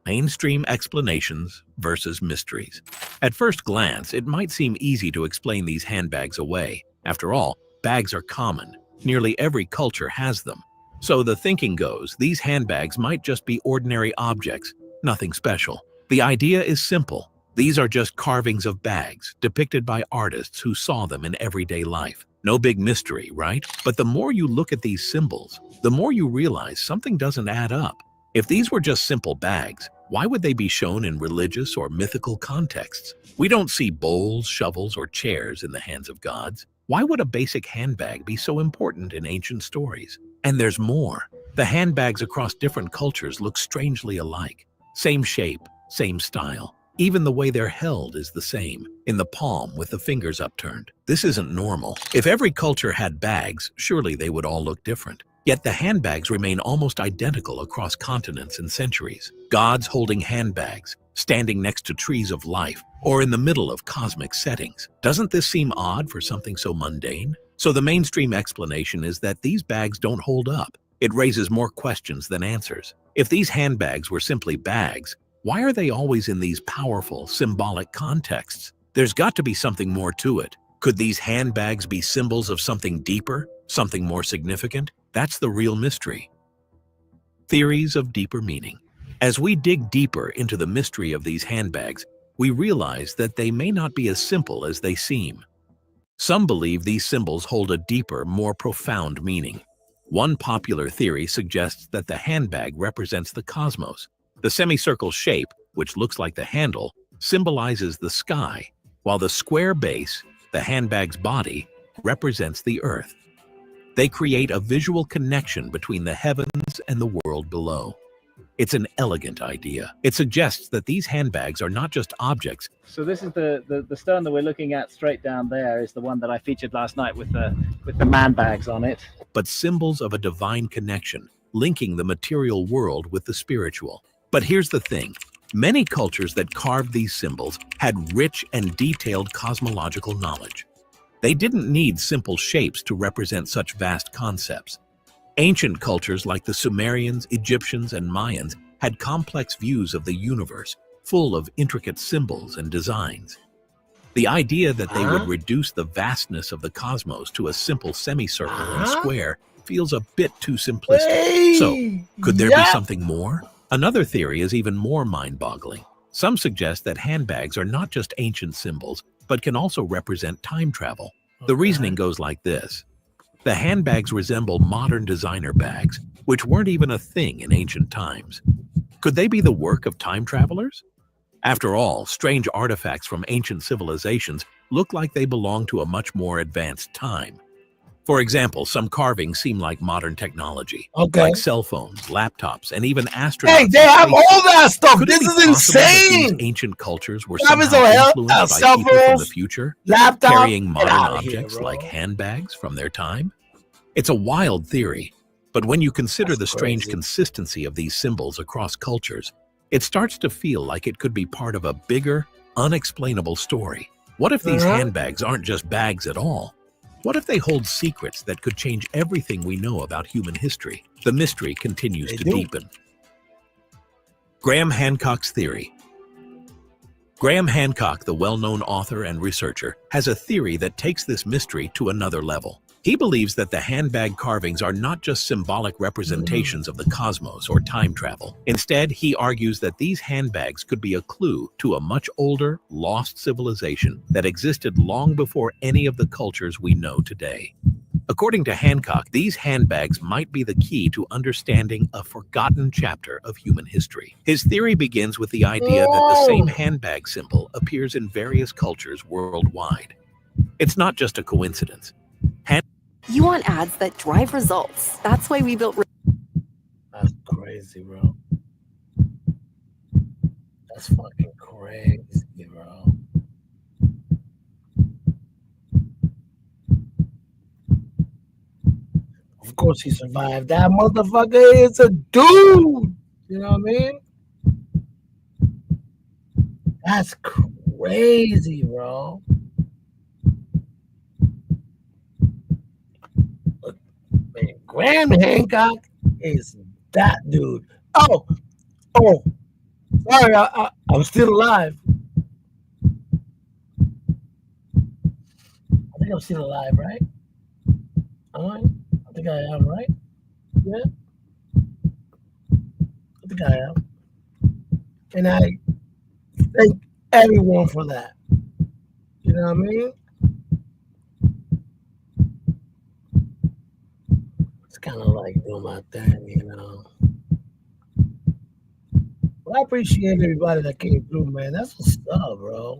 Mainstream explanations versus mysteries. At first glance, it might seem easy to explain these handbags away. After all, bags are common. Nearly every culture has them. So the thinking goes, these handbags might just be ordinary objects, nothing special. The idea is simple. These are just carvings of bags, depicted by artists who saw them in everyday life. No big mystery, right? But the more you look at these symbols, the more you realize something doesn't add up. If these were just simple bags, why would they be shown in religious or mythical contexts? We don't see bowls, shovels, or chairs in the hands of gods. Why would a basic handbag be so important in ancient stories? And there's more. The handbags across different cultures look strangely alike. Same shape, same style. Even the way they're held is the same, in the palm with the fingers upturned. This isn't normal. If every culture had bags, surely they would all look different. Yet the handbags remain almost identical across continents and centuries. Gods holding handbags, standing next to trees of life, or in the middle of cosmic settings. Doesn't this seem odd for something so mundane? So the mainstream explanation is that these bags don't hold up. It raises more questions than answers. If these handbags were simply bags, why are they always in these powerful, symbolic contexts? There's got to be something more to it. Could these handbags be symbols of something deeper, something more significant? That's the real mystery. Theories of deeper meaning. As we dig deeper into the mystery of these handbags, we realize that they may not be as simple as they seem. Some believe these symbols hold a deeper, more profound meaning. One popular theory suggests that the handbag represents the cosmos. The semicircle shape, which looks like the handle, symbolizes the sky, while the square base, the handbag's body, represents the earth. They create a visual connection between the heavens and the world below. It's an elegant idea. It suggests that these handbags are not just objects. So this is the stone that we're looking at straight down there is the one that I featured last night with the man bags on it. But symbols of a divine connection, linking the material world with the spiritual. But here's the thing. Many cultures that carved these symbols had rich and detailed cosmological knowledge. They didn't need simple shapes to represent such vast concepts. Ancient cultures like the Sumerians, Egyptians, and Mayans had complex views of the universe, full of intricate symbols and designs. The idea that they would reduce the vastness of the cosmos to a simple semicircle and square feels a bit too simplistic. So, could there be something more? Another theory is even more mind-boggling. Some suggest that handbags are not just ancient symbols, but can also represent time travel. The reasoning goes like this. The handbags resemble modern designer bags, which weren't even a thing in ancient times. Could they be the work of time travelers? After all, strange artifacts from ancient civilizations look like they belong to a much more advanced time. For example, some carvings seem like modern technology, like cell phones, laptops, and even astronauts. Hey, they have all that stuff. Could This it be is possible that insane. these ancient cultures were Travis somehow O'Hare, influenced by cell people from the phones, future, laptop, carrying get modern outta here, objects bro. like handbags from their time? It's a wild theory, but when you consider the strange consistency of these symbols across cultures, it starts to feel like it could be part of a bigger, unexplainable story. What if these handbags aren't just bags at all? What if they hold secrets that could change everything we know about human history? The mystery continues to deepen. Graham Hancock's theory. Graham Hancock, the well-known author and researcher, has a theory that takes this mystery to another level. He believes that the handbag carvings are not just symbolic representations of the cosmos or time travel. Instead, he argues that these handbags could be a clue to a much older, lost civilization that existed long before any of the cultures we know today. According to Hancock, these handbags might be the key to understanding a forgotten chapter of human history. His theory begins with the idea that the same handbag symbol appears in various cultures worldwide. It's not just a coincidence. You want ads that drive results. That's why we built. That's crazy, bro. That's fucking crazy, bro. Of course he survived. That motherfucker is a dude. You know what I mean? That's crazy, bro. Man, Graham Hancock is that dude. Oh, sorry, I'm still alive. I think I'm still alive, right? Am I? I think I am, right? Yeah. I think I am. And I thank everyone for that. You know what I mean? It's kind of like doing my thing, you know. But I appreciate everybody that came through, man. That's what's up, bro.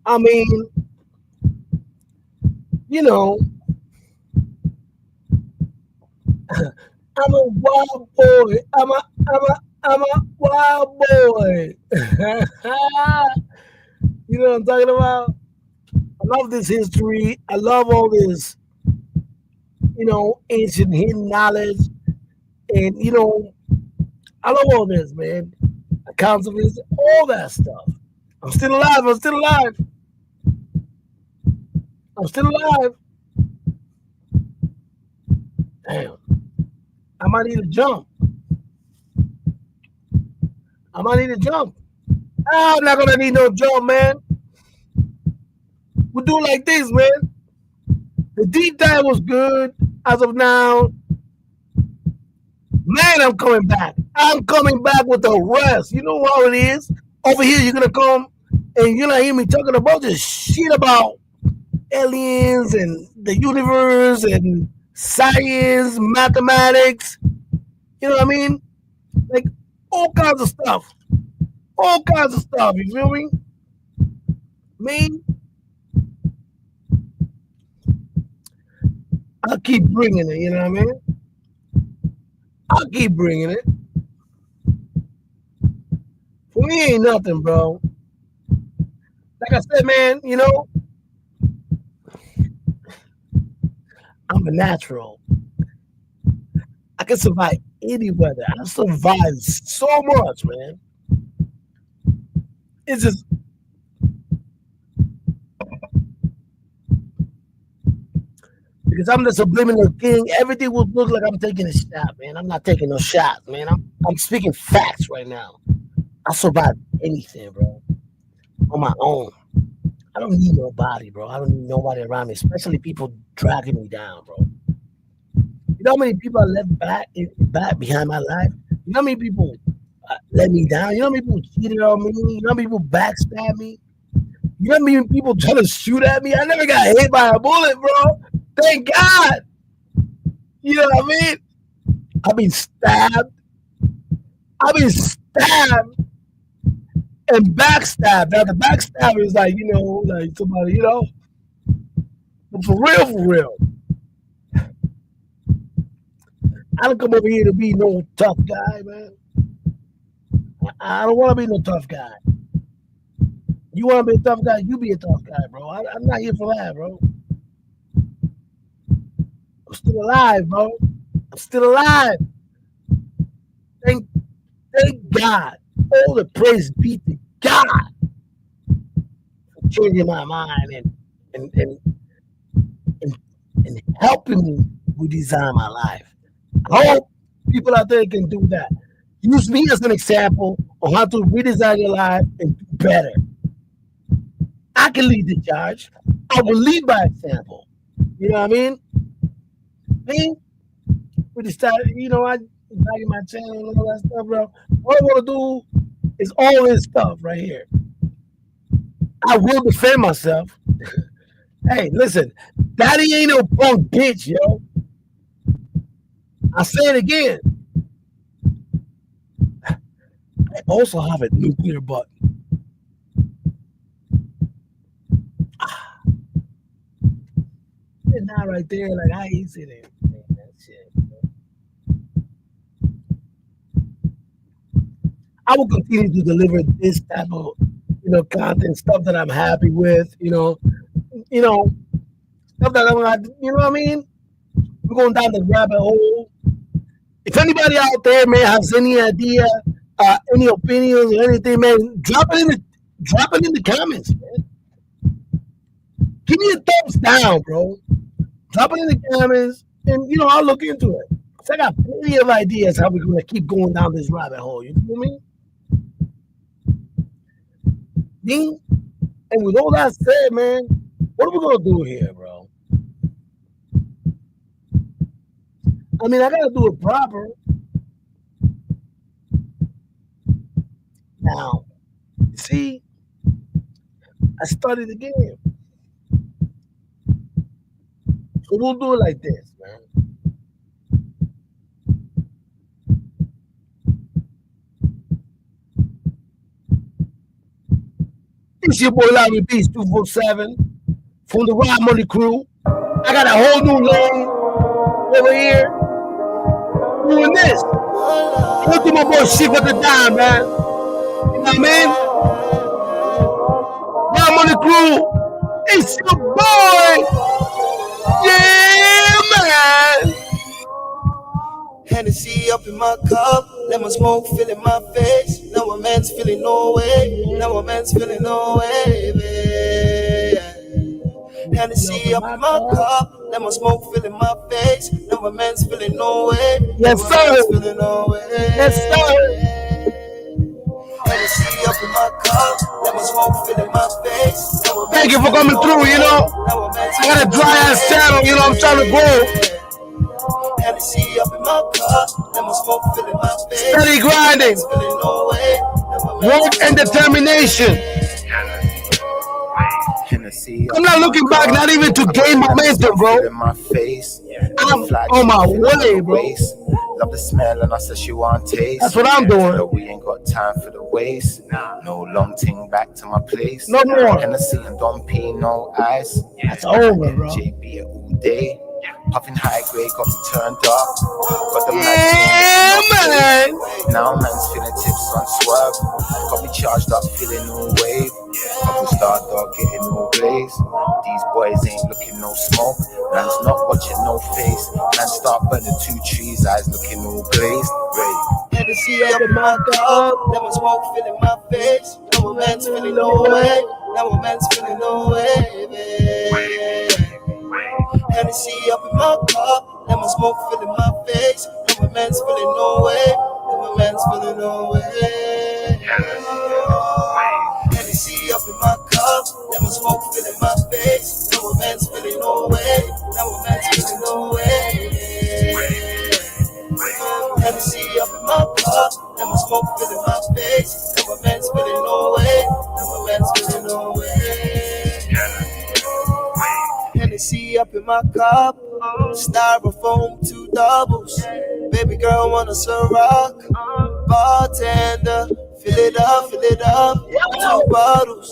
I mean, you know, I'm a wild boy. I'm a wild boy. You know what I'm talking about? I love this history. I love all this, you know, ancient hidden knowledge. And, you know, I love all this, man. Accounts of this, all that stuff. I'm still alive. I'm still alive. I'm still alive. Damn. I might need to jump. I might need to jump. I'm not going to need no jump, man. We'll do it like this, man. The deep dive was good as of now. Man, I'm coming back. I'm coming back with the rest. You know how it is? Over here, you're going to come and you're going to hear me talking about this shit about aliens and the universe and science, mathematics. You know what I mean? Like all kinds of stuff. All kinds of stuff. You feel me? Me? I'll keep bringing it, you know what I mean? I'll keep bringing it. For me, ain't nothing, bro. Like I said, man, you know, I'm a natural. I can survive any weather. I survived so much, man. It's just because I'm the subliminal king. Everything will look like I'm taking a shot, man. I'm not taking no shots, man. I'm speaking facts right now. I survived anything, bro, on my own. I don't need nobody, bro. I don't need nobody around me, especially people dragging me down, bro. You know how many people I left back behind my life? You know how many people let me down? You know how many people cheated on me? You know how many people backstabbed me? You know how many people trying to shoot at me? I never got hit by a bullet, bro. Thank God. You know what I mean? I've been stabbed. And backstabbed. Now the backstabber is like, you know, like somebody, you know. But for real. I don't come over here to be no tough guy, man. I don't want to be no tough guy. You want to be a tough guy? You be a tough guy, bro. I'm not here for that, bro. I'm still alive, bro. I'm still alive. Thank God. All the praise be to God for changing my mind and helping me redesign my life. I hope people out there can do that. Use me as an example on how to redesign your life and do better. I can lead the charge. I will lead by example. You know what I mean? Me, we decided, you know, I back in my channel and all that stuff, bro. All I want to do is all this stuff right here. I will defend myself. Hey, listen, Daddy ain't no punk bitch, yo. I'll say it again. I also have a nuclear button. It's not right there, like I ain't sitting there. That shit. I will continue to deliver this type of, you know, content, stuff that I'm happy with, you know, stuff that I'm not, you know what I mean? We're going down the rabbit hole. If anybody out there, man, has any idea, any opinions or anything, man, drop it in the comments, man. Give me a thumbs down, bro. Drop it in the comments, and you know I'll look into it. So I got plenty of ideas how we're gonna keep going down this rabbit hole. You feel me? And with all that said, man, what are we gonna do here, bro? I mean, I gotta do it proper. Now, see, I started the game. So we'll do it like this, man. It's your boy Larry Beast 247 from the Ride Money crew. I got a whole new lane over here doing this. Look at my boy Shiva the Dime, man. You know what I mean? Ride Money crew. It's your boy. Yeah, man. Hennessy up in my cup, lemon smoke filling my face. Now my man's feeling no way. Now my man's feeling no way, babe. Hennessy up in my cup, lemon smoke filling my face. Now my man's feeling no way. Yes, sir. Feeling no way. Yes, sir. Hennessy up in my cup, lemon smoke filling my face. Thank you for coming through, you know. I got a dry ass channel, you know, I'm trying to grow. Hennessy up in my cup, lemon smoke filling my face. Steady grinding. Work and determination. I'm not looking back, not even to gain momentum, bro. I'm on my way, bro. Love the smell and I said she want taste. That's what I'm doing. We ain't got time for the waste. No long thing back to my place. No more. Hennessy and Don P, no ice. That's over, bro. JB all day. Puffing high grade, got to turn dark. Got the yeah, man. Now man's feeling tips on swerve. Got me charged up, feeling no wave. Couple star dog getting no blaze. These boys ain't looking no smoke. Man's not watching no face. Man start burning 2 trees, eyes looking all glazed. Ready. Hennessy up in my cup, lemon smoke filling my face. Now a man's feeling no way. Now a man's feeling no way, babe. Hennessy up in my cup, lemon smoke filling my face. Now a man's feeling no way. Now a man's feeling no way. Hennessy up in my cup, lemon smoke filling my face. Now a man's feeling no way. Now a man's feeling no way. Hennessy up in my cup, lemon smoke filling my face. Now a man's feeling no way. Now a man's feeling no way. Hennessy up in my cup, styrofoam 2 doubles. Baby girl want a Ciroc, bartender. Fill it up, 2 bottles.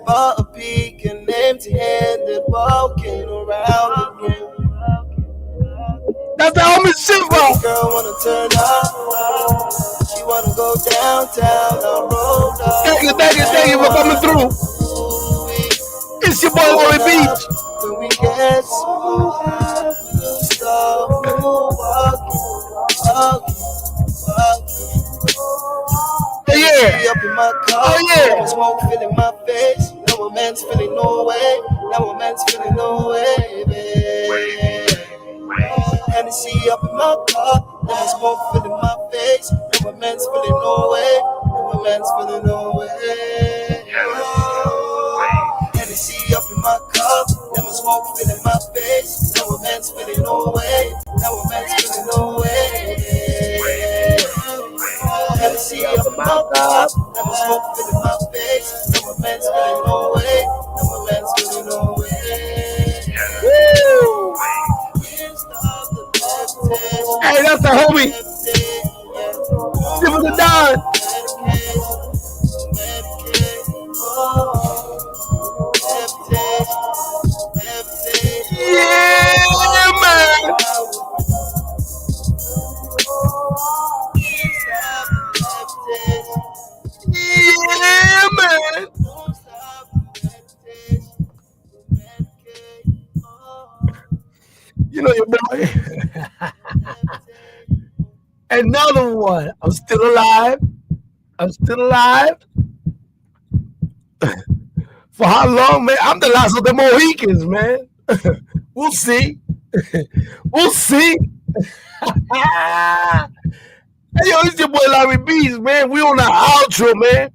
Bought a peak and empty-handed, walking around the room. That's the homie Silver. Baby girl wanna turn up, she wanna go downtown. I rolled up. Thank you for coming through. It's your boy Roy Beach. When we get so high, we'll stop walking. Yeah. Up in my car, yeah. Smoke filling my face. Now a man's feeling no way. Now a man's feeling no way, babe. Hennessy up in my car, now smoke filling my face. Now a man's feeling no way. Now a man's feeling no way. Hennessy up in my cup, now smoke filling my face. Now a man's feeling no way. Now a man's feeling no way. Hennessy up in my cup, now smoke filling my face. Now a man's feeling no way. Now a man's feeling no way. Woo! Hey, that's the homie. Silver the Don. Yeah, man. Yeah, man. You know your boy. Another one. I'm still alive. For how long, man? I'm the last of the Mohicans, man. We'll see. Hey, yo, it's your boy Larry Bees, man. We on the outro, man.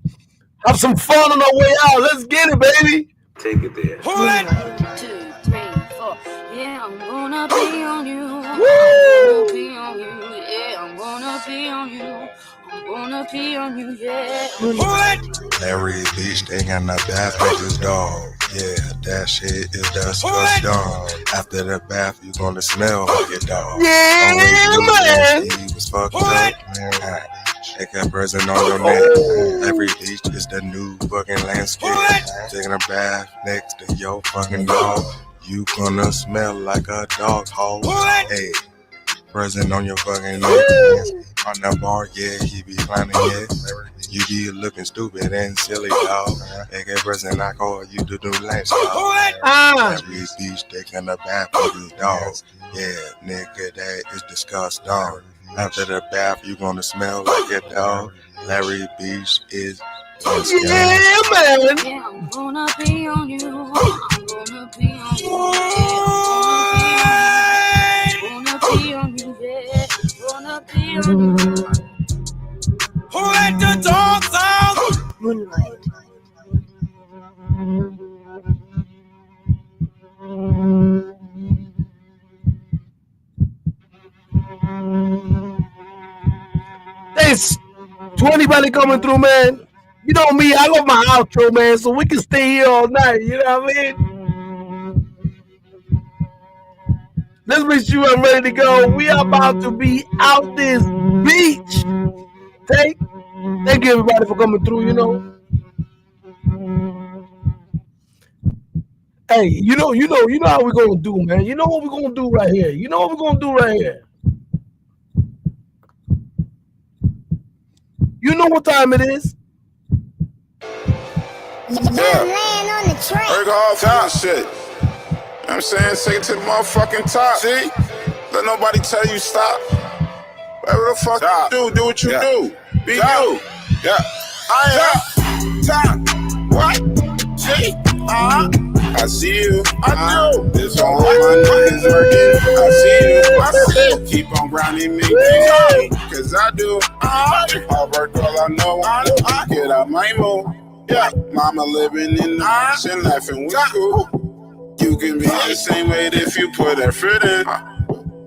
Have some fun on our way out. Let's get it, baby. Take it there. 1, 2, 3, 4. Yeah, I'm gonna be on you. Woo! I'm gonna be on you. Yeah, I'm gonna be on you. I'm gonna be on you. Yeah. Larry Beach, they got the bath with his dog. Yeah, that shit is disgusting. After the bath, you gonna smell like your dog. Yeah, man. He was fucked up, man. They got present on your neck. Larry Beach is the new fucking landscape. Taking a bath next to your fucking dog. You gonna smell like a dog hole. Hey, present on your fucking neck. On the bar, yeah, he be climbing, yeah. You be looking stupid and silly, dog. They get present, I call you the new lifestyle. Larry Beach, taking the bath with his dog. Yeah, nigga, that is disgusting. After the bath, you gonna smell like a dog. Larry Beach is disgusting. Yeah, man. Yeah, I'm gonna be on you. I'm gonna be on you. I'm gonna be on you. Yeah, gonna be on you. Who let the dogs out? Moonlight. Thanks to anybody coming through, man. You know me, I love my outro, man, so we can stay here all night. You know what I mean? Let's make sure I'm ready to go. We are about to be out this beach. Thank you, everybody, for coming through. You know. Hey, you know how we're gonna do, man. You know what we're gonna do right here. You know what time it is. Work hard for your shit. You know what I'm saying? Take it to the motherfucking top. See? Let nobody tell you stop. Whatever the fuck you do what you do. Be you. Yeah. I am top. What? See? I see you. I do. This all my niggas working. I see you. I see you. Keep on grinding me. Cause I do. I work all I know. Get out my move. Yeah. Mama living in the mansion, laughing with you. You can be the same way if you put effort in.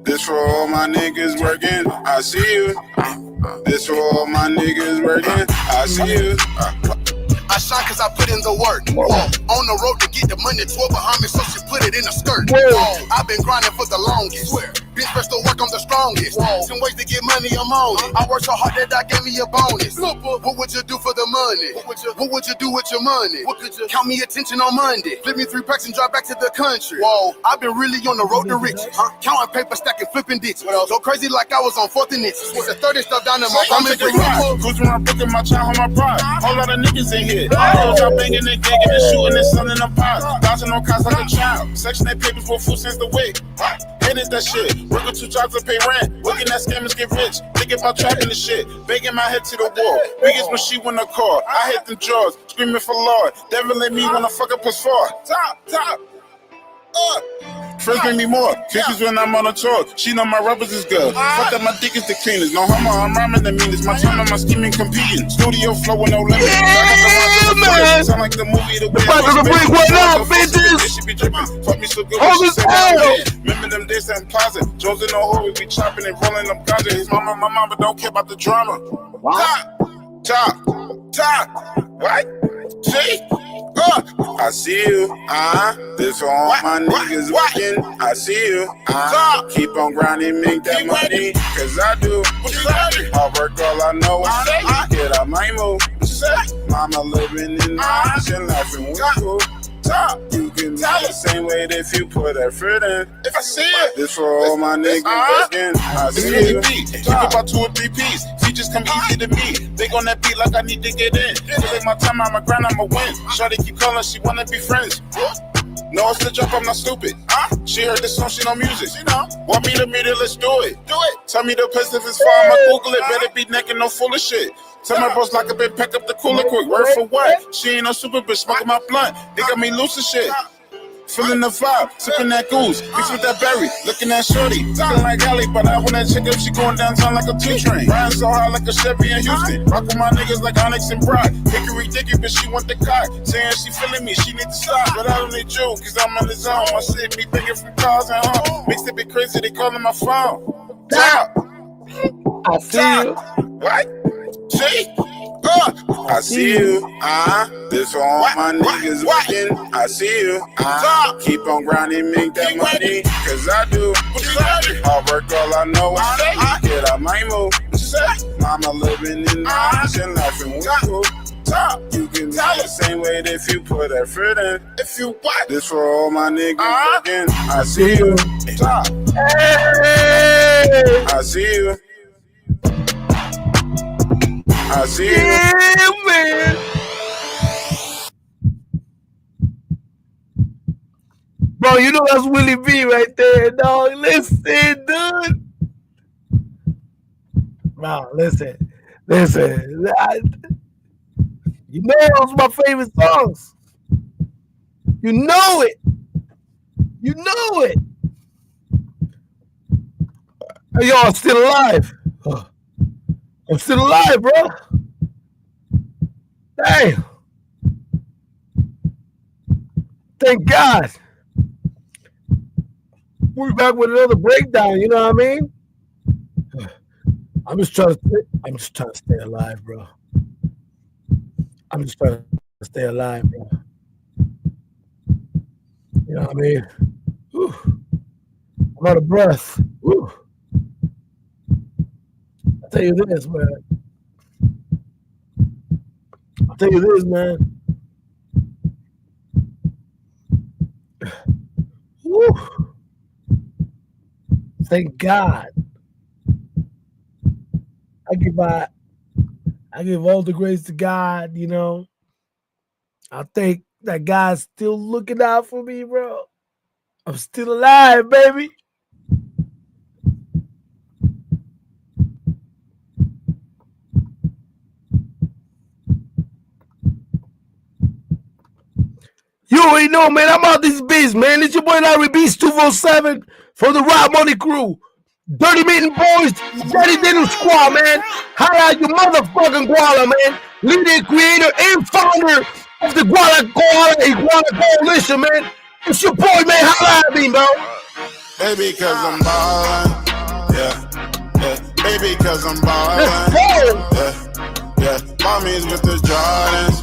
This for all my niggas working. I see you. This for all my niggas working. I see you. I shine cause I put in the work. On the road to get the money, 12 behind me, so she put it in a skirt. I've been grinding for the longest. Bitch, first to work, I'm the strongest. Some ways to get money, I'm on it. I work so hard that I gave me a bonus. What would you do for the money? What would you do with your money? Count me attention on Monday. Flip me 3 packs and drive back to the country. I've been really on the road to riches. Counting paper, stacking, flipping ditches. Go crazy like I was on 4th and itches. It's the 30 stuff down in my I'm taking ride. Cruising around picking my child on my pride. Whole lot of niggas in here. Girls out banging and gigging and shooting and selling them pies. Dodging on cops like a child. Section 8 papers with food since the week. Hated that shit. Working 2 jobs to pay rent. Looking at scammers get rich. Thinking about trapping the shit. Banging my head to the wall. Biggest when she win the car. I hit them jaws. Screaming for Lord. Devil let me wanna fuck up his far. Top. Friends bring me more. Kisses when I'm on a tour. She know my rubbers is good. Fuck that my dick is the cleanest. No homo, I'm rhyming the meanest. My time and my scheming competing. Studio flow with no limits. Man. Sound like the movie The About to break one up, bitches. She be dripping. Fuck me so good. Hold She it said, down. remember them days that in Plaza. Jones in the hole, we be chopping and rolling them ganja. His mama, my mama don't care about the drama. Top. What? See? I see you. This for all my niggas working. I see you. Keep on grinding, make that money. Cause I do. I work all I know. Get out my move. Mama living in the mansion, laughing with you. You can be the same way if you put effort in. If I see it, this for all my niggas working. I see you. Keep about 2 or 3 P's. Features come easy to me. They on that beat like I need to get in. Take my time, I'ma grind, I'ma win. Shawty keep calling, she wanna be friends. No, it's the jump, I'm not stupid. She heard this song, she know music. Want me to meet her, let's do it. Tell me the place if it's far, I'ma Google it. Better be naked, no full of shit. Tell my boss like a bit, pack up the cooler quick. Word for what? She ain't no super bitch, smoking my blunt. They got me loose and shit. Feeling the vibe, sipping that goose, mixed with that berry, looking at shorty, looking like Ellie, but I want that chick up, she going downtown like a 2 train. Riding so high like a Chevy in Houston, rock with my niggas like Onyx and Brock. Hickory dicky, but she want the cock, saying she feeling me, she need to stop, but I don't need you, cause I'm in the zone. My shit be thinking from cars and home, mixed it be crazy, they calling my phone. Top. I see you. What? See? I see you. This for all my niggas working. I see you. Keep on grinding, make that money. Cause I do. I work all I know. Get out my move. Mama living in the mansion, laughing with you. You can be the same way if you put effort in. If you what? This for all my niggas working. I see you. I see you. I see you. Yeah, man. Bro, you know that's Willie B right there, dog. Listen, dude. Bro, listen. You know those are my favorite songs. You know it. Hey, yo, I'm still alive. I'm still alive, bro. Damn. Thank God. We're back with another breakdown, you know what I mean? I'm just trying to stay alive, bro. I'm just trying to stay alive, bro. You know what I mean? Whew. I'm out of breath. Whew. I'll tell you this, man. Whew. Thank God. I give all the grace to God, you know. I think that guy's still looking out for me, bro. I'm still alive, baby. You already know, man. I'm out this biz, man. It's your boy Larry Beast 247 from the Rob Money Crew. Dirty Mitten Boys, Daddy Diddle Squad, man. Holla out your motherfucking Guala, man. Leader, creator, and founder of the Iguana Coalition, man. It's your boy, man. Holla at me, bro. Baby, cause I'm ballin'. Yeah. Baby, cause I'm ballin'. Let's go. Yeah. Mommies with the Jordans.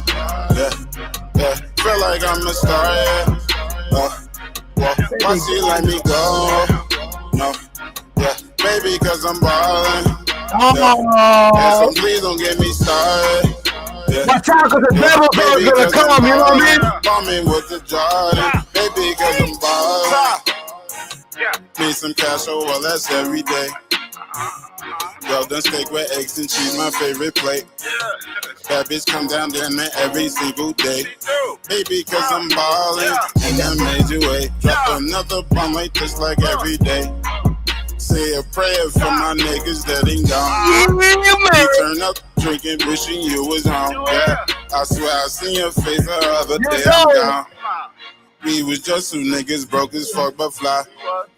Yeah. Feel like I'm a star, why she let me go? No. Yeah. Baby, cause I'm ballin'. Yeah, so please don't get me started. Yeah. Watch out, cause the devil's gonna come, you know what I mean? Bombing with the Jordan. Baby, cause I'm ballin'. Need some cash, oh well, that's every day. Well done steak with eggs and cheese, my favorite plate. That bitch come down dinner every single day. Baby, cause I'm ballin' in that major way. Drop another bomb like this like every day. Say a prayer for my niggas that ain't gone. You turn up drinking, wishing you was home. Yeah, I swear I seen your face the other day. I'm down. We was just two niggas broke as fuck but fly.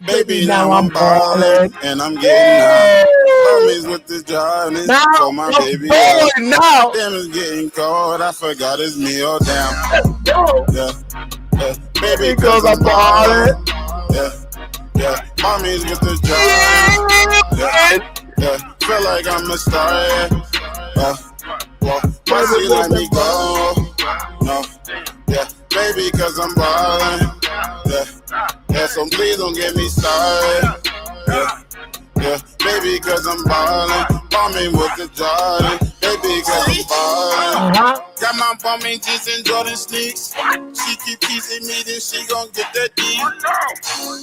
Baby, now I'm ballin' and I'm getting high. Homies with the Jordans for my baby. Now. Damn, it's getting cold. I forgot it's me or down. Yeah. Baby, cause I'm ballin'. Yeah. Homies with the Jordans. Yeah. Feel like I'm a star. Why she let me go? No. Yeah. Baby, cause I'm ballin'. Yeah, so please don't get me started. Yeah, baby, cause I'm ballin'. Bombing with the Jordan. Baby, cause I'm ballin'. Got my bumming jeans and Jordan sneaks. She keep teasing me, then she gon' get that D.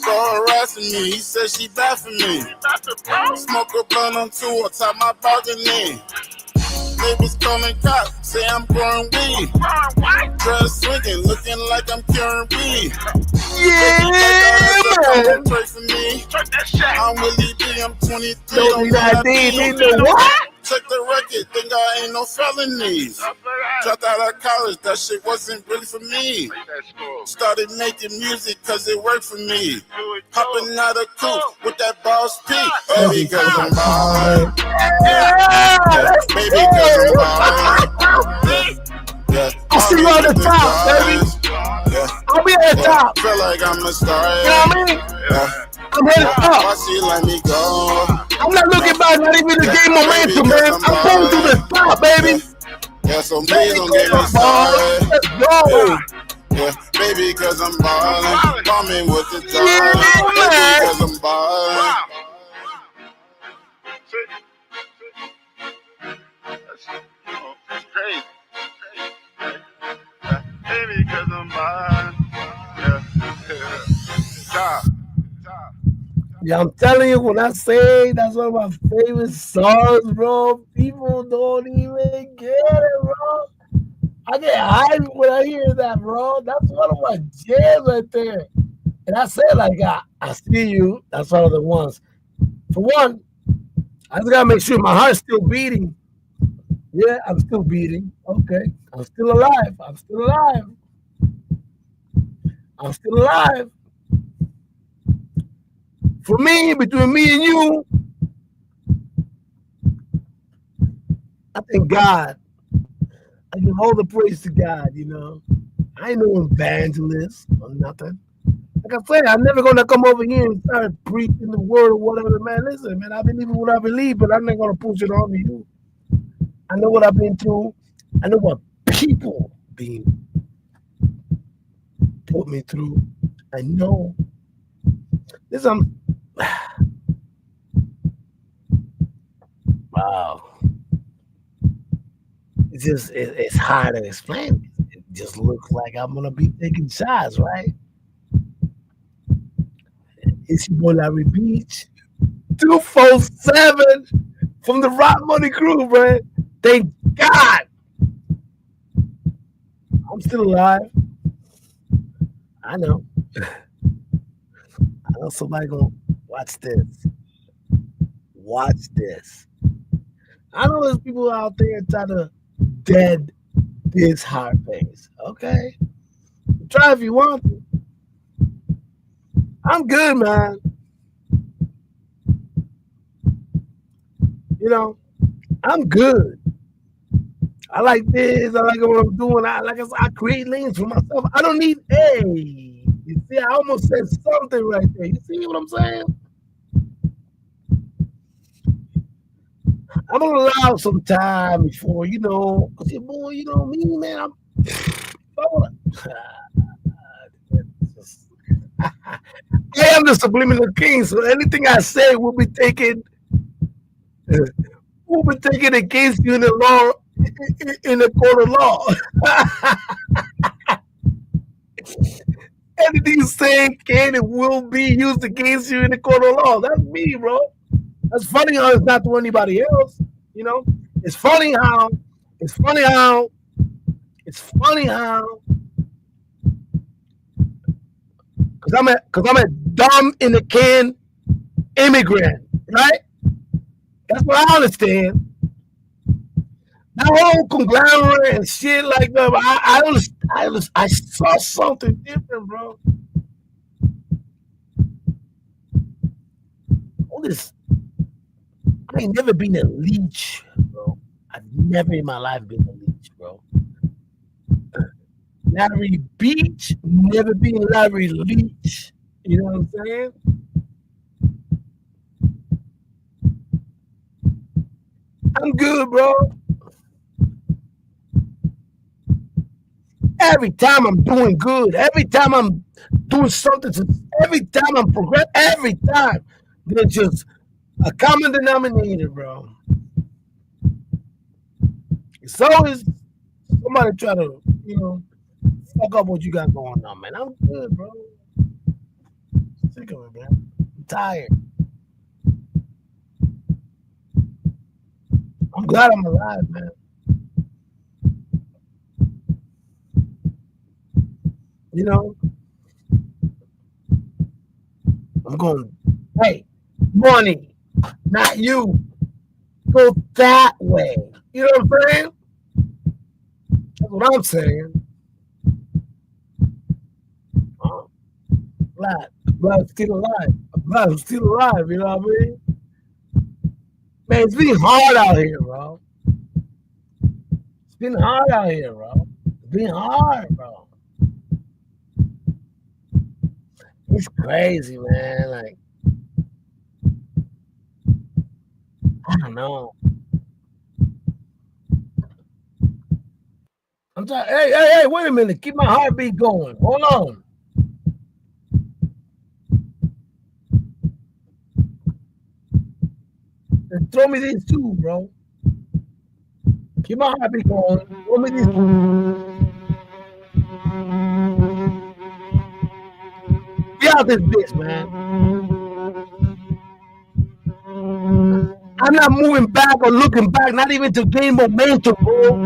Go harassing me, he said she bad for me. Smoke a blunt on two on top my balcony. Neighbors calling cops, say I'm growing weed. Dress swinging, looking like I'm curing weed. Yeah, man. Pray for me. I'm Willie B, I'm 23. Don't need ID, need the what? Check the record, think I ain't no felonies. Dropped out of college, that shit wasn't really for me. Started making music cause it worked for me. Hopping out of coupe with that boss P. Baby, cause I'm ballin'. Baby, cause I'm ballin'. I'll see you on the top, baby. I'll be at the top. Feel like I'm a star. You know what I mean? I'm headed up. Why she let me go? I'm not looking back, not even to gain momentum, man. I'm going to the top, baby. Yeah, so please don't get me started. Let's go. Yeah, baby, cause I'm ballin'. Bombing with the Jordan. Baby, cause I'm ballin'. That's crazy. Baby, cause I'm ballin'. Yeah. Yeah, I'm telling you, when I say that's one of my favorite songs, bro, people don't even get it, bro. I get hyped when I hear that, bro. That's one of my jams right there. And I say like, I see you. That's one of the ones. For one, I just gotta make sure my heart's still beating. Yeah, I'm still beating. Okay, I'm still alive. I'm still alive. I'm still alive. For me, between me and you, I thank God. I give all the praise to God, you know. I ain't no evangelist or nothing. Like I said, I'm never gonna come over here and start preaching the word or whatever, man. Listen, man, I believe in what I believe, but I'm not gonna push it on you. I know what I've been through. I know what people being put me through. I know. Listen, wow. It's hard to explain. It just looks like I'm gonna be taking shots, right? It's your boy Larry Beach, 247 from the Rock Money Crew, man. Thank God. I'm still alive. I know. I know somebody gonna watch this. Watch this. I know there's people out there trying to dead this hard pace. Okay. Try if you want to. I'm good, man. You know, I'm good. I like this. I like what I'm doing. I create lanes for myself. I don't need you see, I almost said something right there. You see what I'm saying? I'm gonna allow some time before, boy, me, man. I am the subliminal king, so anything I say will be taken against you in the law, in the court of law. Anything you say can and will be used against you in the court of law. That's me, bro. That's funny how it's not to anybody else. It's funny how because I'm a dumb in the can immigrant, right? That's what I understand. That whole conglomerate and shit like that. I saw something different, bro. All this. I ain't never been a leech, bro. I've never in my life been a leech, bro. Larry Beach, never been Larry Leach. You know what I'm saying? I'm good, bro. Every time I'm doing good, every time I'm doing something, every time I'm progressing, every time there's just a common denominator, bro. It's always somebody try to, fuck up what you got going on, man. I'm good, bro. Sick of it, man. I'm tired. I'm glad I'm alive, man. I'm going, hey, money, not you. Go that way. You know what I'm saying? That's what I'm saying. Glad I'm still alive. I'm glad I'm still alive, you know what I mean? Man, it's been hard out here, bro. It's been hard out here, bro. It's been hard, bro. It's crazy, man. Like, I don't know. I'm trying. Hey, wait a minute. Keep my heartbeat going. Hold on. And throw me these two, bro. Keep my heartbeat going. Throw me these two. Get out this bitch, man. I'm not moving back or looking back, not even to gain momentum, bro.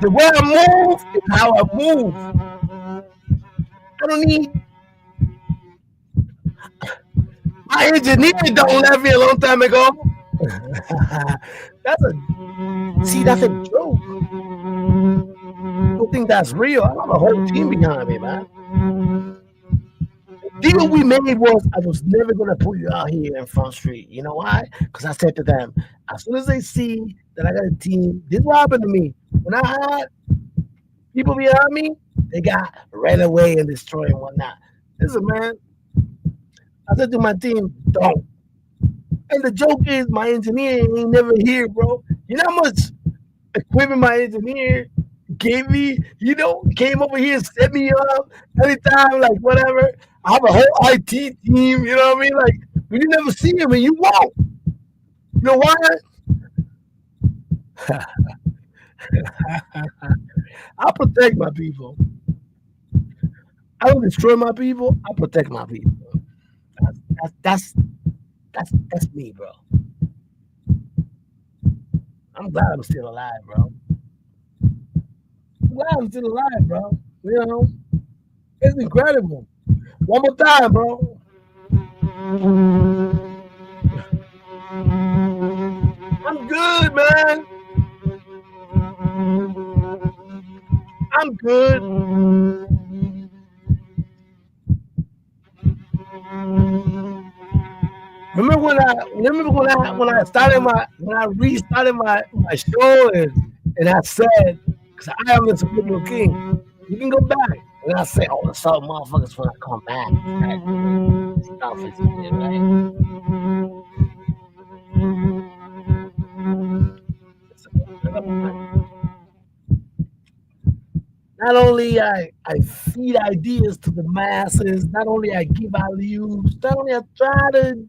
The way I move is how I move. I don't need. My engineer don't left me a long time ago. That's a joke. I don't think that's real. I have a whole team behind me, man. The deal we made was I was never gonna put you out here in Front Street. You know why? Because I said to them, as soon as they see that I got a team, this is what happened to me. When I had people behind me, they got ran away and destroyed and whatnot. Listen, man. I said to my team, don't. And the joke is my engineer ain't never here, bro. You know how much equipment my engineer gave me? Came over here, set me up anytime, like whatever. I have a whole IT team, you know what I mean? Like, when you never see him and you won't. You know why? I protect my people. I don't destroy my people. I protect my people. That's me, bro. I'm glad I'm still alive, bro. I'm still alive, bro. You know, it's incredible. One more time, bro. I'm good, man. I'm good. Remember when I restarted my show and I said, because I am the Subliminal King. You can go back. And I say, oh, so motherfuckers when I come back. Stuff is right? Not only I feed ideas to the masses, not only I give values, not only I try to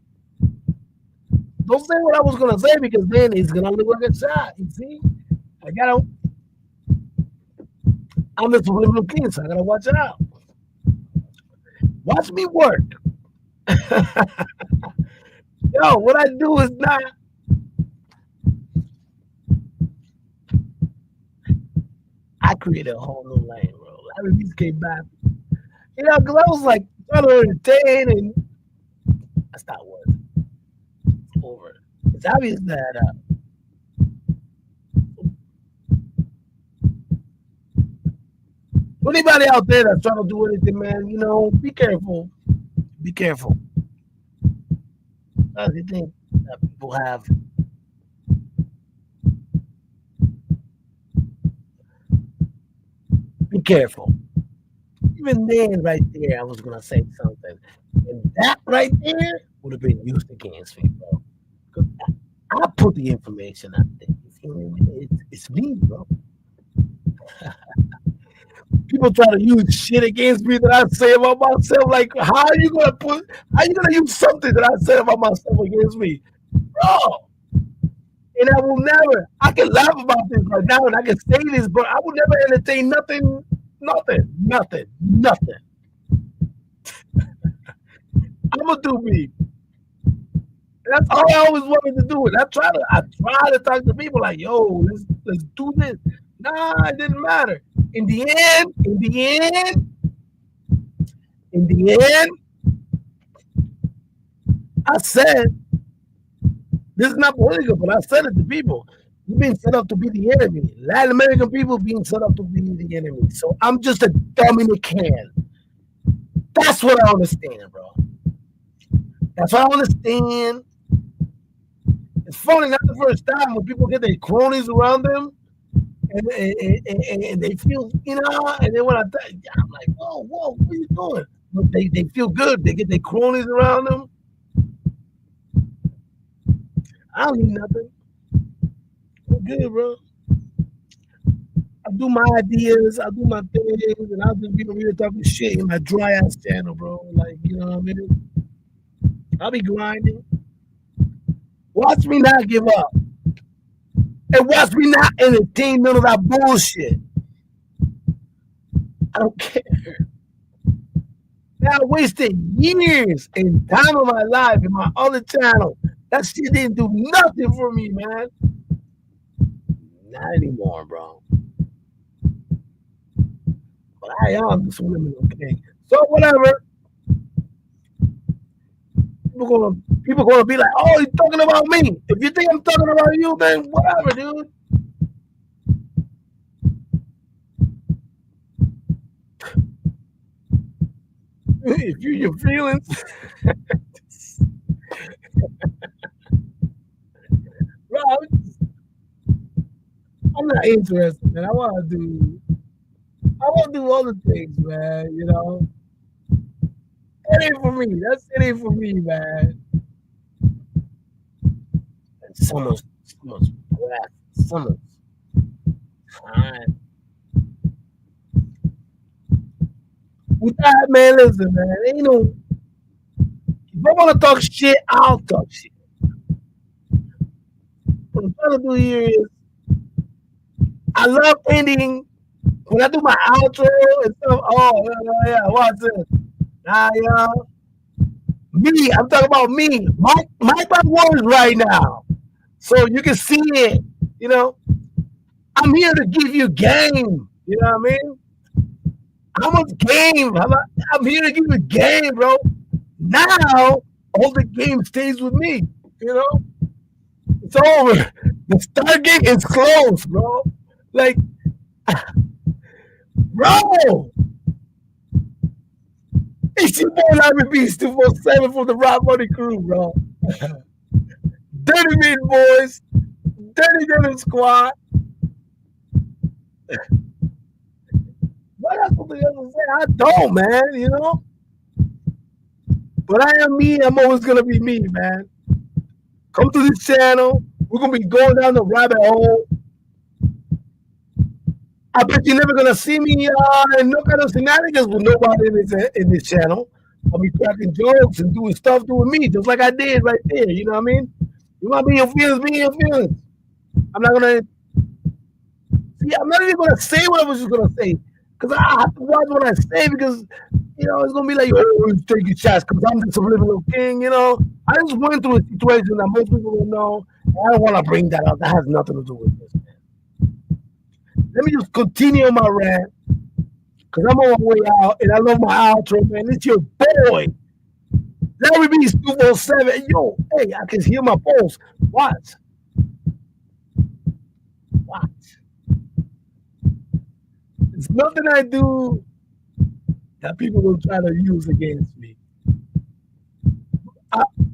don't say what I was gonna say because then it's gonna look like a shot. You see? I'm the Subliminal King, so I gotta watch out. Watch me work. Yo, what I do is not. I created a whole new lane, bro. I just came back. You know, because I was like trying to entertain and I stopped working. It's over. It's obvious that anybody out there that's trying to do anything, man, you know, be careful. Be careful. I think that people have be careful. Even then, right there, I was gonna say something, and that right there would have been used against me, bro. Because I put the information out there. It's me, bro. People try to use shit against me that I say about myself. Like, how are you gonna use something that I said about myself against me, bro? And I will never. I can laugh about this right now, and I can say this, but I will never entertain nothing. I'm gonna do me. That's all I always wanted to do. And I try to talk to people like, yo, let's do this. Nah, it didn't matter. In the end, I said, this is not political, but I said it to people. You've been set up to be the enemy. Latin American people being set up to be the enemy. So I'm just a Dominican. That's what I understand, bro. That's what I understand. It's funny, not the first time when people get their cronies around them and they feel, you know, and then when I'm like, whoa, what are you doing? But they feel good. They get their cronies around them. I don't need nothing. I'm good, bro. I do my ideas, I do my things, and I'll just be real talking shit in my dry ass channel, bro. Like, you know what I mean? I'll be grinding. Watch me not give up. And watch me not entertain none of that bullshit. I don't care. I wasted years and time of my life in my other channel. That shit didn't do nothing for me, man. Not anymore, bro. But I am the Subliminal King. So whatever. People gonna be like, oh, he's talking about me. If you think I'm talking about you, then whatever, dude. If you your feelings. Bro, I'm not interested, man. I wanna do other things, man, you know. It ain't for me. It ain't for me, man. Someone's breath. Someone's fine. With that, man, listen, man. Ain't no. If I want to talk shit, I'll talk shit. What I'm trying to do here is, I love ending when I do my outro and stuff. Oh yeah, watch this. Nah, y'all. Me, I'm talking about me. Mark my words right now, so you can see it. You know, I'm here to give you game. You know what I mean? How much game? I'm here to give you game, bro. Now all the game stays with me. You know, it's over. The Stargate is closed, bro. Like, bro. It's your boy Larry Beast 247 from the Rock Money Crew, bro. Dirty Meat Boys, Dirty Denim Squad. What else would I say? I don't, man, you know? But I am me. I'm always going to be me, man. Come to this channel. We're going to be going down the rabbit hole. I bet you're never going to see me in no kind of shenanigans with nobody in this channel. I'll be cracking jokes and doing me, just like I did right there. You know what I mean? You want to be in your feelings, be in your feelings. I'm not going to... See, I'm not even going to say what I was just going to say. Because I have to watch what I say because, you know, it's going to be like, oh, he's taking shots because I'm the subliminal king, you know. I just went through a situation that most people don't know. I don't want to bring that up. That has nothing to do with this. Let me just continue my rant because I'm on my way out and I love my outro, man. It's your boy, Larry Beast 247. Yo, hey, I can hear my pulse. Watch. It's nothing I do that people will try to use against me.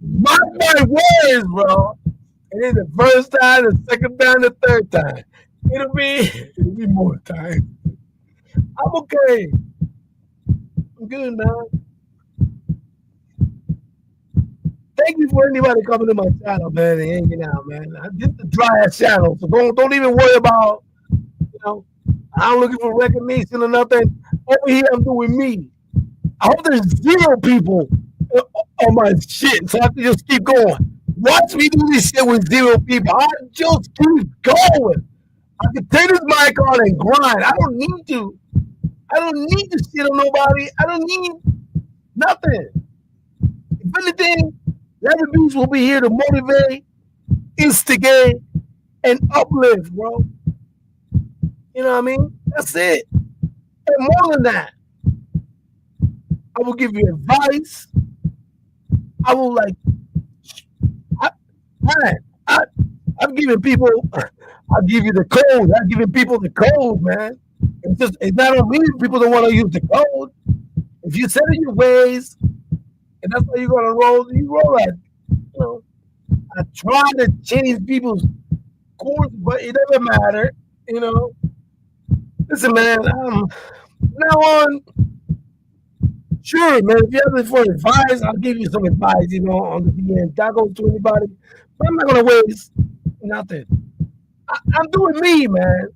Mark my words, bro. It ain't the first time, the second time, the third time. It'll be more time. I'm okay. I'm good, man. Thank you for anybody coming to my channel, man, and hanging out, man. This is a dry ass channel, so don't even worry about, you know, I'm looking for recognition or nothing. Over here, I'm doing me. I hope there's 0 people on my shit, so I can just keep going. Watch me do this shit with 0 people. I just keep going. I can take this mic on and grind. I don't need to shit on nobody. I don't need nothing. If anything, Larry Beast will be here to motivate, instigate, and uplift, bro. You know what I mean? That's it. And more than that, I will give you advice. I will I'm giving people, I'll give you the code. I'm giving people the code, man. It's not on me. People don't want to use the code. If you set it your ways, and that's how you're gonna roll, you roll at. You know, I try to change people's course, but it doesn't matter. You know. Listen, man. Now on, sure, man. If you have me for advice, I'll give you some advice. You know, on the DM. That goes to anybody, but I'm not gonna waste nothing. I'm doing me, man.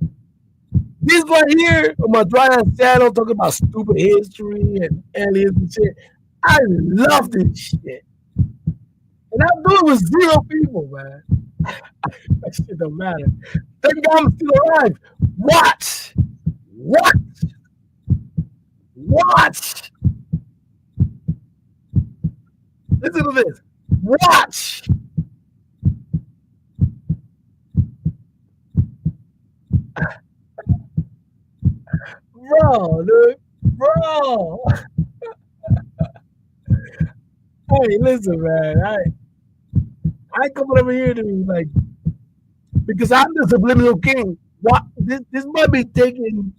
This right here on my dry ass channel talking about stupid history and aliens and shit. I love this shit. And I'm doing it with 0 people, man. That shit don't matter. Thank God I'm still alive. Watch. Listen to this. Watch. Bro, dude. Bro. Hey, listen, man. I coming over here to like, because I'm the subliminal king. What this might be taking.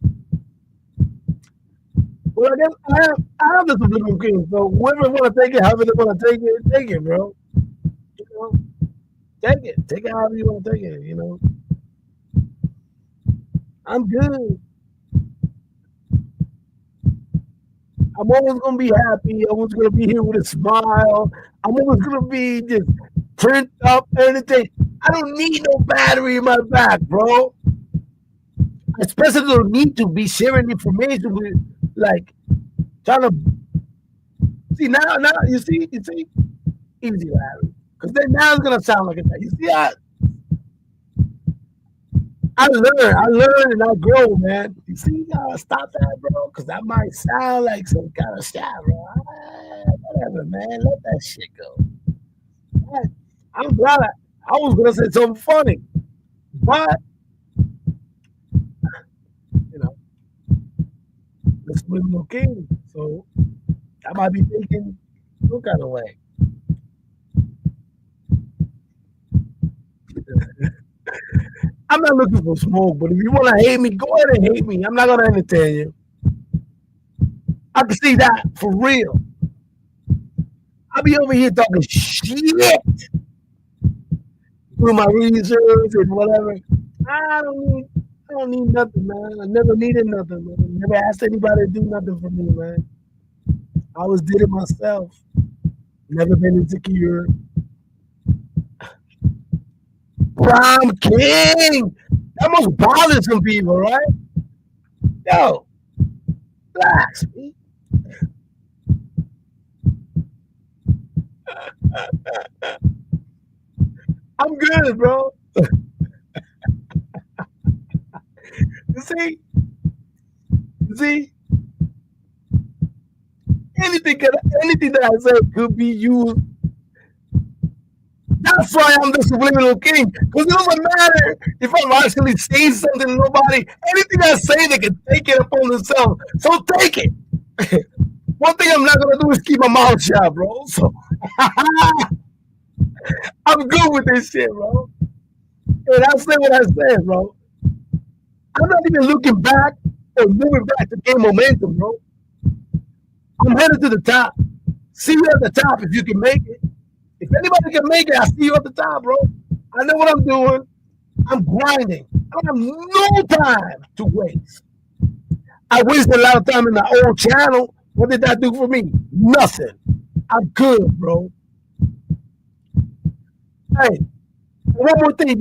Well, I guess I am the subliminal king. So whoever want to take it, however they want to take it, bro. You know, take it however you want to take it. You know, I'm good. I'm always gonna be happy. I'm always gonna be here with a smile. I'm always gonna be just print up anything. I don't need no battery in my back, bro. I especially don't need to be sharing information with, like, trying to see now. You see, easy, Larry. Because then now it's gonna sound like that. You see, I learn, and I grow, man. You see, you gotta stop that, bro, because that might sound like some kind of shot, bro. Whatever, man. Let that shit go. I'm glad I was gonna say something funny, but you know, the subliminal king. So I might be thinking some kind of way. I'm not looking for smoke, but if you want to hate me, go ahead and hate me. I'm not going to entertain you. I can see that for real. I'll be over here talking shit. Doing my research and whatever. I don't need nothing, man. I never needed nothing, man. Never asked anybody to do nothing for me, man. I always did it myself. Never been insecure. Prom king. That must bother some people, right? Yo, relax, me. I'm good, bro. You see, anything that I say could be used. That's why I'm the subliminal king. Because it doesn't matter if I'm actually saying something to nobody. Anything I say, they can take it upon themselves. So take it. One thing I'm not gonna do is keep my mouth shut, bro. So I'm good with this shit, bro. And I say what I said, bro. I'm not even looking back or moving back to gain momentum, bro. I'm headed to the top. See you at the top if you can make it. If anybody can make it, I see you at the top, bro. I know what I'm doing. I'm grinding. I don't have no time to waste. I wasted a lot of time in my old channel. What did that do for me? Nothing. I'm good, bro. Hey, one more thing.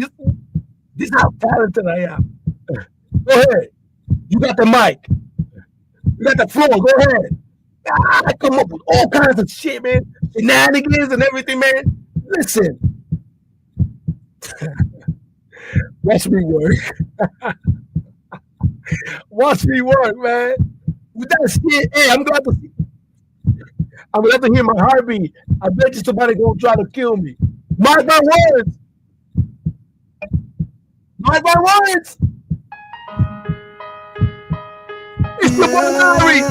This is how talented I am. Go ahead. You got the mic. You got the floor. Go ahead. I come up with all kinds of shit, man. Shenanigans and everything, man. Listen. Watch me work. Watch me work, man. With that shit, hey, I'm glad to hear my heartbeat. I bet you somebody gonna try to kill me. Mark my words. Mark my words. It's your boy Larry.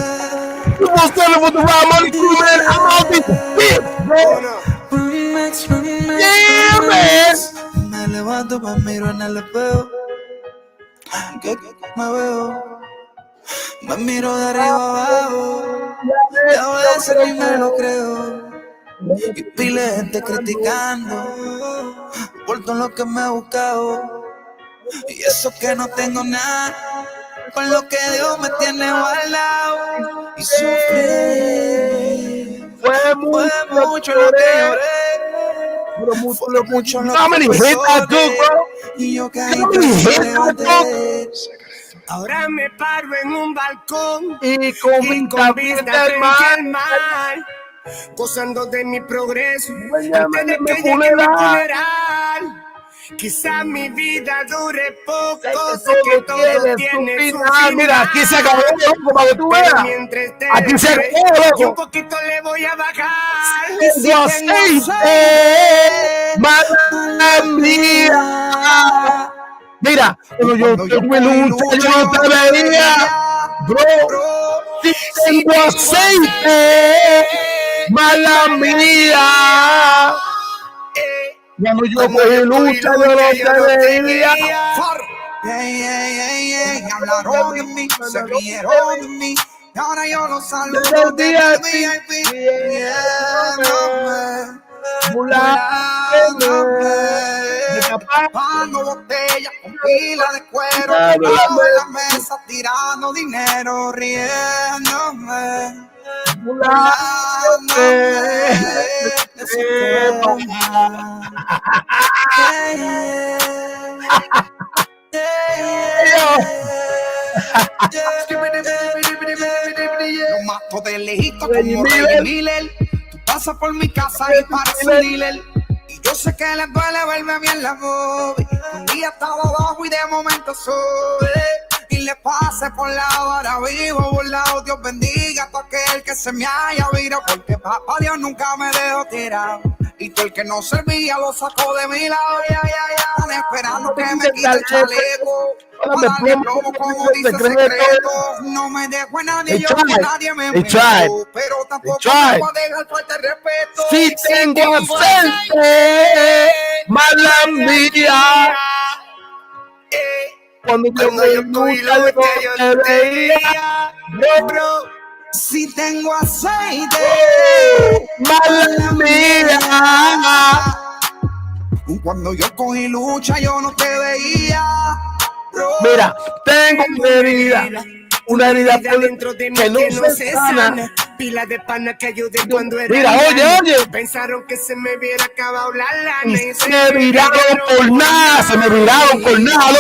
You most standing with the Raw Money crew, man. I'm out this bitch, bro. Yeah, man. Me levanto, me miro en el espejo. Que me veo. Me miro de arriba abajo. Y a veces ni me lo creo. Y pile de gente criticando por todo lo que me he buscado. Y eso que no tengo nada. Por lo que Dios me tiene guardado. Y sufrí. Fue mucho lo que lloré. Fue mucho lo que perdoné. Y yo caí pero me levanté. Ahora me paro en un balcón y con vista frente al mar, gozando de mi progreso antes de que llegue mi funeral. Quizá mi vida dure poco, sé que todo tiene su final. Mira, aquí se acabó, loco, para que tú veas. Aquí se acabó, loco. Y un poquito le voy a bajar. Tengo aceite, mala mía. Mira, cuando yo tuve lucha, yo no te veía, bro. Si tengo aceite, mala mía. Cuando yo cogí lucha, yo no te veía. Hablaron de mí, se rieron de mí. Y ahora yo los saludo de VIP. Tapando botellas con pila de cuero, debajo de la mesa tirando dinero, riéndome, burlándome de su Lo mato de lejito como Ray Miller. Tú pasas por mi casa y pareces un dealer. Yo sé que les duele verme bien la movie. Un día estaba abajo y de momento sube. Y le pase por lado, ahora vivo burlado. Dios bendiga a todo aquel que se me haya virado. Porque papá Dios nunca me dejó tirado. Y todo el que no servía lo sacó de mi lado. Están esperando que me quite el chaleco. Para darle plomo como dice secreto. No me dejo a nadie, yo que nadie me meto. Pero tampoco me voy a dejar falta de respeto. Si tengo aceite, mala mía. Cuando yo te veía, bro. Si tengo aceite, mala mía. Cuando yo cogí lucha, yo no te veía. Bro. Mira, tengo una herida dentro de mí que no se sana. Pila de pana que ayudé cuando era. Mira, oye. Pensaron que se me hubiera acabado la lana. Y se me viraron por nada,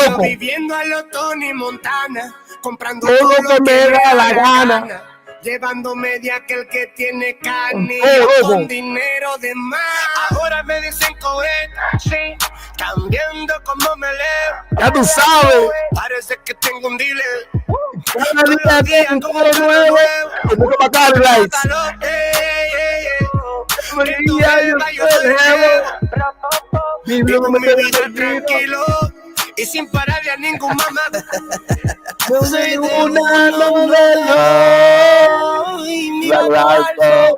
loco. Viviendo a los Tony Montana, comprando todo lo que me da la gana. Llevando media que el que tiene carne con dinero de más. Ahora me dicen coheta, sí, cambiando como me leo. Ya tú sabes. Parece que tengo un dealer. Cada día tengo un carro nuevo. Tengo que matar el lights. Vivo mi vida tranquilo y sin pararle a ningún mamá. Yo soy una novela y mi abrazo.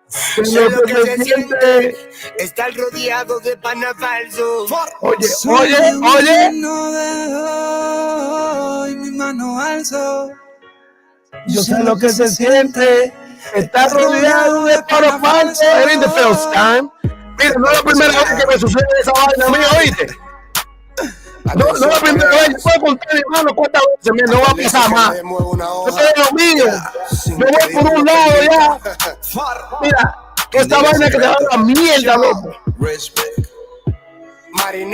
Sé lo que se siente estar rodeado de panas falsos. Oye. Y mi mano alzo. Yo sé lo que se siente estar rodeado de panas falsos. It ain't the first time. Mira, no es la primera vez que me sucede esa vaina a mí, ¿oíste? No es la primera vez, yo puedo contar, hermano, cuántas veces, no va a pasar más. Esto es lo mío. Yo voy por un lado ya. Mira, esta vaina que te va a la mierda, loco.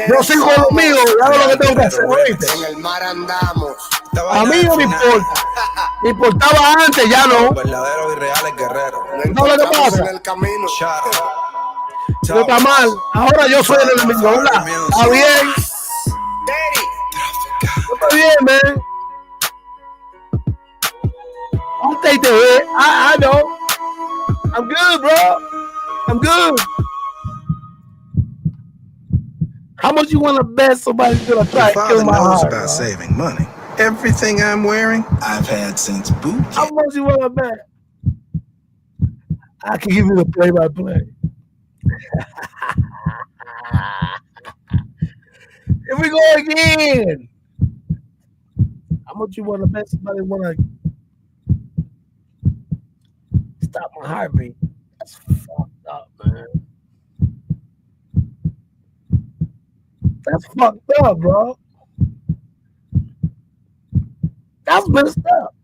Yo sigo lo mío, hago lo que tengo que hacer, ¿oíste? En el mar andamos. A mí no me importa. Me importaba antes, ya no. Verdaderos y reales guerreros. ¿No lo que pasa? En el camino. No está mal. Ahora yo soy el enemigo, ¿verdad? Está bien. Está bien, man. I'll take the hit. I know. I'm good, bro. I'm good. How much you want to bet somebody's gonna try to kill my knows heart? about saving money. Everything I'm wearing, I've had since boot camp. How much you want to bet? I can give you the play-by-play. Here we go again. How much you want to bet somebody want to stop my heartbeat? That's fucked up, man. That's fucked up, bro. That's messed up.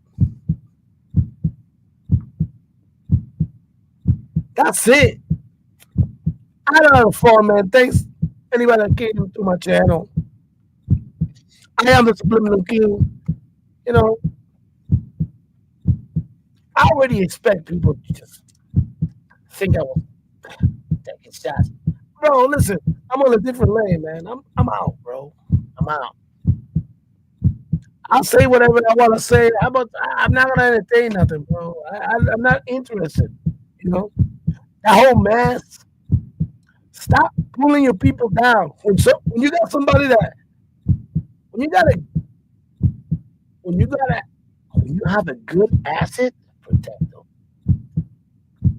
That's it. I don't have a phone, man. Thanks anybody that came to my channel. I am the Subliminal King. You know, I already expect people to just think I was taking shots. Bro, listen, I'm on a different lane, man. I'm out, bro. I'm out. I'll say whatever I want to say. I'm not gonna entertain nothing, bro. I'm not interested. You know, that whole mess. Stop pulling your people down. When you got somebody that, when you have a good asset, protect them.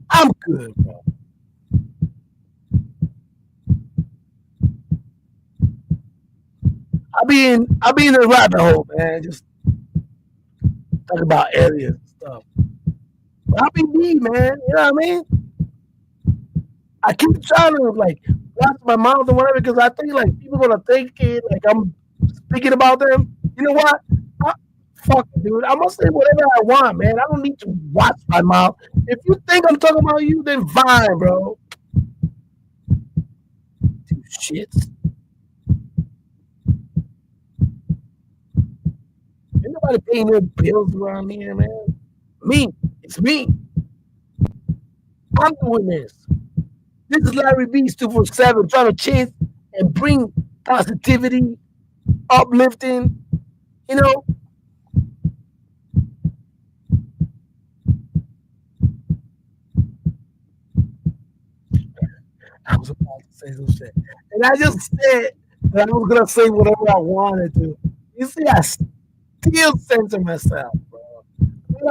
I'm good, bro. I'll be in the rabbit hole, man. Just talk about aliens and stuff. But I'll be me, man. You know what I mean? I keep trying to like watch my mouth or whatever because I think like people gonna think it like I'm speaking about them. You know what? Fuck it, dude. I'm gonna say whatever I want, man. I don't need to watch my mouth. If you think I'm talking about you, then fine, bro. Dude, shit. Ain't nobody paying their bills around here, man. Me. It's me. I'm doing this. This is Larry B's 247 trying to change and bring positivity, uplifting, you know. was about to say some shit. And I just said that I was going to say whatever I wanted to. You see, I still censor myself, bro.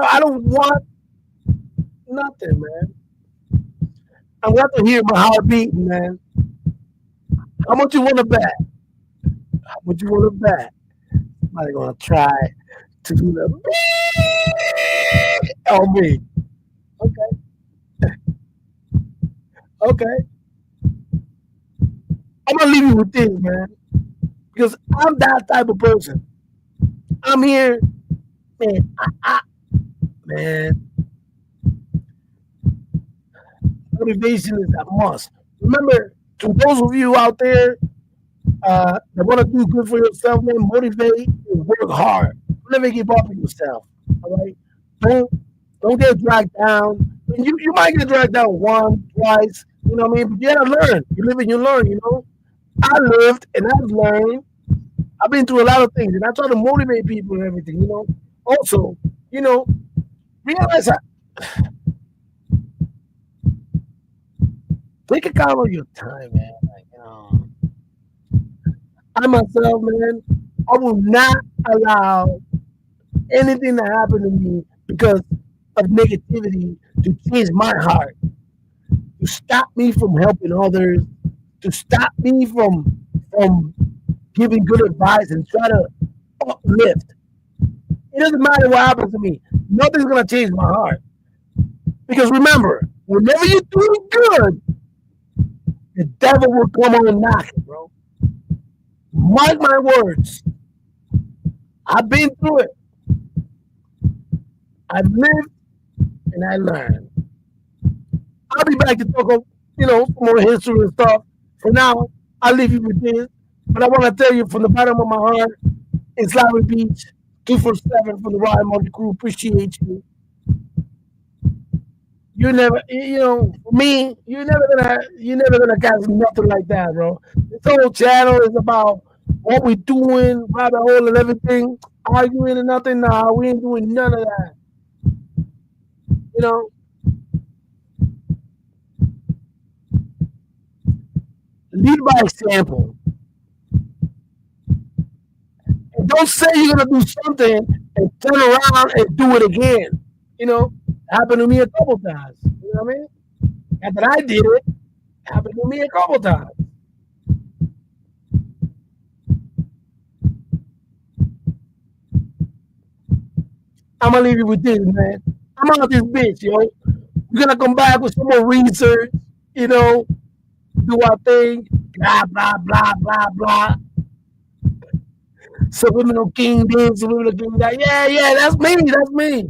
I don't want nothing, man. I want to hear my heart beating, man. How much you want to bet? How much you want to bet? Somebody going to try to do the on me. Okay. Okay. I'm going to leave you with this, man. Because I'm that type of person. I'm here, man. Man. Motivation is a must. Remember, to those of you out there that want to do good for yourself, man, motivate and work hard. Never give up on yourself. All right? Don't get dragged down. And you might get dragged down once, twice, you know what I mean? But you gotta learn. You live and you learn, you know? I lived and I've learned. I've been through a lot of things and I try to motivate people and everything, you know. Also, you know, realize take account of your time, man. Like, you know, I myself, man, I will not allow anything to happen to me because of negativity to change my heart, to stop me from helping others, to stop me from giving good advice and try to uplift. It doesn't matter what happens to me. Nothing's gonna change my heart. Because remember, whenever you're doing good, the devil will come on and knock it, bro. Mark my words. I've been through it. I've lived and I learned. I'll be back to talk of, you know, more history and stuff. For now, I'll leave you with this. But I want to tell you from the bottom of my heart, it's Larry Beach, 247 from the Ryan Multi Crew. Appreciate you. You're never, you know, for me, you're never gonna catch nothing like that, bro. This whole channel is about what we're doing, rabbit hole and everything, arguing and nothing. Nah, we ain't doing none of that. You know, lead by example. And don't say you're gonna do something and turn around and do it again. You know, happened to me a couple times. You know what I mean? After I did it, happened to me a couple times. I'm gonna leave you with this, man. I'm out this bitch, yo. We're gonna come back with some more research, you know, do our thing, blah, blah, blah, blah, blah. Subliminal king this, subliminal king that. Yeah, that's me.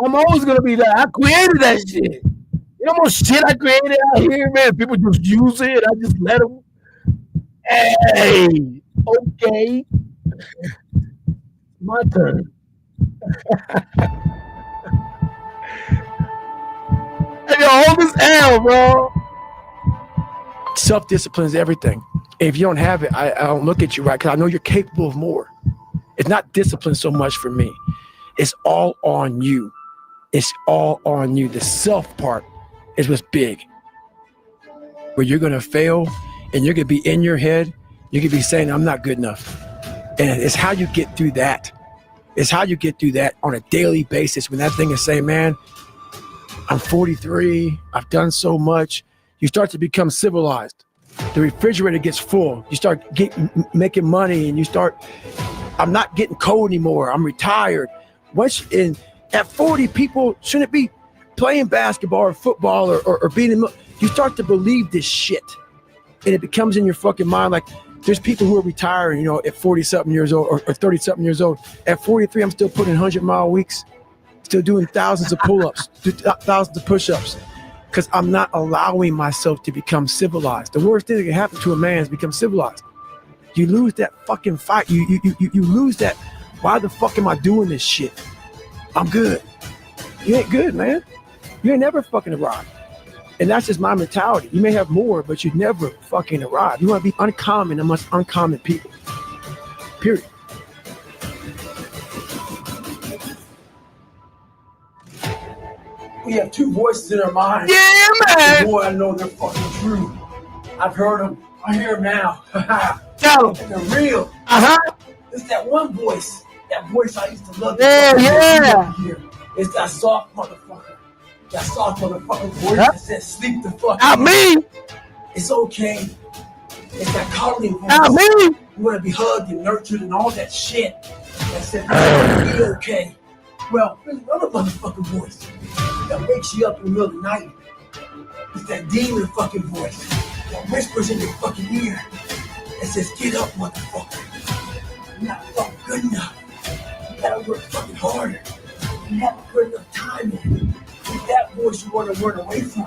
I'm always gonna be that. I created that shit. You know how much shit I created out here, man? People just use it. I just let them. Hey, okay. My turn. Hey, yo, hold this L, bro. Self-discipline is everything. If you don't have it, I don't look at you right because I know you're capable of more. It's not discipline so much for me. It's all on you. It's all on you. The self part is what's big. Where you're going to fail and you're going to be in your head. You could be saying, I'm not good enough. And it's how you get through that. It's how you get through that on a daily basis when that thing is saying, man, I'm 43. I've done so much. You start to become civilized. The refrigerator gets full. You start making money and you start, I'm not getting cold anymore. I'm retired. At 40, people shouldn't be playing basketball or football or being in, you start to believe this shit. And it becomes in your fucking mind like there's people who are retiring, you know, at 40-something years old or 30-something years old. At 43, I'm still putting 100-mile weeks, still doing thousands of pull-ups, thousands of push-ups. Because I'm not allowing myself to become civilized. The worst thing that can happen to a man is become civilized. You lose that fucking fight. You lose that. Why the fuck am I doing this shit? I'm good. You ain't good, man. You ain't never fucking arrived. And that's just my mentality. You may have more, but you never fucking arrive. You want to be uncommon amongst uncommon people. Period. We have two voices in our mind. Yeah, man. The more I know they're fucking true. I've heard them. I hear them now. Tell them. They're real. It's that one voice. That voice I used to love. Yeah. It's that soft motherfucker. That soft motherfucker voice that says sleep the fuck. Not me. It's okay. It's that cuddling voice. Not me. You want to be hugged and nurtured and all that shit. That said, be okay. Well, there's another motherfucking voice that wakes you up in the middle of the night. It's that demon fucking voice that whispers in your fucking ear and says, get up, motherfucker. You're not fucking good enough. You gotta work fucking harder. You haven't put enough time in. It's that voice you want to run away from.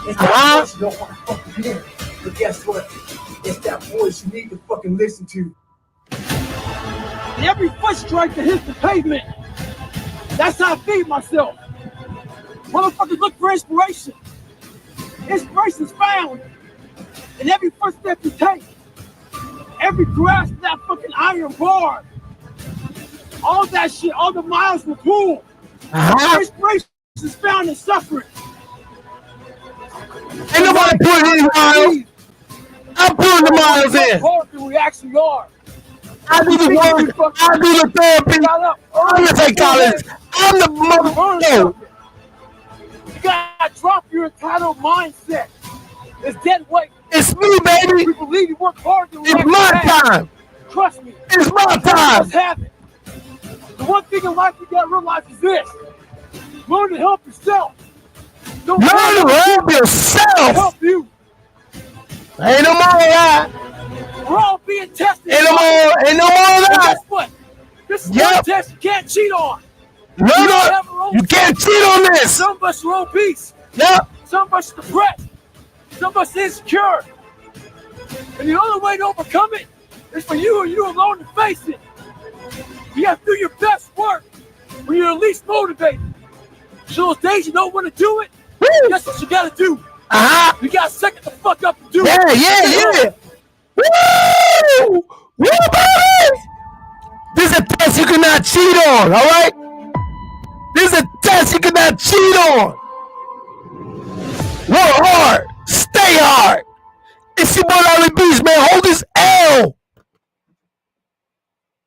It's that voice you don't want to fucking hear. But guess what? It's that voice you need to fucking listen to. And every foot strike that hits the pavement, that's how I feed myself. Motherfuckers look for inspiration. Inspiration is found in every footstep you take. Every grasp of that fucking iron bar. All that shit, all the miles in the pool. Inspiration is found in suffering. Ain't nobody putting any miles. I'm putting the miles in. Than we actually are. I do the work. I do the therapy. I'm the psychologist. I'm the motherfucker. You gotta drop your entitled mindset. It's dead weight. It's me, baby. We believe you work hard. It's my time. Trust me. It's my time. Have it. The one thing in life you gotta realize is this: learn to help yourself. Learn to help yourself. Help you. Ain't no more of that. We're all being tested. Ain't no more of that. Guess what? This is one test you can't cheat on. No, you can't cheat on this. Some of us are obese. Yep. Some of us are depressed. Some of us insecure. And the only way to overcome it is for you and you alone to face it. You have to do your best work when you're least motivated. So those days you don't want to do it, that's what you gotta do. You gotta suck it the fuck up and do it. Yeah. Woo! Woo, baby! This is a test you cannot cheat on, all right? This is a test you cannot cheat on. Work hard. Stay hard. It's your boy Ollie Beast, man. Hold this L.